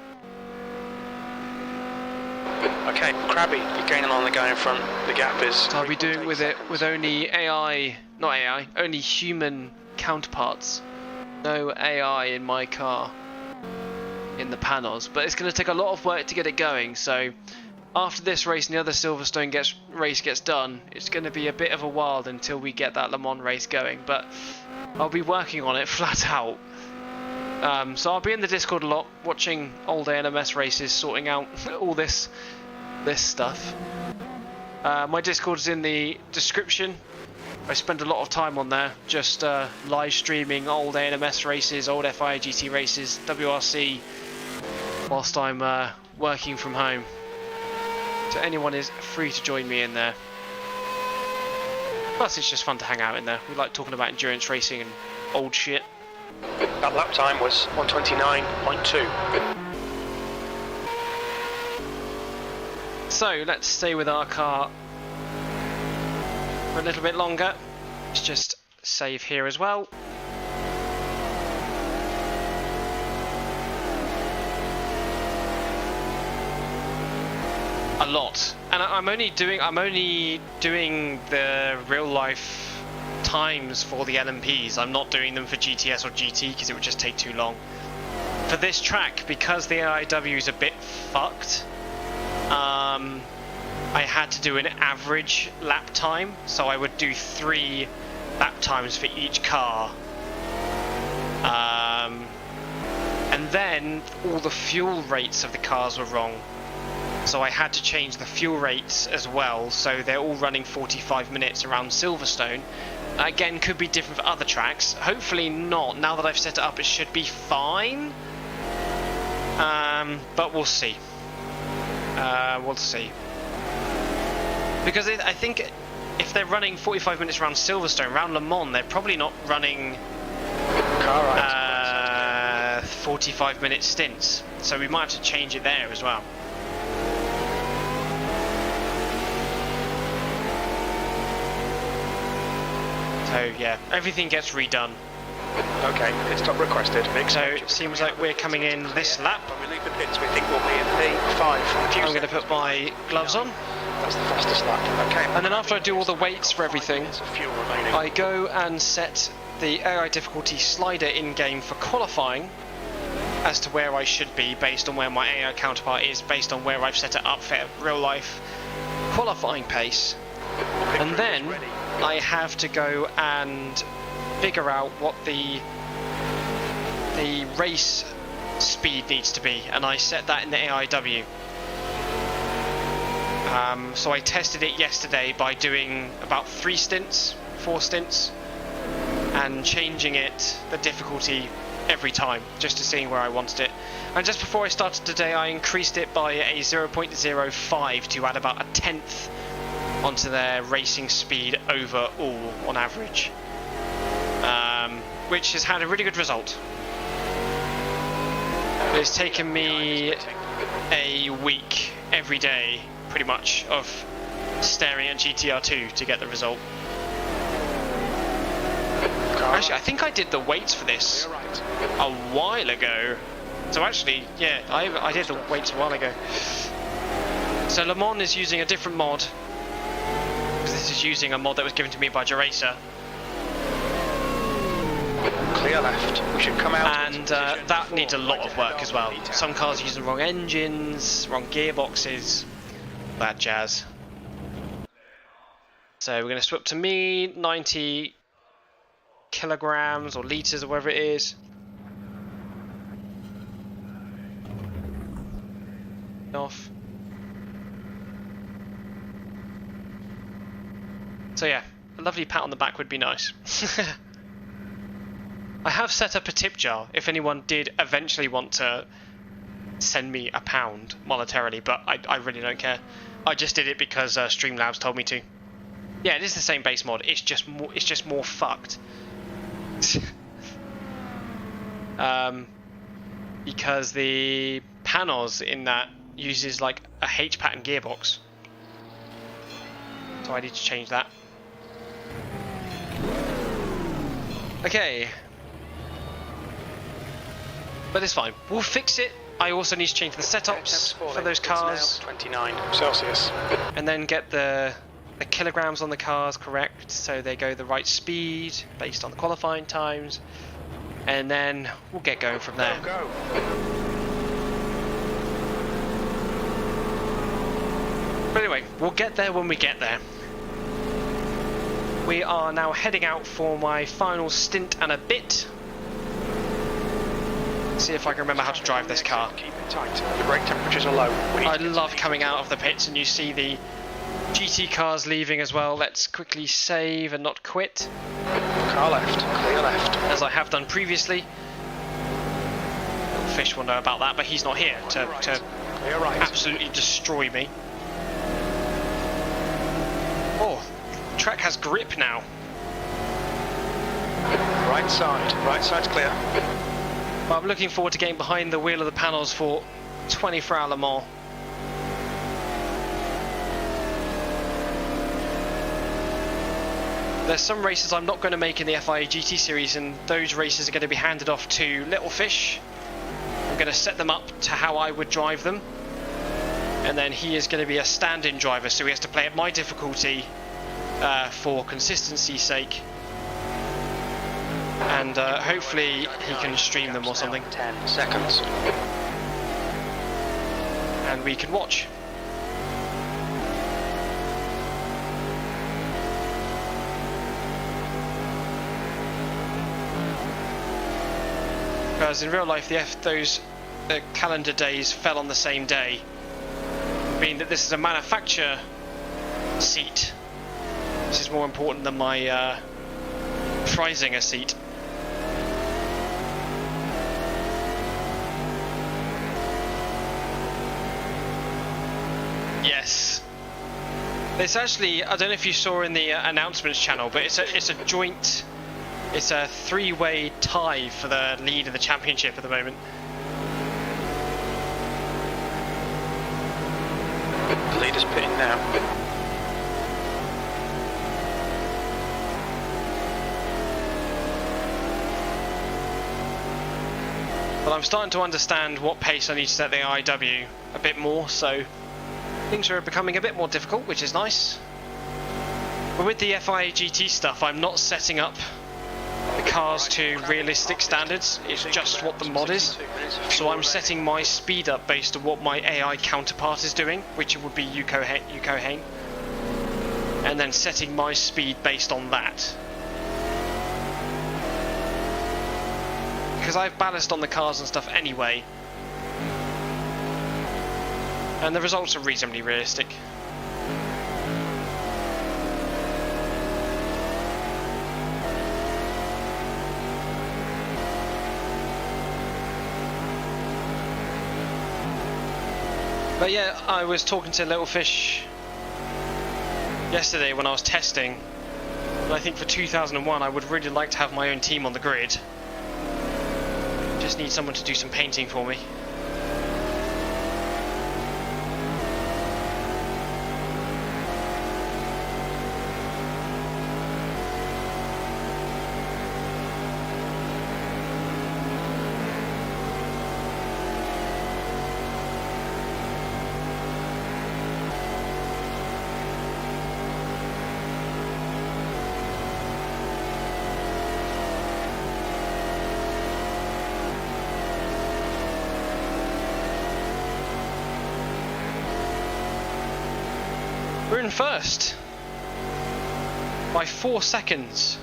Speaker 2: Okay, Crabby, you're gaining on the guy in front. The gap is...
Speaker 1: So I'll be doing with it with only only human counterparts. No AI in my car, in the panels. But it's going to take a lot of work to get it going. So after this race and the other Silverstone race gets done, it's going to be a bit of a while until we get that Le Mans race going. But I'll be working on it flat out. So I'll be in the Discord a lot, watching old ALMS races, sorting out all this stuff. My Discord's in the description. I spend a lot of time on there, just live streaming old ALMS races, old FIA GT races, WRC, whilst I'm working from home. So anyone is free to join me in there. Plus it's just fun to hang out in there. We like talking about endurance racing and old shit.
Speaker 2: That lap time was 129.2.
Speaker 1: So let's stay with our car for a little bit longer. Let's just save here as well. A lot, and I'm only doing the real life times for the LMPs. I'm not doing them for GTS or GT because it would just take too long. For this track, because the AIW is a bit fucked, I had to do an average lap time, so I would do 3 lap times for each car. And then all the fuel rates of the cars were wrong, so I had to change the fuel rates as well, so they're all running 45 minutes around Silverstone. Again, could be different for other tracks. Hopefully not. Now that I've set it up, it should be fine. But we'll see. We'll see. Because I think if they're running 45 minutes around Silverstone, around Le Mans, they're probably not running 45-minute stints. So we might have to change it there as well. So yeah, everything gets redone.
Speaker 2: Okay, pit stop requested.
Speaker 1: So it seems like we're coming in this lap.
Speaker 2: When we leave the pits, we think we'll be in P5.
Speaker 1: I'm going to put my gloves on.
Speaker 2: That's the fastest lap. Okay.
Speaker 1: And then after I do all the weights for everything,
Speaker 2: Fuel remaining.
Speaker 1: I go and set the AI difficulty slider in-game for qualifying as to where I should be based on where my AI counterpart is, based on where I've set it up for real-life qualifying pace. And then I have to go and figure out what the race speed needs to be, and I set that in the AIW. So I tested it yesterday by doing about 4 stints, and changing the difficulty every time, just to see where I wanted it. And just before I started today, I increased it by a 0.05 to add about 1/10 onto their racing speed overall on average, which has had a really good result. It's taken me a week every day pretty much of staring at GTR2 to get the result. Actually, I think I did the weights for this a while ago. So actually, yeah, I did the weights a while ago. So Le Mans is using a different mod, because this is using a mod that was given to me by Duracer.
Speaker 2: Clear left. We should come out.
Speaker 1: And that needs a lot of work as well. Some cars are using wrong engines, wrong gearboxes, that jazz. So we're going to swap to me, 90 kilograms or litres or whatever it is. Off. So yeah, a lovely pat on the back would be nice. I have set up a tip jar if anyone did eventually want to send me £1 monetarily, but I really don't care. I just did it because Streamlabs told me to. Yeah, it is the same base mod. It's just more fucked. Because the Panos in that uses like a H pattern gearbox, so I need to change that. Okay. But it's fine. We'll fix it. I also need to change the setups for those cars.
Speaker 2: 29 Celsius.
Speaker 1: And then get the kilograms on the cars correct, so they go the right speed based on the qualifying times. And then we'll get going from there.
Speaker 2: Go.
Speaker 1: But anyway, we'll get there when we get there. We are now heading out for my final stint and a bit. See if I can remember how to drive this car.
Speaker 2: Keep it tight. The brake temperatures are low.
Speaker 1: I love coming out of the pits and you see the GT cars leaving as well. Let's quickly save and not quit.
Speaker 2: Car left, clear left.
Speaker 1: As I have done previously. Little Fish will know about that, but he's not here to absolutely destroy me. Oh, the track has grip now.
Speaker 2: Right side's clear.
Speaker 1: Well, I'm looking forward to getting behind the wheel of the panels for 24-hour Le Mans. There's some races I'm not going to make in the FIA GT series, and those races are going to be handed off to Little Fish. I'm going to set them up to how I would drive them, and then he is going to be a stand-in driver, so he has to play at my difficulty for consistency's sake, and hopefully he can stream them or something,
Speaker 2: 10 seconds.
Speaker 1: and we can watch. Whereas in real life, the calendar days fell on the same day, meaning that this is a manufacturer seat. This is more important than my Freisinger seat. Yes. It's actually, I don't know if you saw in the announcements channel, but it's a joint. It's a three-way tie for the lead of the championship at the moment.
Speaker 2: The leader's pitting now.
Speaker 1: But I'm starting to understand what pace I need to set the IW a bit more, so things are becoming a bit more difficult, which is nice. But with the FIA GT stuff, I'm not setting up the cars to realistic standards. It's just what the mod is. So I'm setting my speed up based on what my AI counterpart is doing, which would be Yuko Hain, and then setting my speed based on that. Because I've ballast on the cars and stuff anyway, and the results are reasonably realistic. But yeah, I was talking to Little Fish yesterday when I was testing, and I think for 2001 I would really like to have my own team on the grid. Just need someone to do some painting for me. We're in first by 4 seconds.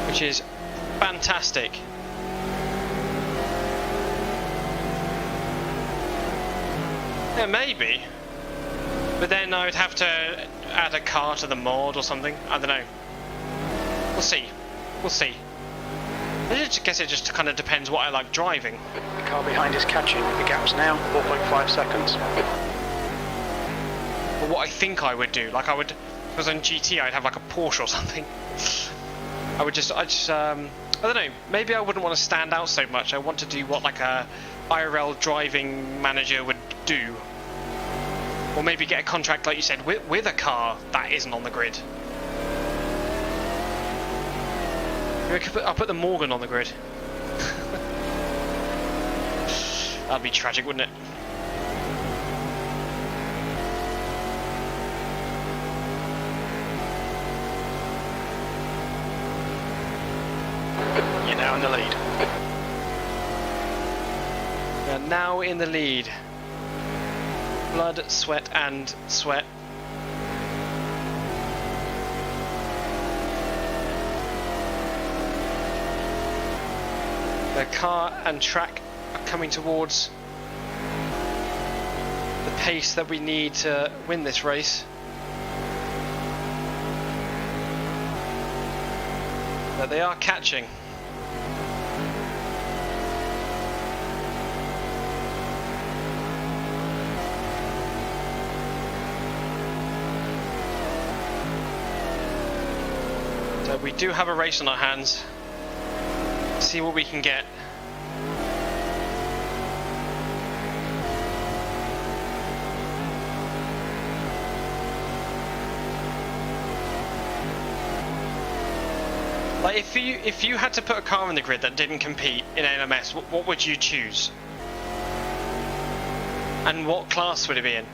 Speaker 1: Which is fantastic. Yeah, maybe. But then I would have to add a car to the mod or something. I don't know. We'll see. We'll see. I guess it just kind of depends what I like driving.
Speaker 2: The car behind is catching. The gap's now 4.5 seconds.
Speaker 1: But what I think I would do, like I would, because on GT I'd have like a Porsche or something. I don't know, maybe I wouldn't want to stand out so much. I want to do what like a IRL driving manager would do. Or maybe get a contract, like you said, with a car that isn't on the grid. I'll put the Morgan on the grid. That'd be tragic, wouldn't it?
Speaker 2: You're now in the lead.
Speaker 1: We are now in the lead. Blood, sweat and sweat. The car and track are coming towards the pace that we need to win this race. But they are catching. So we do have a race on our hands. See what we can get. Like if you had to put a car in the grid that didn't compete in ALMS, what would you choose? And what class would it be in?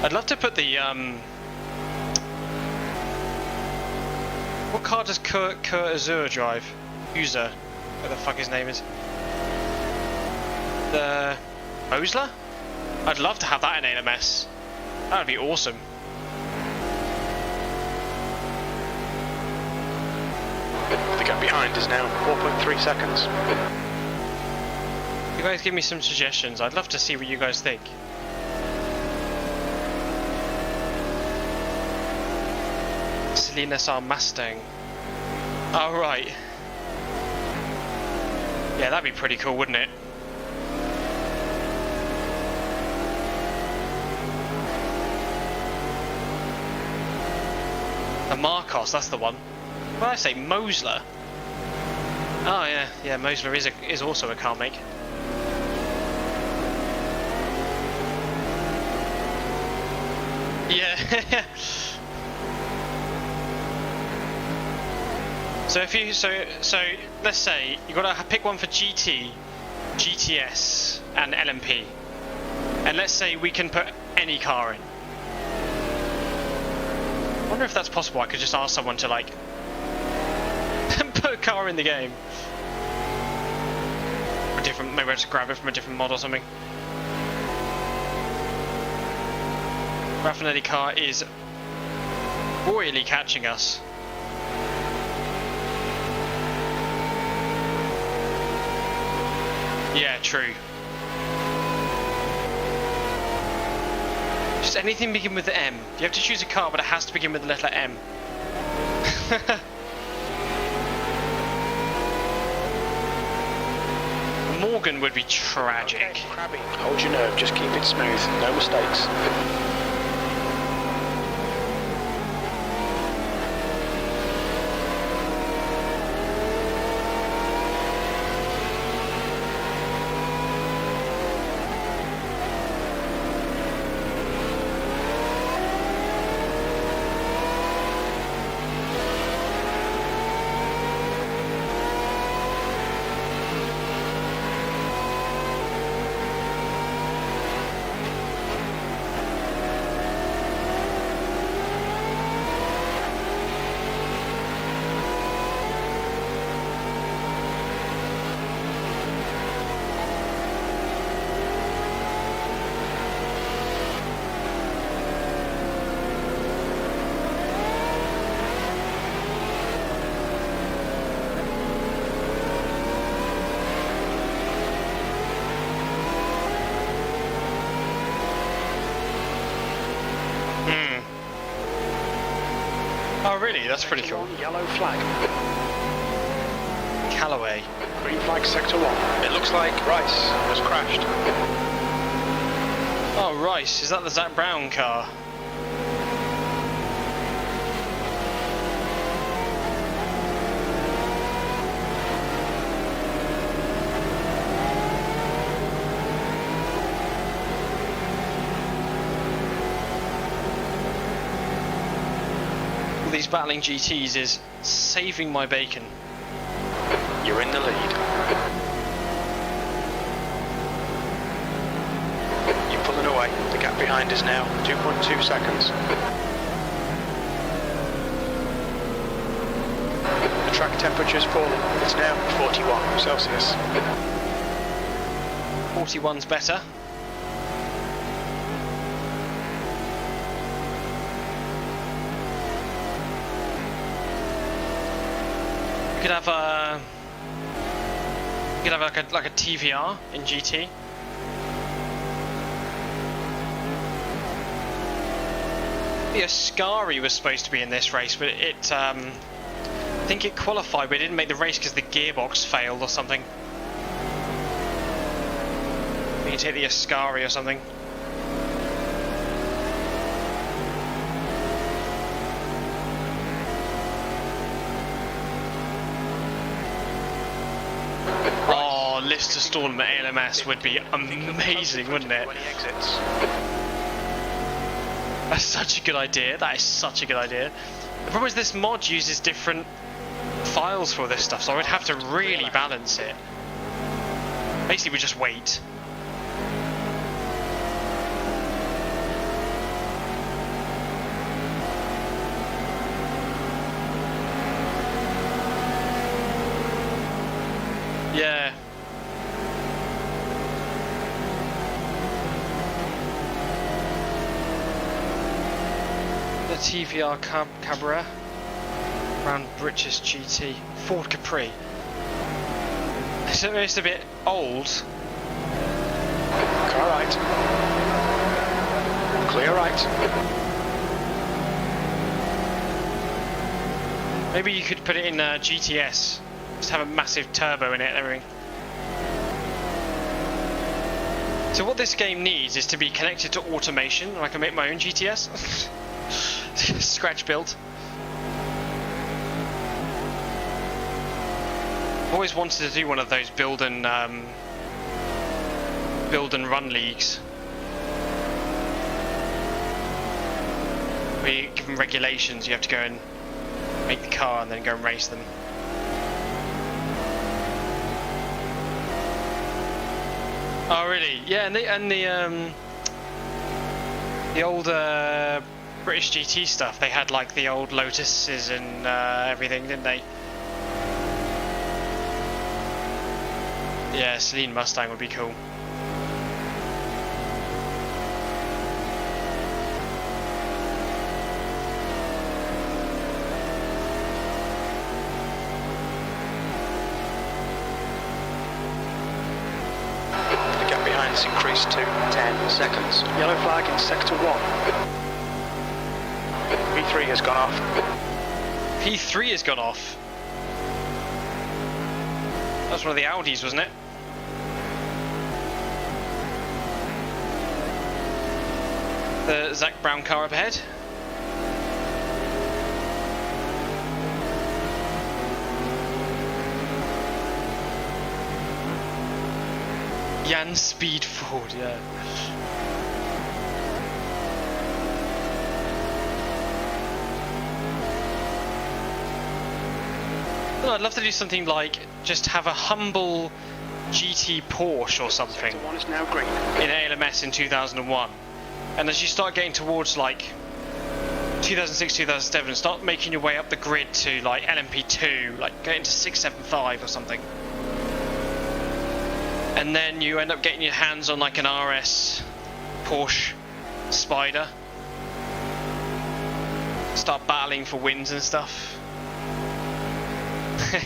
Speaker 1: I'd love to put the what car does Kurt Azur drive? User, what the fuck his name is? The Mosler? I'd love to have that in ALMS. That would be awesome.
Speaker 2: The gap behind is now 4.3 seconds.
Speaker 1: You guys give me some suggestions. I'd love to see what you guys think. Celine SR Mustang. Oh, right. Yeah, that'd be pretty cool, wouldn't it? A Marcos, that's the one. What did I say? Mosler? Oh, yeah, Mosler is also a car make. Yeah. So if you so let's say you got to pick one for GT, GTS, and LMP, and let's say we can put any car in. I wonder if that's possible. I could just ask someone to like put a car in the game. A different, maybe I just grab it from a different mod or something. Raffinelli car is royally catching us. Yeah, true. Just anything begin with the M. You have to choose a car, but it has to begin with the letter M. Morgan would be tragic.
Speaker 2: Okay, Crabby, hold your nerve, just keep it smooth, no mistakes.
Speaker 1: Oh really? That's pretty cool.
Speaker 2: Yellow flag.
Speaker 1: Callaway.
Speaker 2: Green flag sector 1. It looks like Rice has crashed.
Speaker 1: Oh, Rice. Is that the Zach Brown car? All these battling GTs is saving my bacon.
Speaker 2: You're in the lead. You're pulling away. The gap behind is now 2.2 seconds. The track temperature's falling. It's now 41 Celsius.
Speaker 1: 41's better. We could have a like a TVR in GT. The Ascari was supposed to be in this race, but it I think it qualified, but it didn't make the race because the gearbox failed or something. We can take the Ascari or something. To stall him at ALMS would be amazing, wouldn't it?
Speaker 2: When he exits.
Speaker 1: That's such a good idea. That is such a good idea. The problem is this mod uses different files for this stuff, so I would have to really balance it. Basically, we just wait. TVR Cabrera, Brown British GT, Ford Capri. It's a bit old.
Speaker 2: Car right. Clear right.
Speaker 1: Maybe you could put it in GTS. Just have a massive turbo in it and everything. So what this game needs is to be connected to automation. I can make my own GTS. Scratch build. I've always wanted to do one of those build and run leagues. Where you give them regulations, you have to go and make the car and then go and race them. Oh really? Yeah, and the old British GT stuff. They had like the old Lotuses and everything, didn't they? Yeah, Celine Mustang would be cool.
Speaker 2: It's increased to 10 seconds. Yellow flag in sector 1. P3 has gone off.
Speaker 1: P3 has gone off. That was one of the Audis, wasn't it? The Zach Brown car up ahead. Jan Speed Ford, yeah. Well, I'd love to do something like just have a humble GT Porsche or something
Speaker 2: Sector 1 is now green.
Speaker 1: in ALMS in 2001. And as you start getting towards like 2006, 2007, start making your way up the grid to like LMP2, like get into 675 or something. And then you end up getting your hands on like an RS Porsche Spider. Start battling for wins and stuff.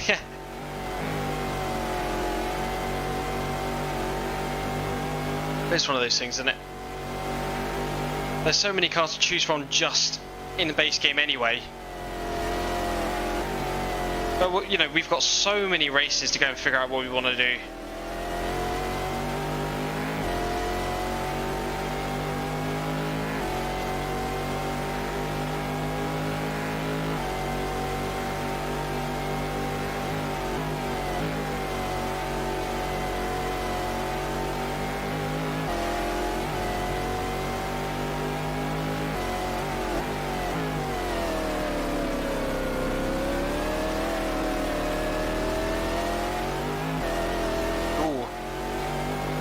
Speaker 1: Yeah. It's one of those things, isn't it? There's so many cars to choose from just in the base game anyway. But you know, we've got so many races to go and figure out what we want to do.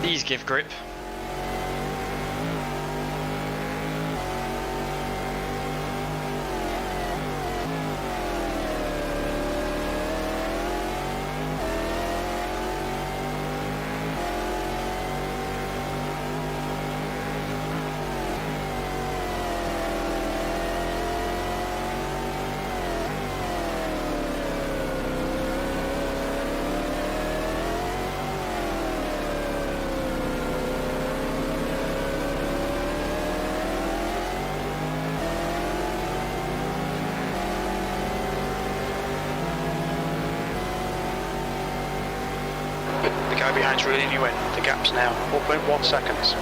Speaker 1: These give grip.
Speaker 2: The guy behind's reeling you in. The gap's now 4.1 seconds.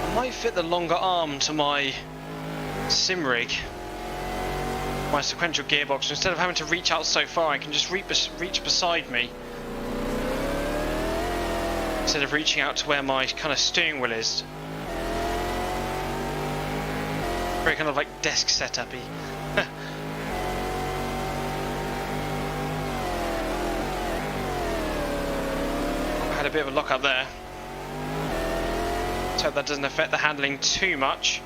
Speaker 1: I might fit the longer arm to my sim rig, my sequential gearbox. Instead of having to reach out so far, I can just reach beside me, instead of reaching out to where my kind of steering wheel is. Very kind of like desk setup-y. I had a bit of a lock up there. Let's hope that doesn't affect the handling too much.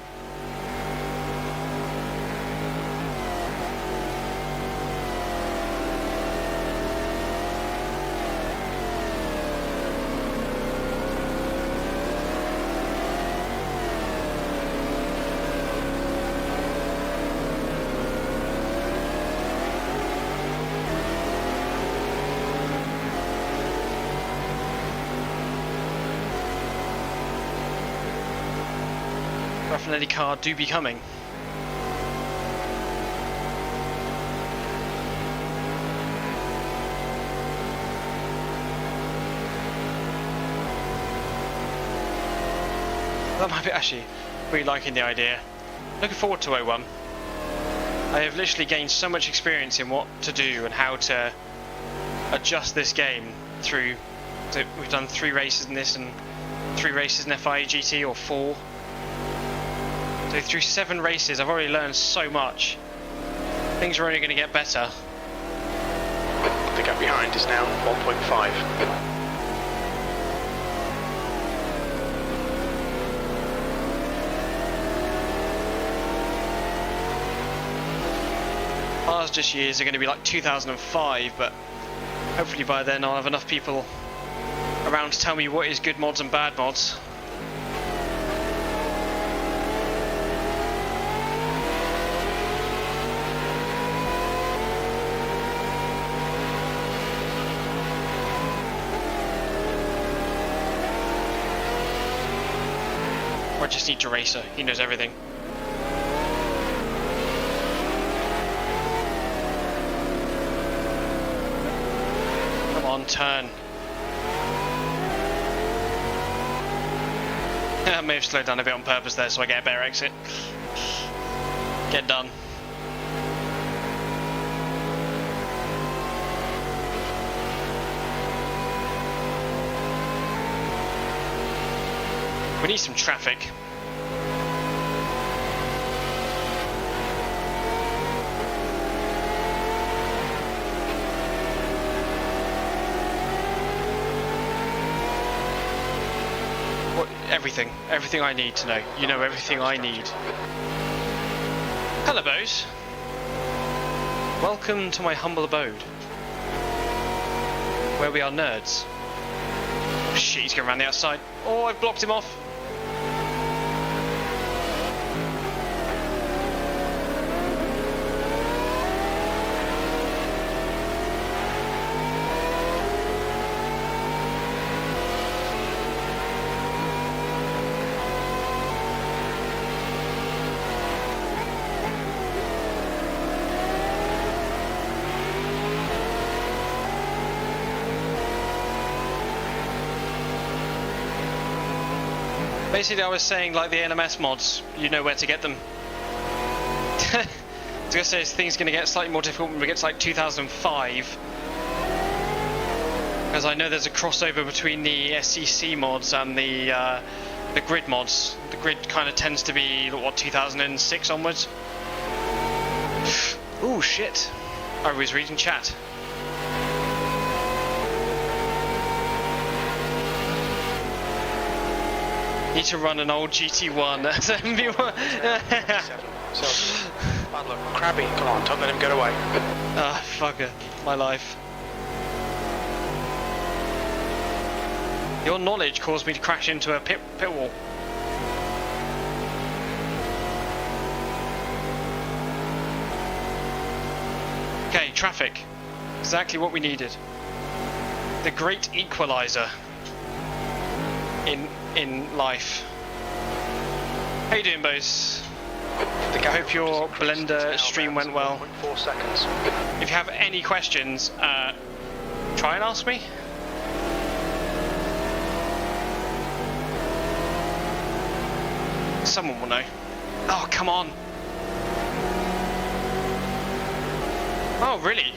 Speaker 1: Raffinelli car do be coming. That might be actually really liking the idea. Looking forward to O1. I have literally gained so much experience in what to do and how to adjust this game through. So we've done 3 races in this and 3 races in FIA GT, or 4. So through 7 races, I've already learned so much. Things are only going to get better.
Speaker 2: The gap behind is now 1.5.
Speaker 1: Ours this years are going to be like 2005, but hopefully by then I'll have enough people around to tell me what is good mods and bad mods. I just need Racer, he knows everything. Come on, turn. I may have slowed down a bit on purpose there so I get a better exit. Get done. We need some traffic. Everything I need to know. You know everything I need. Hello, Bose. Welcome to my humble abode, where we are nerds. Oh, shit, he's going around the outside. Oh, I've blocked him off. Basically, I was saying, like the ALMS mods, you know where to get them. I was going to say, things going to get slightly more difficult when we get to like 2005. Because I know there's a crossover between the SCC mods and the grid mods. The grid kind of tends to be, what, 2006 onwards? Ooh, shit. I was reading chat. Need to run an old GT1 as MV1.
Speaker 2: So, bad luck. Crabby, come on, don't let him get away.
Speaker 1: Ah, fucker. My life. Your knowledge caused me to crash into a pit wall. Okay, traffic. Exactly what we needed. The great equalizer in life. How you doing, Bose? I hope your Blender stream went well.
Speaker 2: 1.4 seconds.
Speaker 1: If you have any questions, try and ask me. Someone will know. Oh, come on. Oh, really?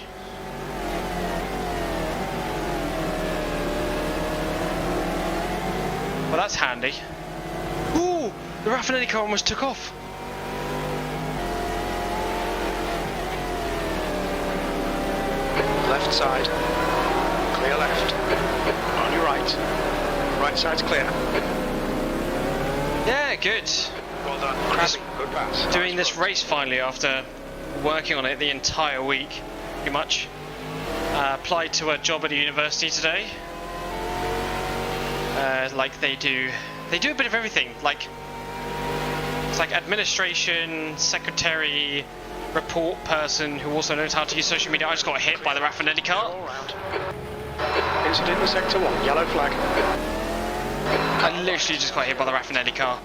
Speaker 1: Well, that's handy. Ooh, the Raffinelli car almost took off.
Speaker 2: left side. Clear left. On your right. Right side's clear.
Speaker 1: Yeah, good.
Speaker 2: Well done. Crabby. Good pass.
Speaker 1: Doing this race finally after working on it the entire week, pretty much. Applied to a job at a university today. Like they do a bit of everything. Like it's like administration, secretary, report person who also knows how to use social media. I just got hit by the Raffinelli car.
Speaker 2: All round. Incident in sector 1. Yellow flag.
Speaker 1: I literally just got hit by the Raffinelli car.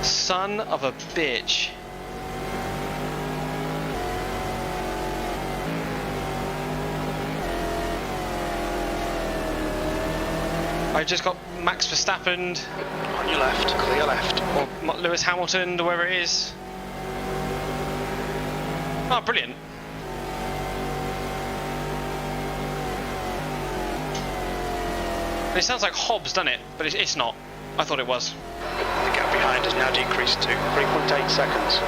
Speaker 1: Son of a bitch. I just got Max Verstappen,
Speaker 2: On your left. Clear left.
Speaker 1: or Lewis Hamilton, or whoever it is. Oh, brilliant. It sounds like Hobbs, doesn't it? But it's not. I thought it was.
Speaker 2: The gap behind has now decreased to 3.8 seconds.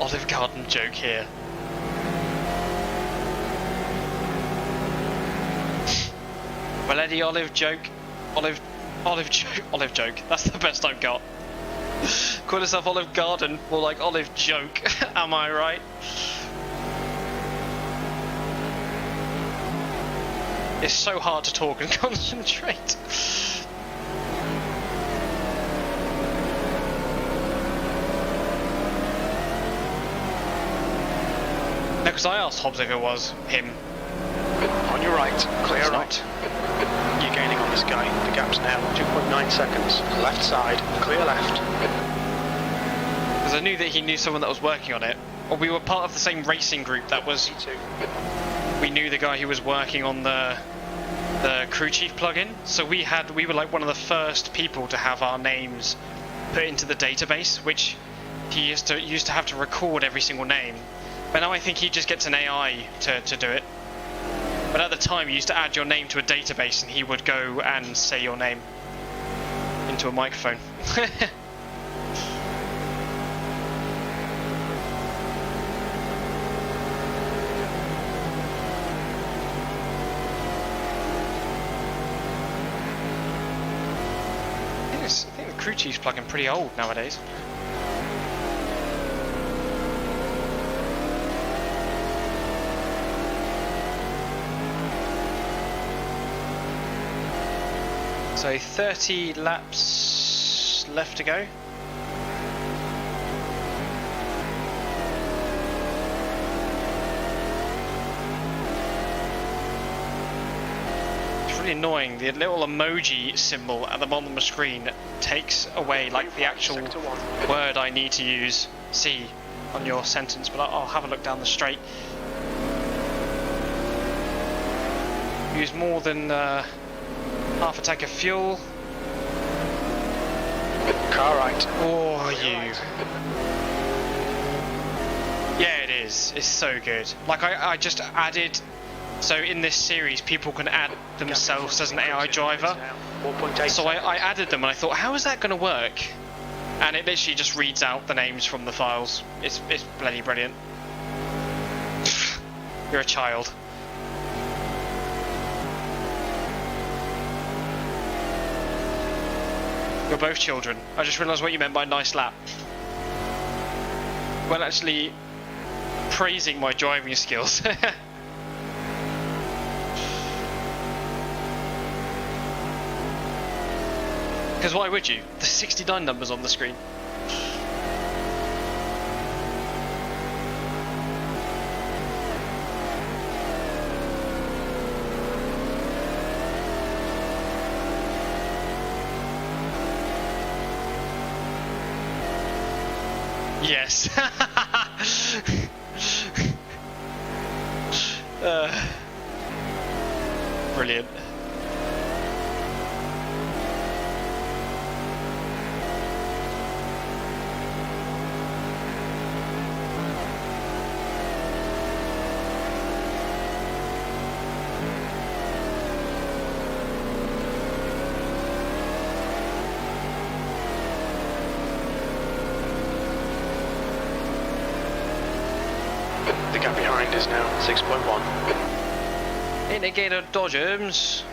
Speaker 1: Olive Garden joke here. Well, Eddie, olive joke. Olive joke. That's the best I've got. Call yourself Olive Garden, more like Olive Joke. Am I right? It's so hard to talk and concentrate. No, because I asked Hobbs if it was him.
Speaker 2: On your right. Clear
Speaker 1: It's
Speaker 2: right.
Speaker 1: not.
Speaker 2: You're gaining on this guy. The gap's now 2.9 seconds. Left side. Clear left.
Speaker 1: Because I knew that he knew someone that was working on it. Or we were part of the same racing group that was...
Speaker 2: C2.
Speaker 1: We knew the guy who was working on the crew chief plugin. So we were like one of the first people to have our names put into the database, which he used to have to record every single name. But now I think he just gets an AI to do it. But at the time you used to add your name to a database and he would go and say your name into a microphone. I think the crew chief's plugin pretty old nowadays. So 30 laps left to go. It's really annoying. The little emoji symbol at the bottom of the screen takes away like the actual word I need to use. C on your sentence, but I'll have a look down the straight. Use more than half a tank of fuel.
Speaker 2: Car right.
Speaker 1: Oh, you. Yeah, it is. It's so good. Like, I just added... So in this series, people can add themselves as an AI driver. So I added them and I thought, how is that going to work? And it literally just reads out the names from the files. It's bloody brilliant. You're a child. You're both children. I just realised what you meant by nice lap. Well, actually, praising my driving skills. Because why would you? There's 69 numbers on the screen. Yes. Brilliant.
Speaker 2: The gap behind is now 6.1.
Speaker 1: Indicator dodgems.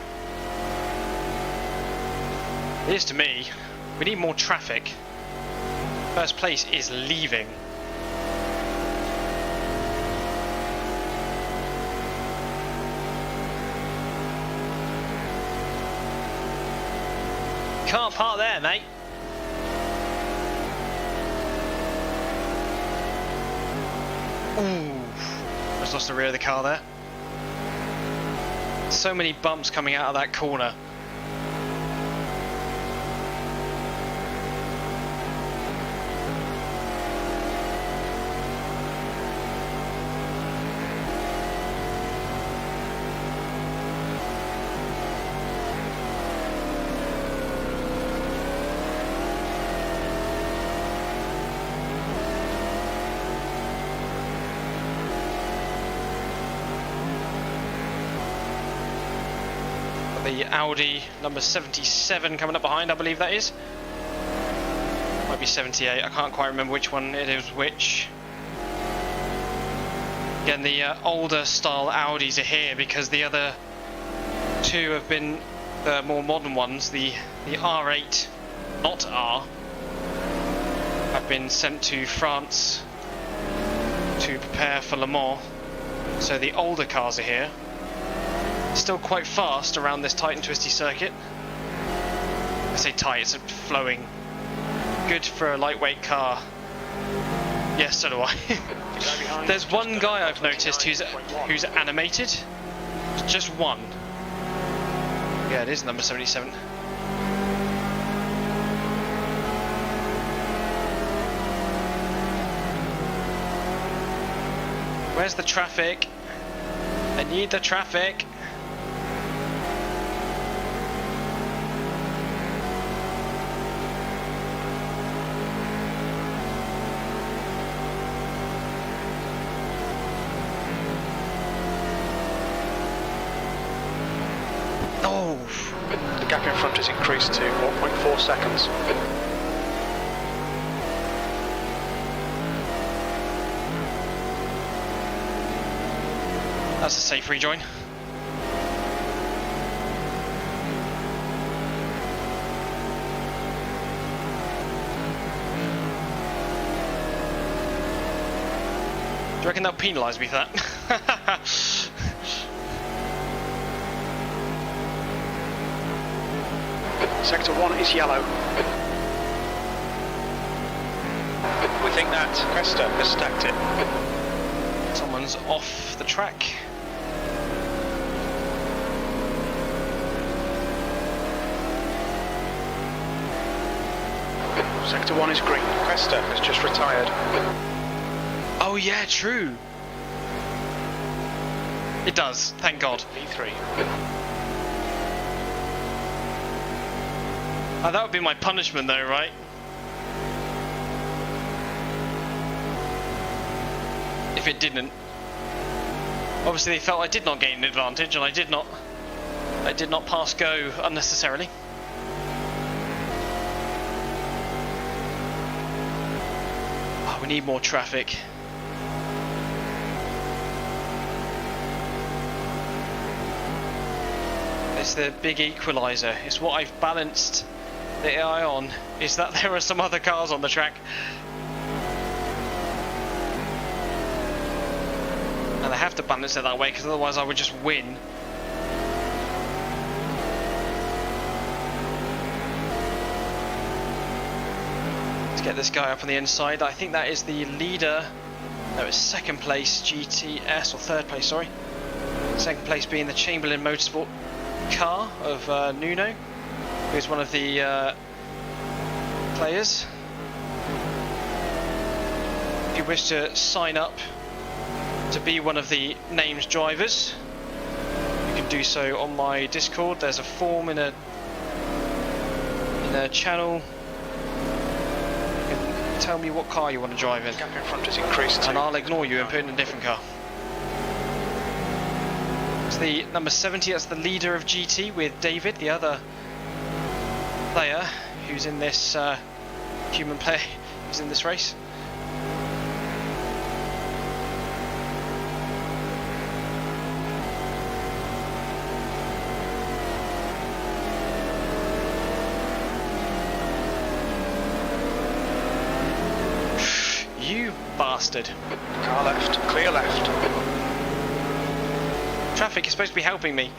Speaker 1: It is to me. We need more traffic. First place is leaving. Can't park there, mate. Ooh. Just lost the rear of the car there. So many bumps coming out of that corner. The Audi number 77 coming up behind, I believe that is. Might be 78, I can't quite remember which one it is which. Again, the older style Audis are here because the other two have been the more modern ones. The R8, not R, have been sent to France to prepare for Le Mans. So the older cars are here. Still quite fast around this tight and twisty circuit. I say tight, it's flowing. Good for a lightweight car. Yes, so do I. There's one guy I've noticed who's animated. Just one. Yeah, it is number 77. Where's the traffic? I need the traffic.
Speaker 2: The gap in front has increased to 1.4 seconds.
Speaker 1: That's a safe rejoin. Do you reckon they'll penalise me for that?
Speaker 2: Sector 1 is yellow. We think that Cresta has stacked it.
Speaker 1: Someone's off the track.
Speaker 2: Sector 1 is green. Cresta has just retired.
Speaker 1: Oh yeah, true. It does, thank God.
Speaker 2: E3.
Speaker 1: Oh, that would be my punishment though, right? If it didn't. Obviously they felt I did not gain an advantage and I did not pass go unnecessarily. Oh, we need more traffic. It's the big equaliser. It's what I've balanced the AI on, is that there are some other cars on the track. And I have to balance it that way because otherwise I would just win. Let's get this guy up on the inside. I think that is the leader. No, it's second place GTS, or third place, sorry. Second place being the Chamberlain Motorsport car of Nuno, who's one of the players. If you wish to sign up to be one of the named drivers, you can do so on my Discord. There's a form in a channel. You can tell me what car you want to drive in,
Speaker 2: Gap in front has increased,
Speaker 1: and I'll ignore you and put in a different car. It's the number 70, that's the leader of GT, with David, the other player who's in this human player who's in this race. bastard.
Speaker 2: Car left, clear left.
Speaker 1: Traffic is supposed to be helping me.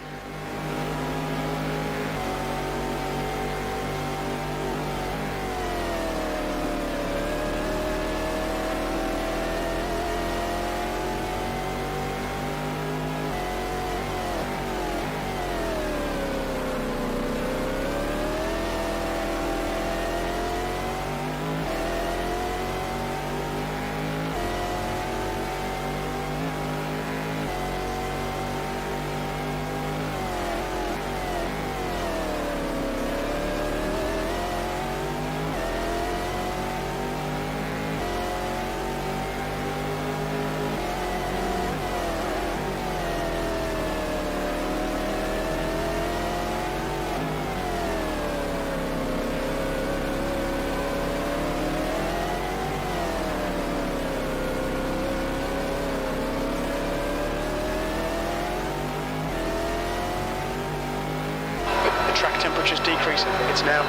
Speaker 2: Track temperature's decreasing. It's now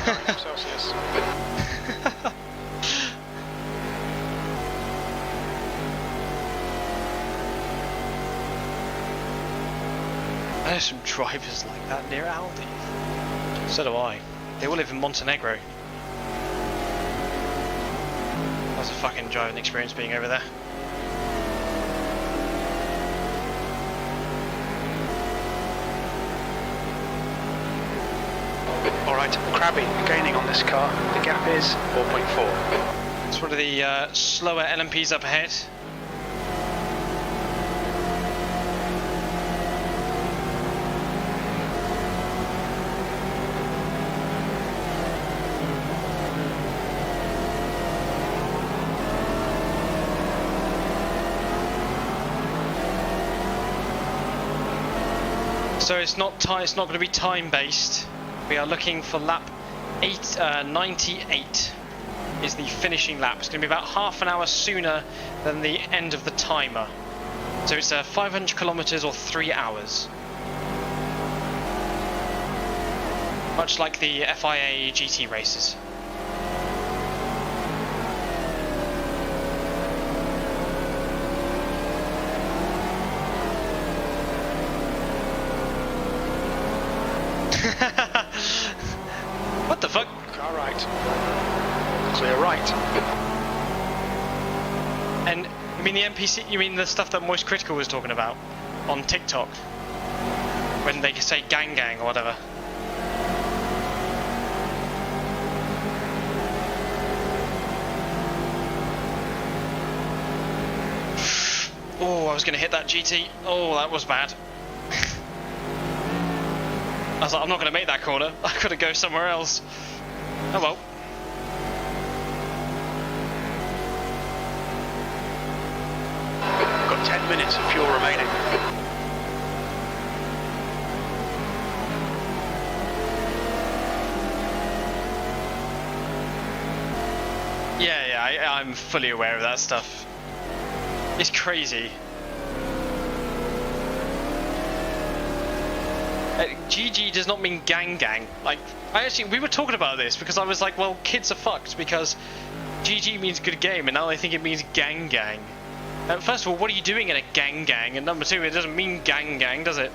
Speaker 2: 39 Celsius.
Speaker 1: There's some drivers like that near Aldi. So do I. They all live in Montenegro. That's a fucking driving experience being over there.
Speaker 2: Alright, Crabby gaining on this car. The gap is 4.4.
Speaker 1: It's one of the slower LMPs up ahead. So it's not going to be time based. We are looking for lap 98 is the finishing lap. It's going to be about half an hour sooner than the end of the timer. So it's 500 kilometers or 3 hours. Much like the FIA GT races. What the fuck?
Speaker 2: Car right. Clear right.
Speaker 1: And you mean the NPC? You mean the stuff that Moist Critical was talking about on TikTok when they say "gang gang" or whatever? Oh, I was going to hit that GT. Oh, that was bad. I was like, I'm not going to make that corner. I've got to go somewhere else. Oh well.
Speaker 2: Got 10 minutes of fuel remaining.
Speaker 1: Yeah, I'm fully aware of that stuff. It's crazy. GG does not mean gang gang. Like, we were talking about this because I was like, well, kids are fucked because GG means good game and now they think it means gang gang. First of all, what are you doing in a gang gang? And number two, it doesn't mean gang gang, does it?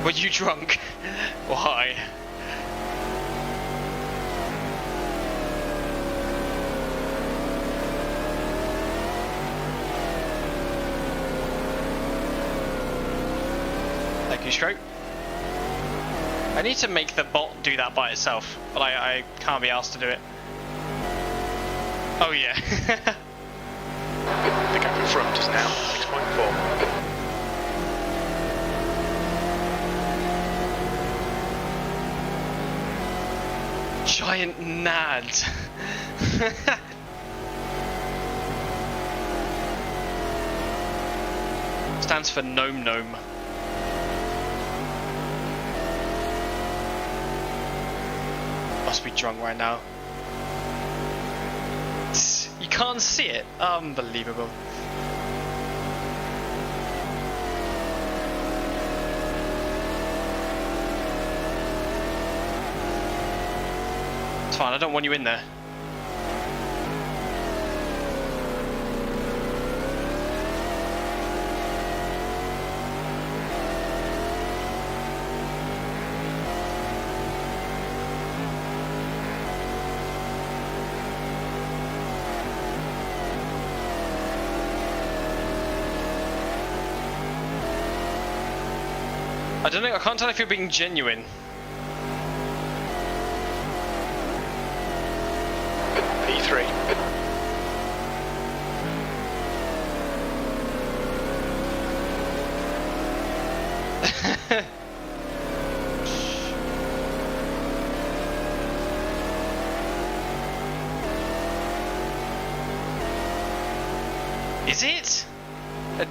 Speaker 1: Were you drunk? Why? Thank you, Stroke. I need to make the bot do that by itself, but I can't be asked to do it. Oh yeah.
Speaker 2: The gap in front is now 6.4.
Speaker 1: Giant nads. Stands for gnome gnome. Must be drunk right now. You can't see it. Unbelievable. It's fine, I don't want you in there. I don't know, I can't tell if you're being genuine.
Speaker 2: P3.
Speaker 1: Is it?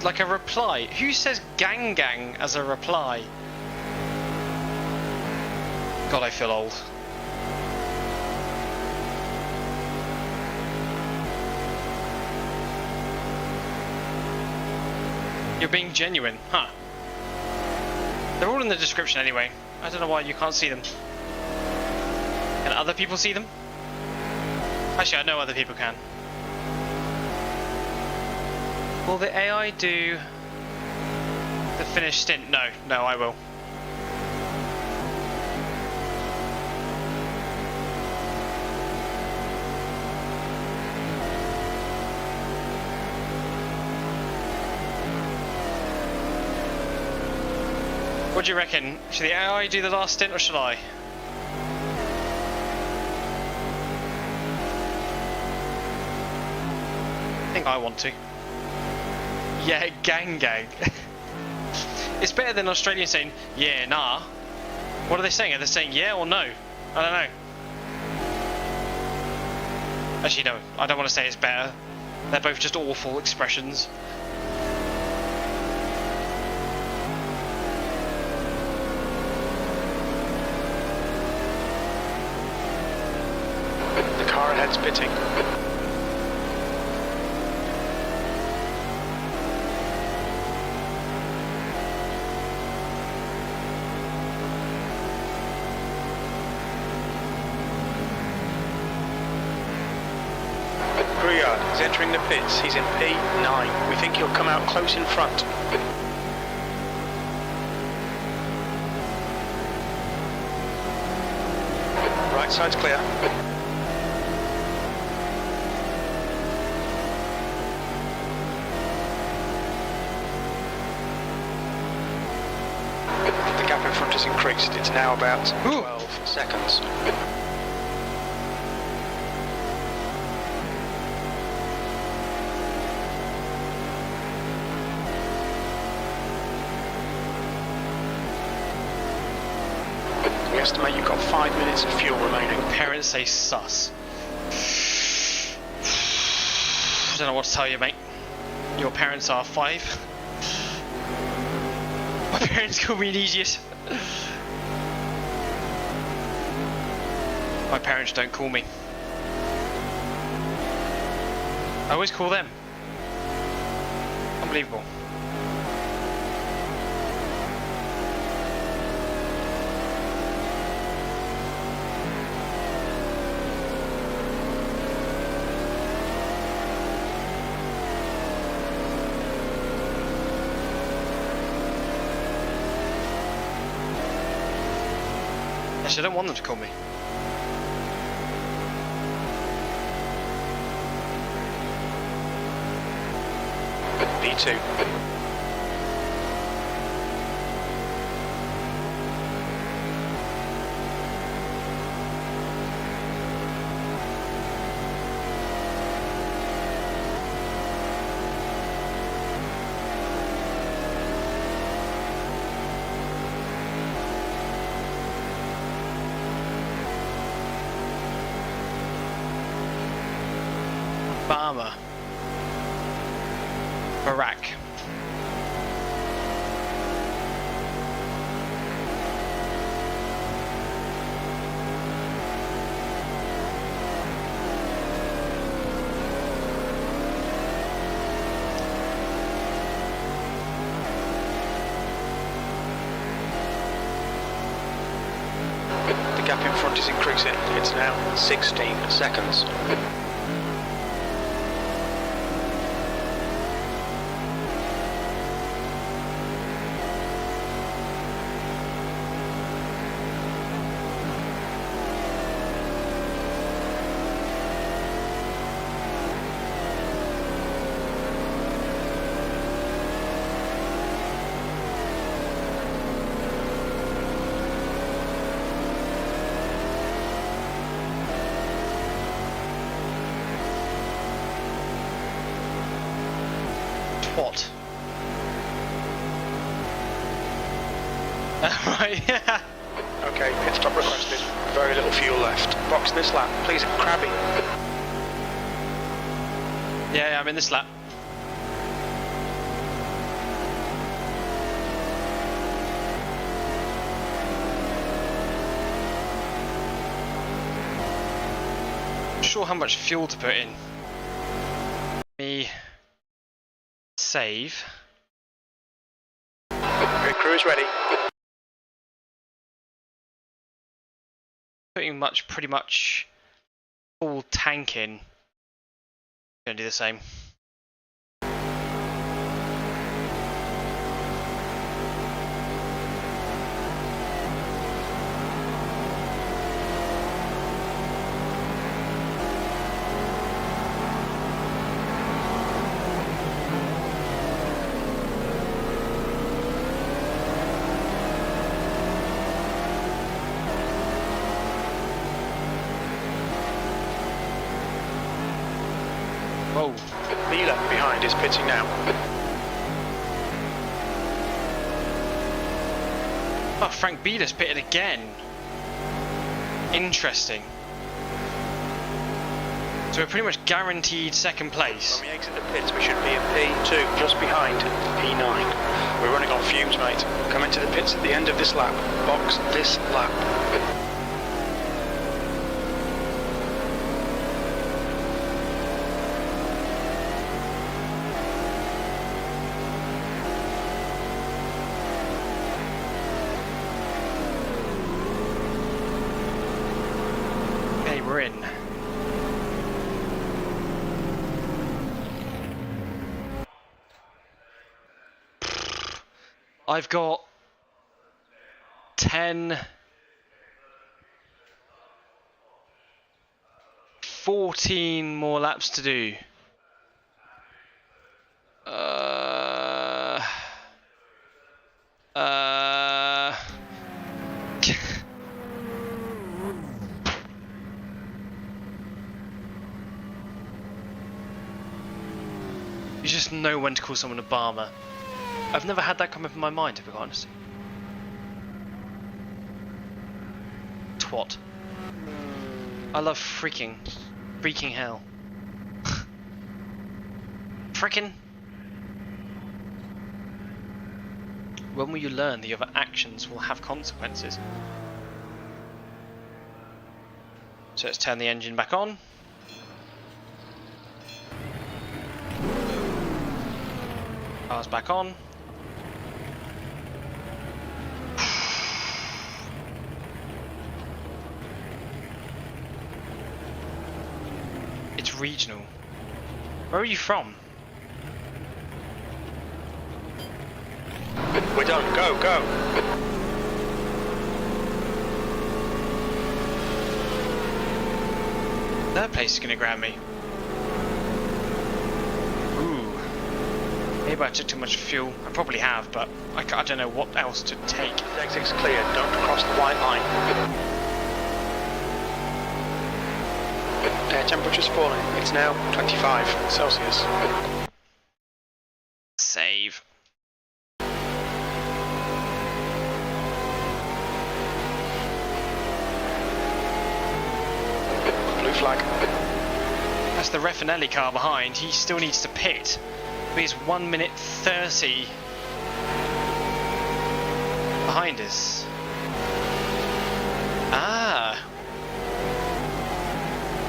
Speaker 1: Like a reply? Who says gang gang as a reply? God, I feel old. You're being genuine, huh? They're all in the description anyway. I don't know why you can't see them. Can other people see them? Actually, I know other people can. Will the AI do the finished stint? No, no, I will. What do you reckon? Should the AI do the last stint or should I? I think I want to. Yeah, gang gang. It's better than Australians saying, yeah, nah. What are they saying? Are they saying yeah or no? I don't know. Actually, no, I don't want to say it's better. They're both just awful expressions.
Speaker 2: The car ahead's pitting. He's entering the pits. He's in P9. We think he'll come out close in front. Right side's clear. The gap in front has increased. It's now about 12 seconds. We estimate you've got 5 minutes of fuel remaining.
Speaker 1: Parents say sus. I don't know what to tell you, mate. Your parents are 5. My parents call me an idiot. My parents don't call me. I always call them. Unbelievable. Actually, I don't want them to call me.
Speaker 2: B2.
Speaker 1: Barmer. Barack.
Speaker 2: The gap in front is increasing. It's now 16 seconds.
Speaker 1: What? Right, yeah.
Speaker 2: Okay, pit stop requested. Very little fuel left. Box this lap, please, crabby.
Speaker 1: Yeah, I'm in this lap. Not sure how much fuel to put in. Me save.
Speaker 2: Pit crew is ready.
Speaker 1: Putting pretty much full tank in. Gonna do the same. Whoa.
Speaker 2: Mila behind is pitting now.
Speaker 1: Oh, Frank Beeder's pitted again. Interesting. So we're pretty much guaranteed second place.
Speaker 2: When we exit the pits, we should be in P2, just behind P9. We're running on fumes, mate. Come into the pits at the end of this lap. Box this lap.
Speaker 1: Okay, we're in. I've got 10, 14 more laps to do. You just know when to call someone a barmer. I've never had that come up in my mind, to be honest. Twat. I love freaking hell. Frickin'. When will you learn that your actions will have consequences? So let's turn the engine back on. Car's back on. It's regional. Where are you from?
Speaker 2: We're done. Go, go.
Speaker 1: That place is gonna grab me. Ooh. Maybe I took too much fuel. I probably have, but I don't know what else to take.
Speaker 2: Exit's clear. Don't cross the white line. Air temperature's falling. It's now 25 Celsius.
Speaker 1: Save.
Speaker 2: Blue flag.
Speaker 1: That's the Raffinelli car behind. He still needs to pit. He's 1 minute 30 behind us. Ah.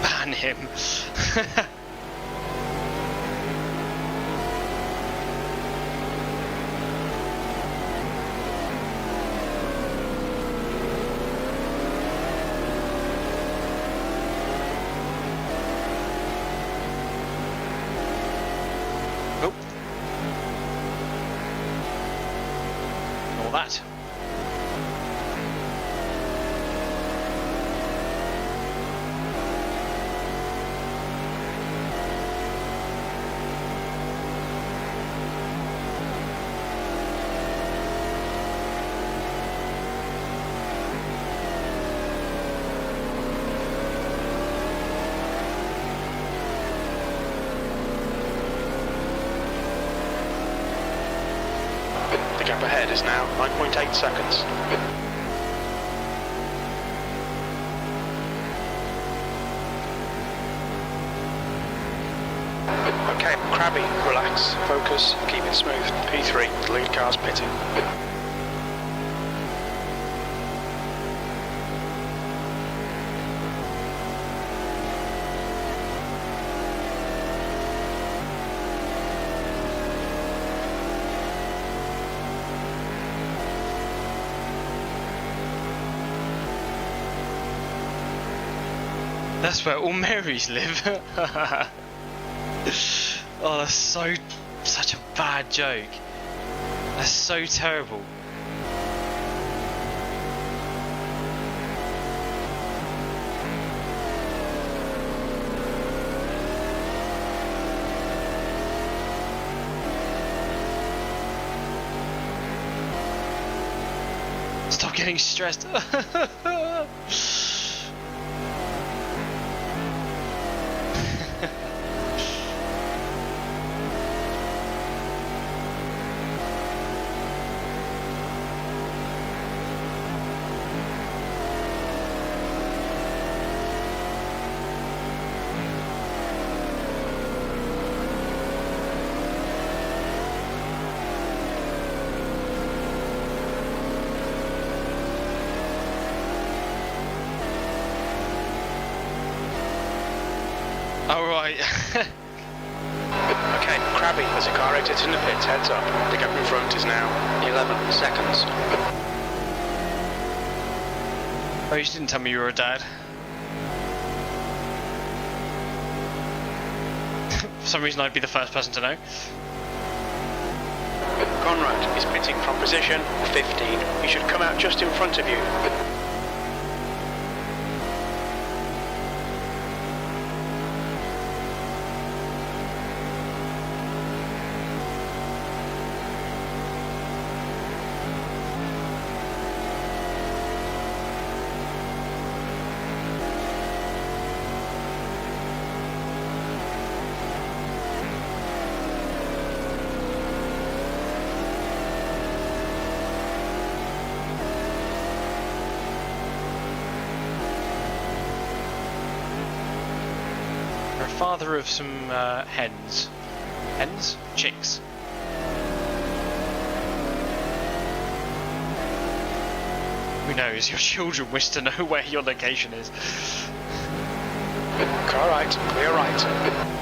Speaker 1: Ban him.
Speaker 2: ahead is now 9.8 seconds. Okay, Crabby, relax, focus, keep it smooth. P3, the lead car's pitting.
Speaker 1: That's where all Marys live. Oh, that's such a bad joke. That's so terrible. Stop getting stressed. Alright.
Speaker 2: Okay, Crabby, as a car exits in the pits, heads up. The gap in front is now 11 seconds.
Speaker 1: Oh, you didn't tell me you were a dad. For some reason I'd be the first person to know.
Speaker 2: Conrad is pitting from position 15. He should come out just in front of you.
Speaker 1: Father of some hens. Hens? Chicks. Who knows? Your children wish to know where your location is.
Speaker 2: Car right, clear right.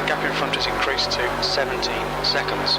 Speaker 2: Gap in front has increased to 17 seconds.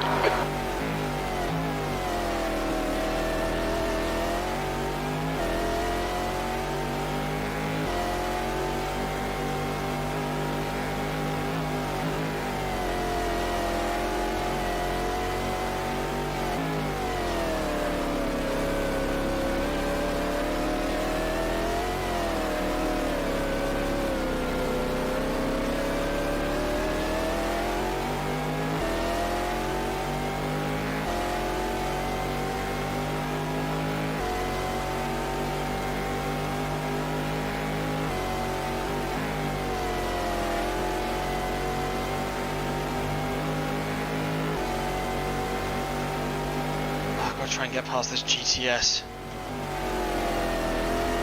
Speaker 1: Gotta try and get past this GTS.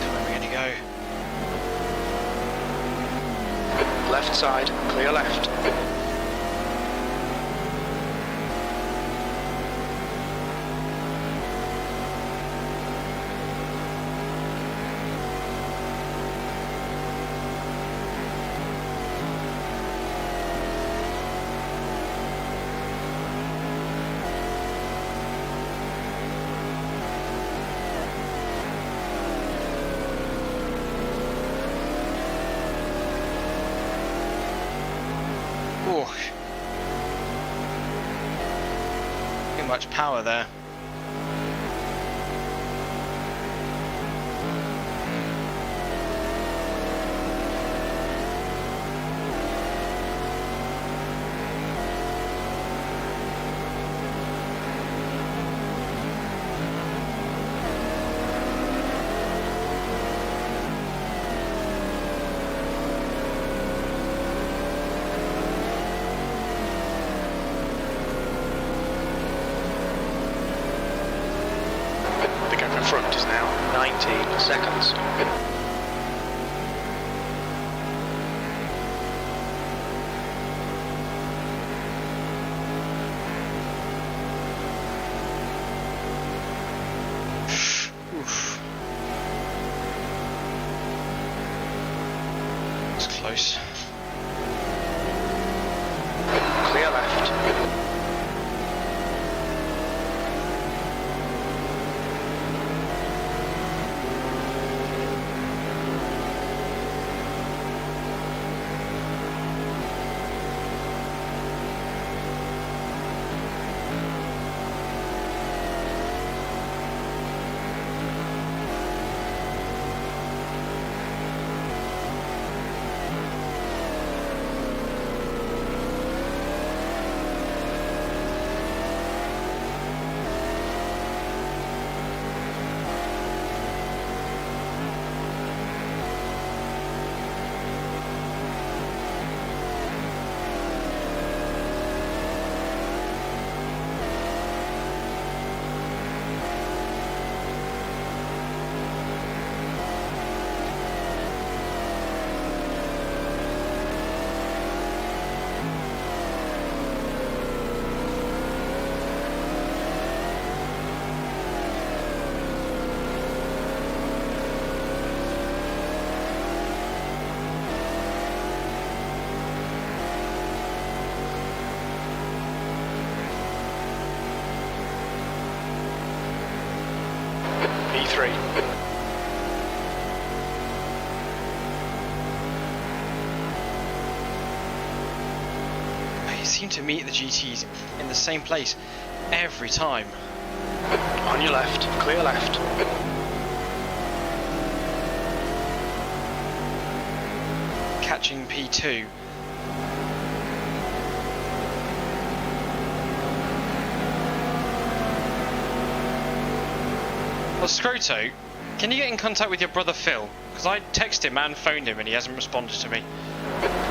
Speaker 1: Where are we gonna go?
Speaker 2: Left side, clear left.
Speaker 1: Too much power there.
Speaker 2: Front is now 19 seconds.
Speaker 1: Oof. It's close.
Speaker 2: Clear left. E3.
Speaker 1: You seem to meet the GTs in the same place every time.
Speaker 2: On your left, clear left.
Speaker 1: Catching P2. Well, Scroto, can you get in contact with your brother Phil? Because I texted him and phoned him and he hasn't responded to me.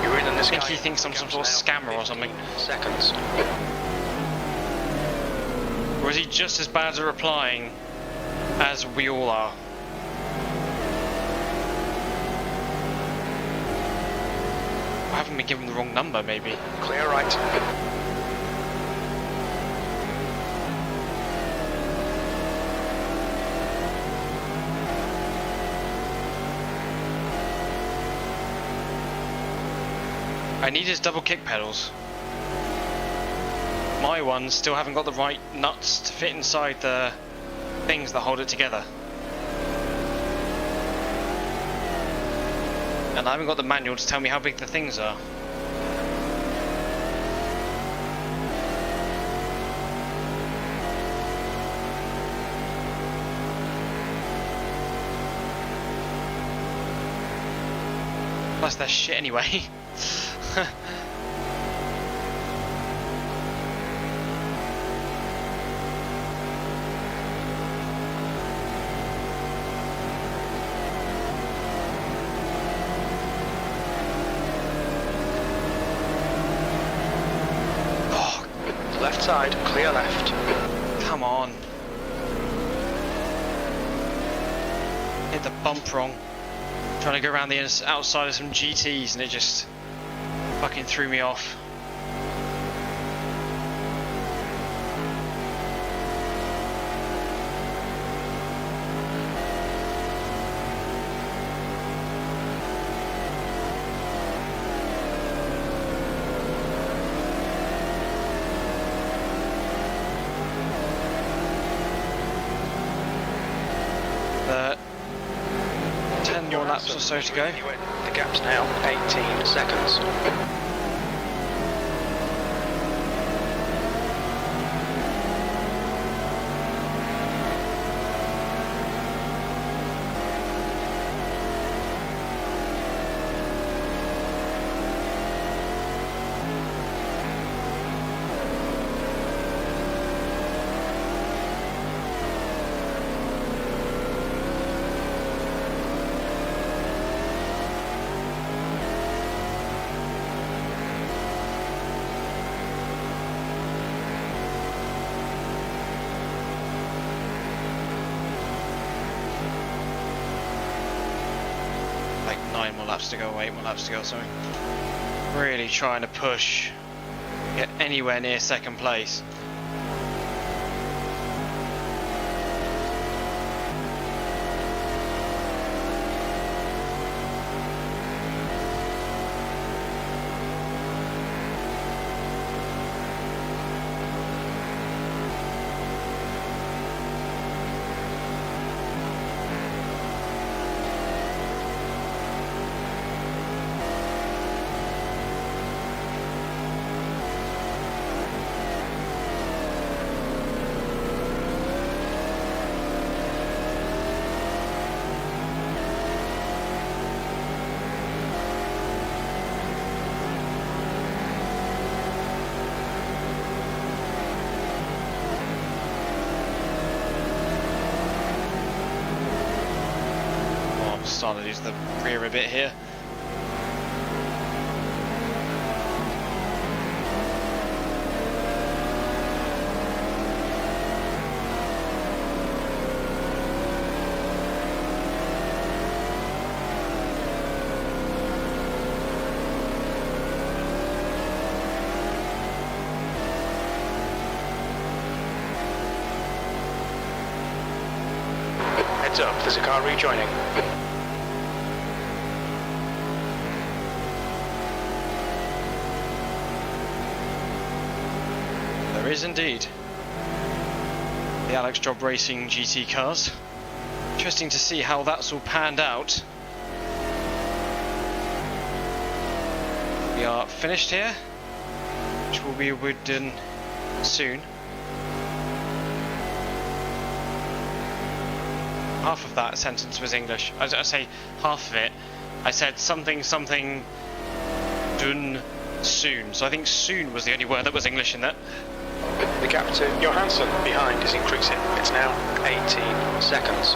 Speaker 2: You're in this
Speaker 1: I think
Speaker 2: guy.
Speaker 1: he thinks I'm some sort of scammer or something.
Speaker 2: Seconds.
Speaker 1: Or is he just as bad at replying as we all are? I haven't been given the wrong number, maybe.
Speaker 2: Clear right.
Speaker 1: I need his double kick pedals. My ones still haven't got the right nuts to fit inside the things that hold it together. And I haven't got the manual to tell me how big the things are. Plus they're shit anyway.
Speaker 2: Left side, clear left.
Speaker 1: Come on. bump wrong. Trying to go around the outside of some GTs and it just fucking threw me off. But 10 more laps or so to go.
Speaker 2: The gap's now 18 seconds.
Speaker 1: Like 9 more laps to go, 8 more laps to go or something. Really trying to push, get anywhere near second place. Starting to use the rear a bit here.
Speaker 2: Heads up, there's a car rejoining.
Speaker 1: There is indeed. The Alex Job Racing GT cars. Interesting to see how that's all panned out. We are finished here, which will be done soon. Half of that sentence was English. I say half of it. I said something done soon. So I think soon was the only word that was English in that.
Speaker 2: The gap to Johansson behind is increasing. It's now 18 seconds.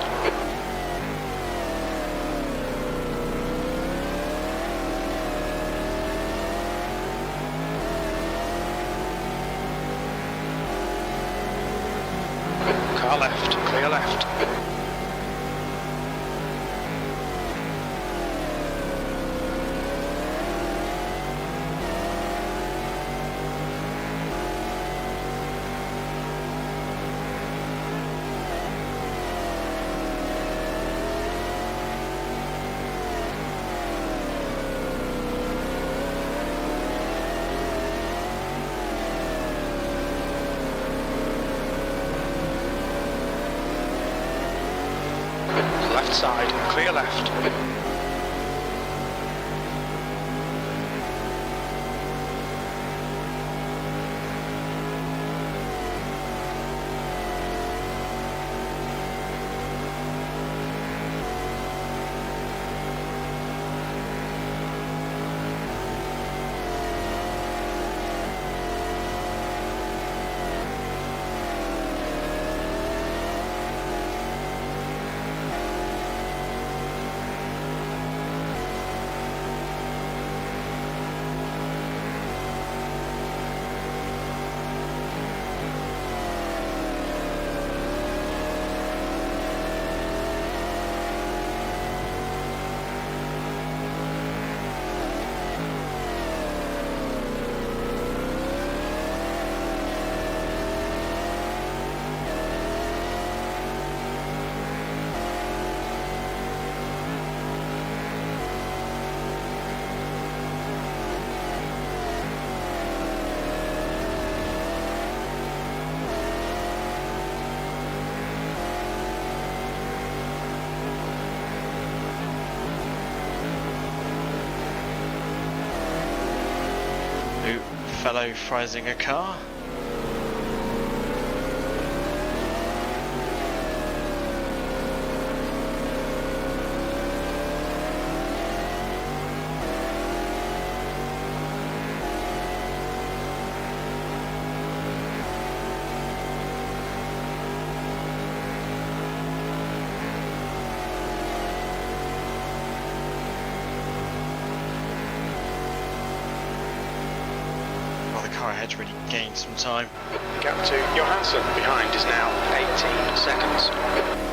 Speaker 2: Car left, clear left. Left side, clear left.
Speaker 1: fellow Freisinger car. Car ahead's really gained some time.
Speaker 2: The gap to Johansson behind is now 18 seconds.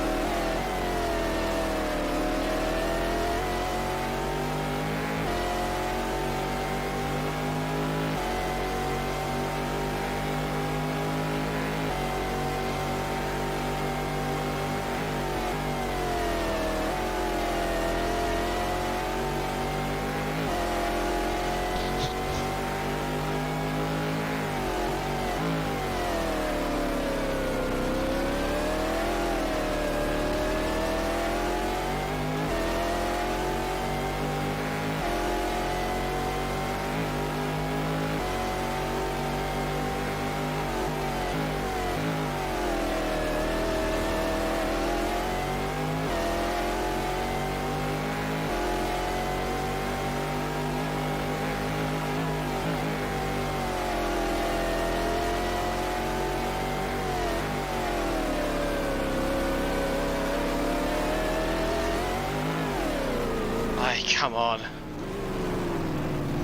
Speaker 1: Come on.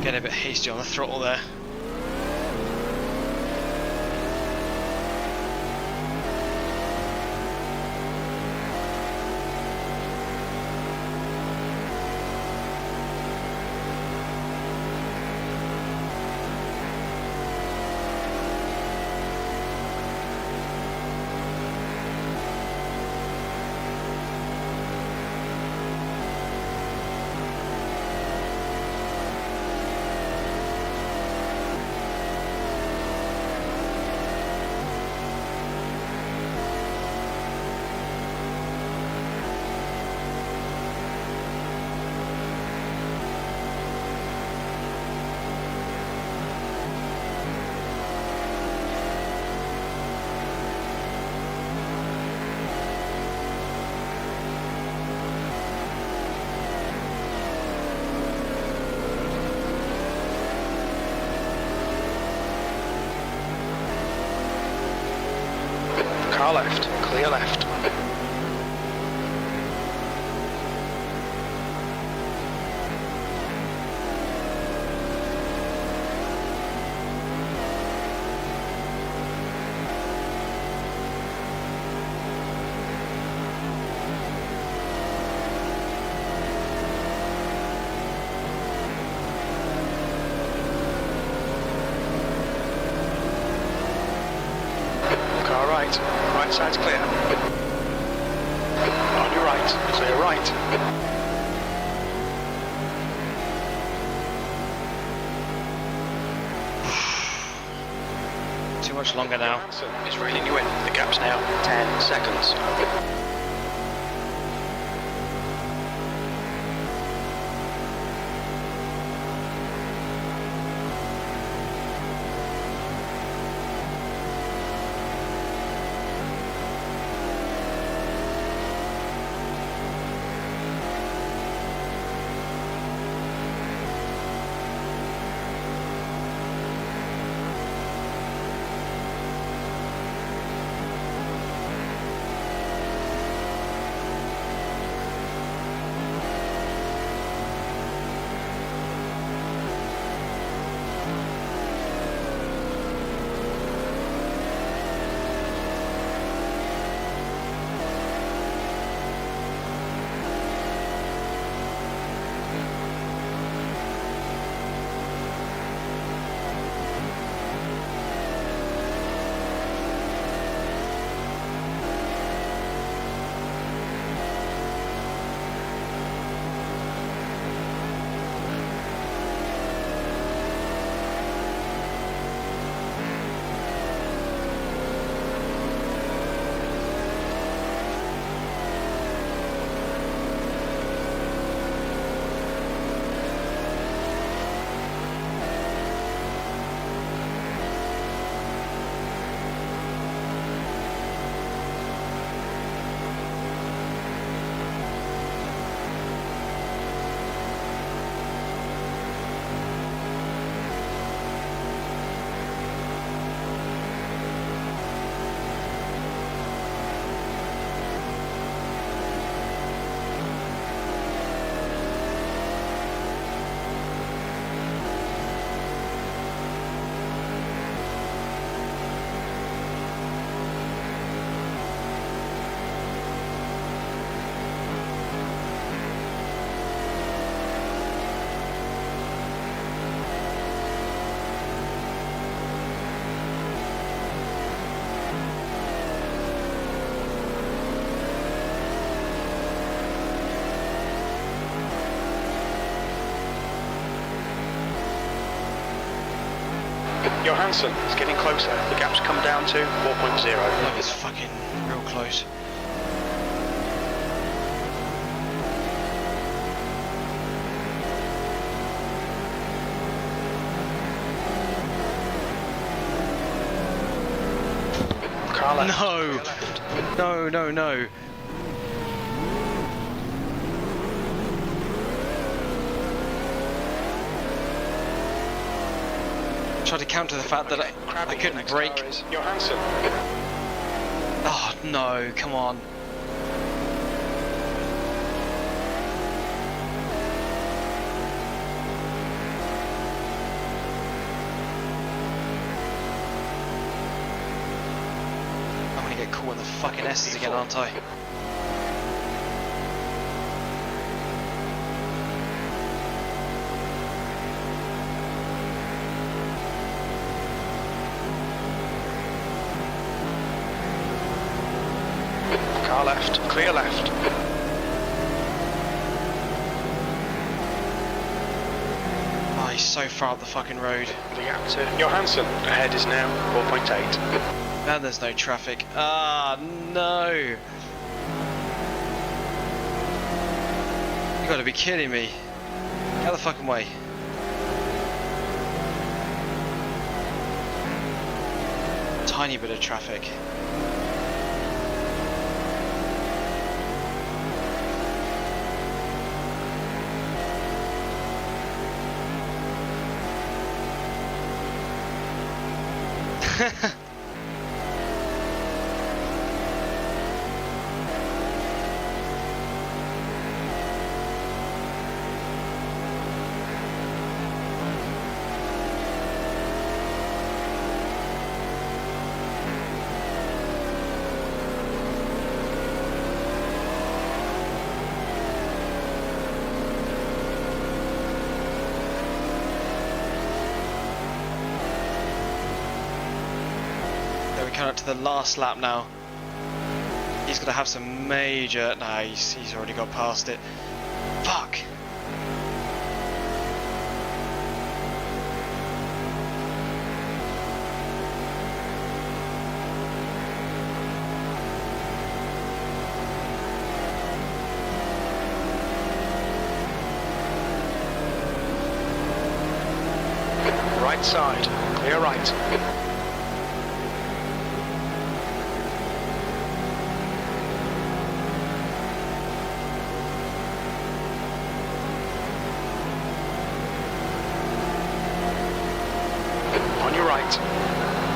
Speaker 1: Getting a bit hasty on the throttle there. Car left, clear left. Car right, right side's clear. On your right, clear right. Too much longer now.
Speaker 2: It's reining you in. The gap's now 10 seconds. Johansson is getting closer. The gap's come down to 4.0.
Speaker 1: Look, it's fucking real close.
Speaker 2: Car left.
Speaker 1: No! No. Tried to counter the fact that I couldn't brake.
Speaker 2: Johansson.
Speaker 1: Oh no, come on. I'm gonna get caught in the fucking S's again, aren't I?
Speaker 2: Car left, clear left.
Speaker 1: Oh, he's so far up the fucking road.
Speaker 2: The gap to Johansson ahead is now 4.8.
Speaker 1: And there's no traffic. Ah, no! You gotta be kidding me. Get out of the fucking way. Tiny bit of traffic. Coming up to the last lap now. He's going to have some major... No, he's already got past it. Fuck!
Speaker 2: Right side, clear right.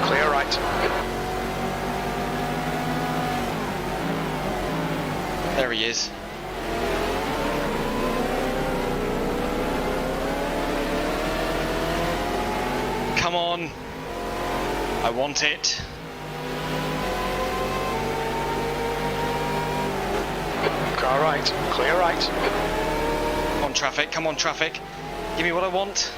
Speaker 2: Clear right.
Speaker 1: There he is. Come on. I want it.
Speaker 2: Car right. Clear right.
Speaker 1: Come on, traffic. Come on, traffic. Give me what I want.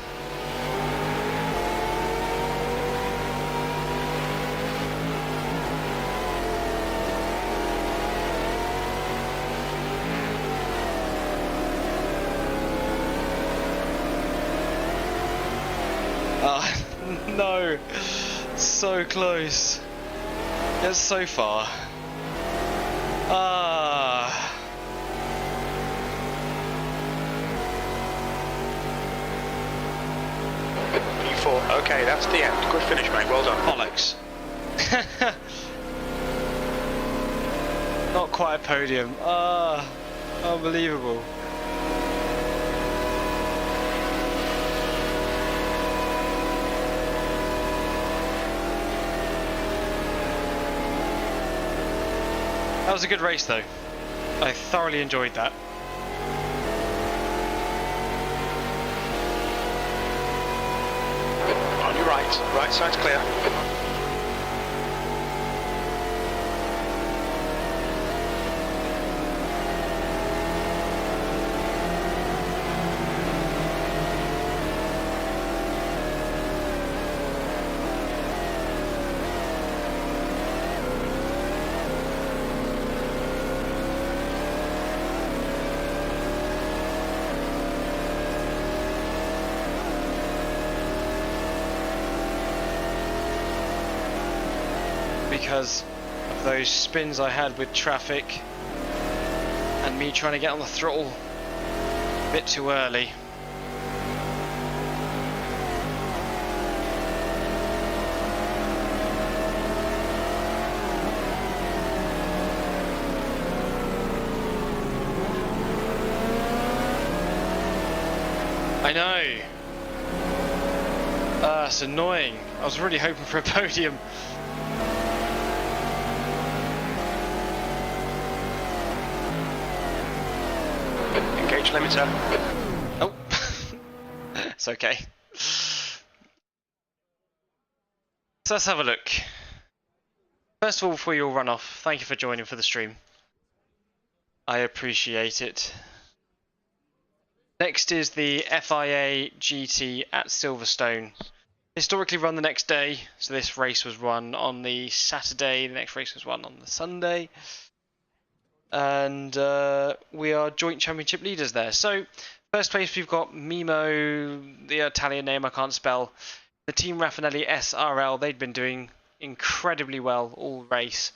Speaker 1: No, so close. It's so far.
Speaker 2: P4. Okay, that's the end. Good finish, mate. Well done.
Speaker 1: Bollocks. Not quite a podium. Unbelievable. That was a good race though. I thoroughly enjoyed that.
Speaker 2: On your right. Right side's clear.
Speaker 1: because of those spins I had with traffic and me trying to get on the throttle a bit too early. I know. It's annoying. I was really hoping for a podium.
Speaker 2: Engage limiter.
Speaker 1: Oh, it's okay. So let's have a look. First of all, before you all run off, thank you for joining for the stream. I appreciate it. Next is the FIA GT at Silverstone. Historically run the next day, so this race was run on the Saturday, the next race was run on the Sunday. And we are joint championship leaders there. So, first place we've got Mimo, the Italian name I can't spell. The Team Raffinelli SRL, they'd been doing incredibly well all race.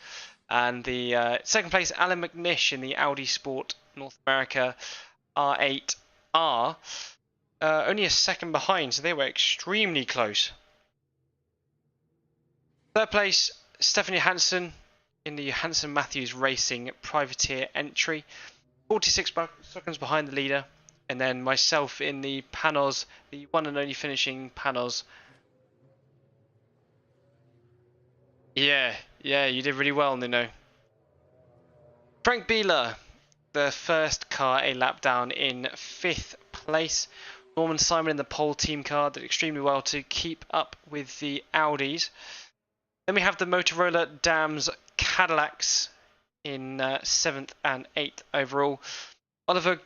Speaker 1: And the second place, Alan McNish in the Audi Sport North America R8R. Only a second behind, so they were extremely close. Third place, Stephanie Hansen in the Hansen Matthews Racing Privateer entry. 46 seconds behind the leader. And then myself in the Panos, the one and only finishing Panos. Yeah, you did really well, Nino. Frank Bieler, the first car a lap down in 5th place. Norman Simon in the pole team car did extremely well to keep up with the Audis. Then we have the Motorola Dams Cadillacs in 7th and 8th overall. Oliver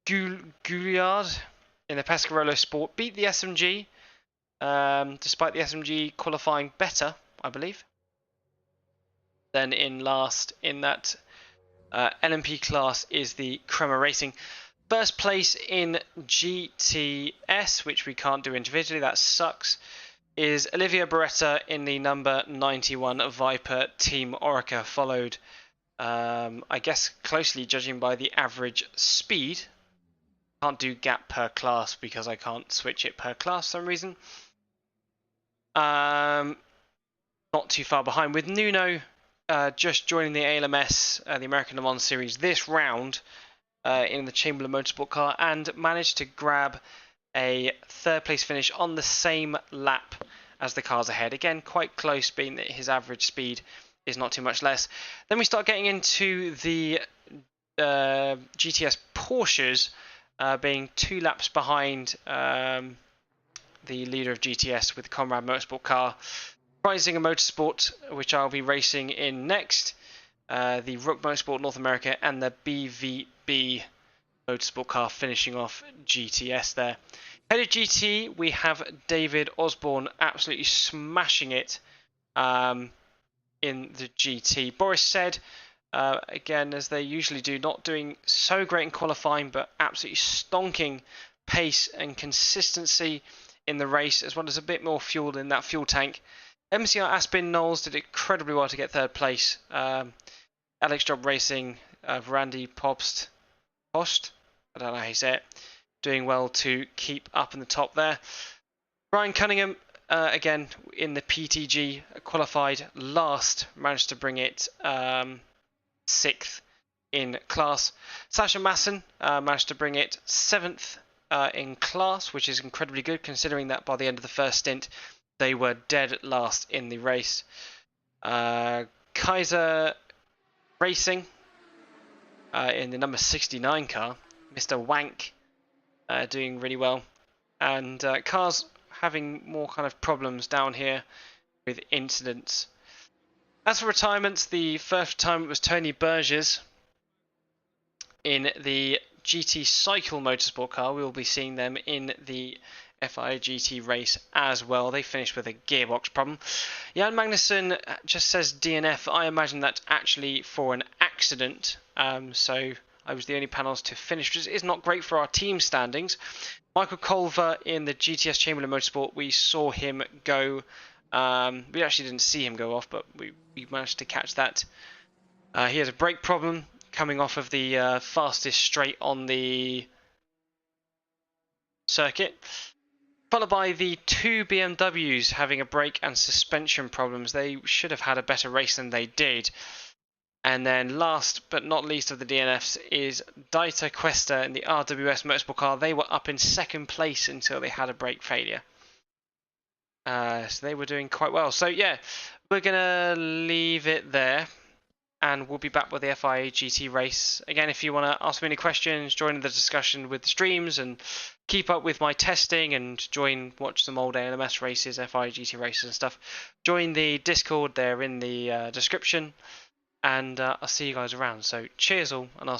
Speaker 1: Gouliard in the Pescarolo Sport beat the SMG, despite the SMG qualifying better, I believe, than in last in that LMP class is the Kremer Racing. First place in GTS, which we can't do individually, that sucks, is Olivia Beretta in the number 91 Viper Team Orica, followed, I guess, closely judging by the average speed. Can't do gap per class because I can't switch it per class for some reason. Not too far behind with Nuno just joining the ALMS, the American Le Mans Series, this round in the Chamberlain Motorsport car, and managed to grab a third place finish on the same lap as the cars ahead. Again, quite close, being that his average speed is not too much less. Then we start getting into the GTS Porsches, being 2 laps behind the leader of GTS with the Conrad Motorsport car. Rising Motorsport, which I'll be racing in next, the Rook Motorsport North America, and the BVB Motorsport car finishing off GTS there. Head of GT, we have David Osborne absolutely smashing it in the GT. Boris said, again, as they usually do, not doing so great in qualifying, but absolutely stonking pace and consistency in the race, as well as a bit more fuel in that fuel tank. MCR Aspin Knowles did incredibly well to get third place. Alex Job Racing, Randy Post, I don't know how you say it, doing well to keep up in the top there. Brian Cunningham, again in the PTG, qualified last, managed to bring it 6th in class. Sasha Masson managed to bring it 7th in class, which is incredibly good considering that by the end of the first stint they were dead last in the race. Kaiser Racing in the number 69 car, Mr. Wank, doing really well, and cars having more kind of problems down here with incidents. As for retirements, the first retirement was Tony Burgess in the GT Cycle Motorsport car. We will be seeing them in the FIA GT race as well. They finished with a gearbox problem. Jan Magnussen just says DNF. I imagine that's actually for an accident. So I was the only panels to finish, which is not great for our team standings. Michael Culver in the GTS Chamberlain Motorsport, we saw him go We actually didn't see him go off, but we managed to catch that. He has a brake problem coming off of the fastest straight on the circuit, followed by the two BMWs having a brake and suspension problems. They should have had a better race than they did. And then last but not least of the DNFs is Dieter Questa in the RWS Motorsport car. They were up in second place until they had a brake failure. So they were doing quite well. So yeah, we're going to leave it there. And we'll be back with the FIA GT race. Again, if you want to ask me any questions, join in the discussion with the streams and keep up with my testing and watch some old ALMS races, FIA GT races and stuff, join the Discord there in the description. And I'll see you guys around. So cheers all, and I'll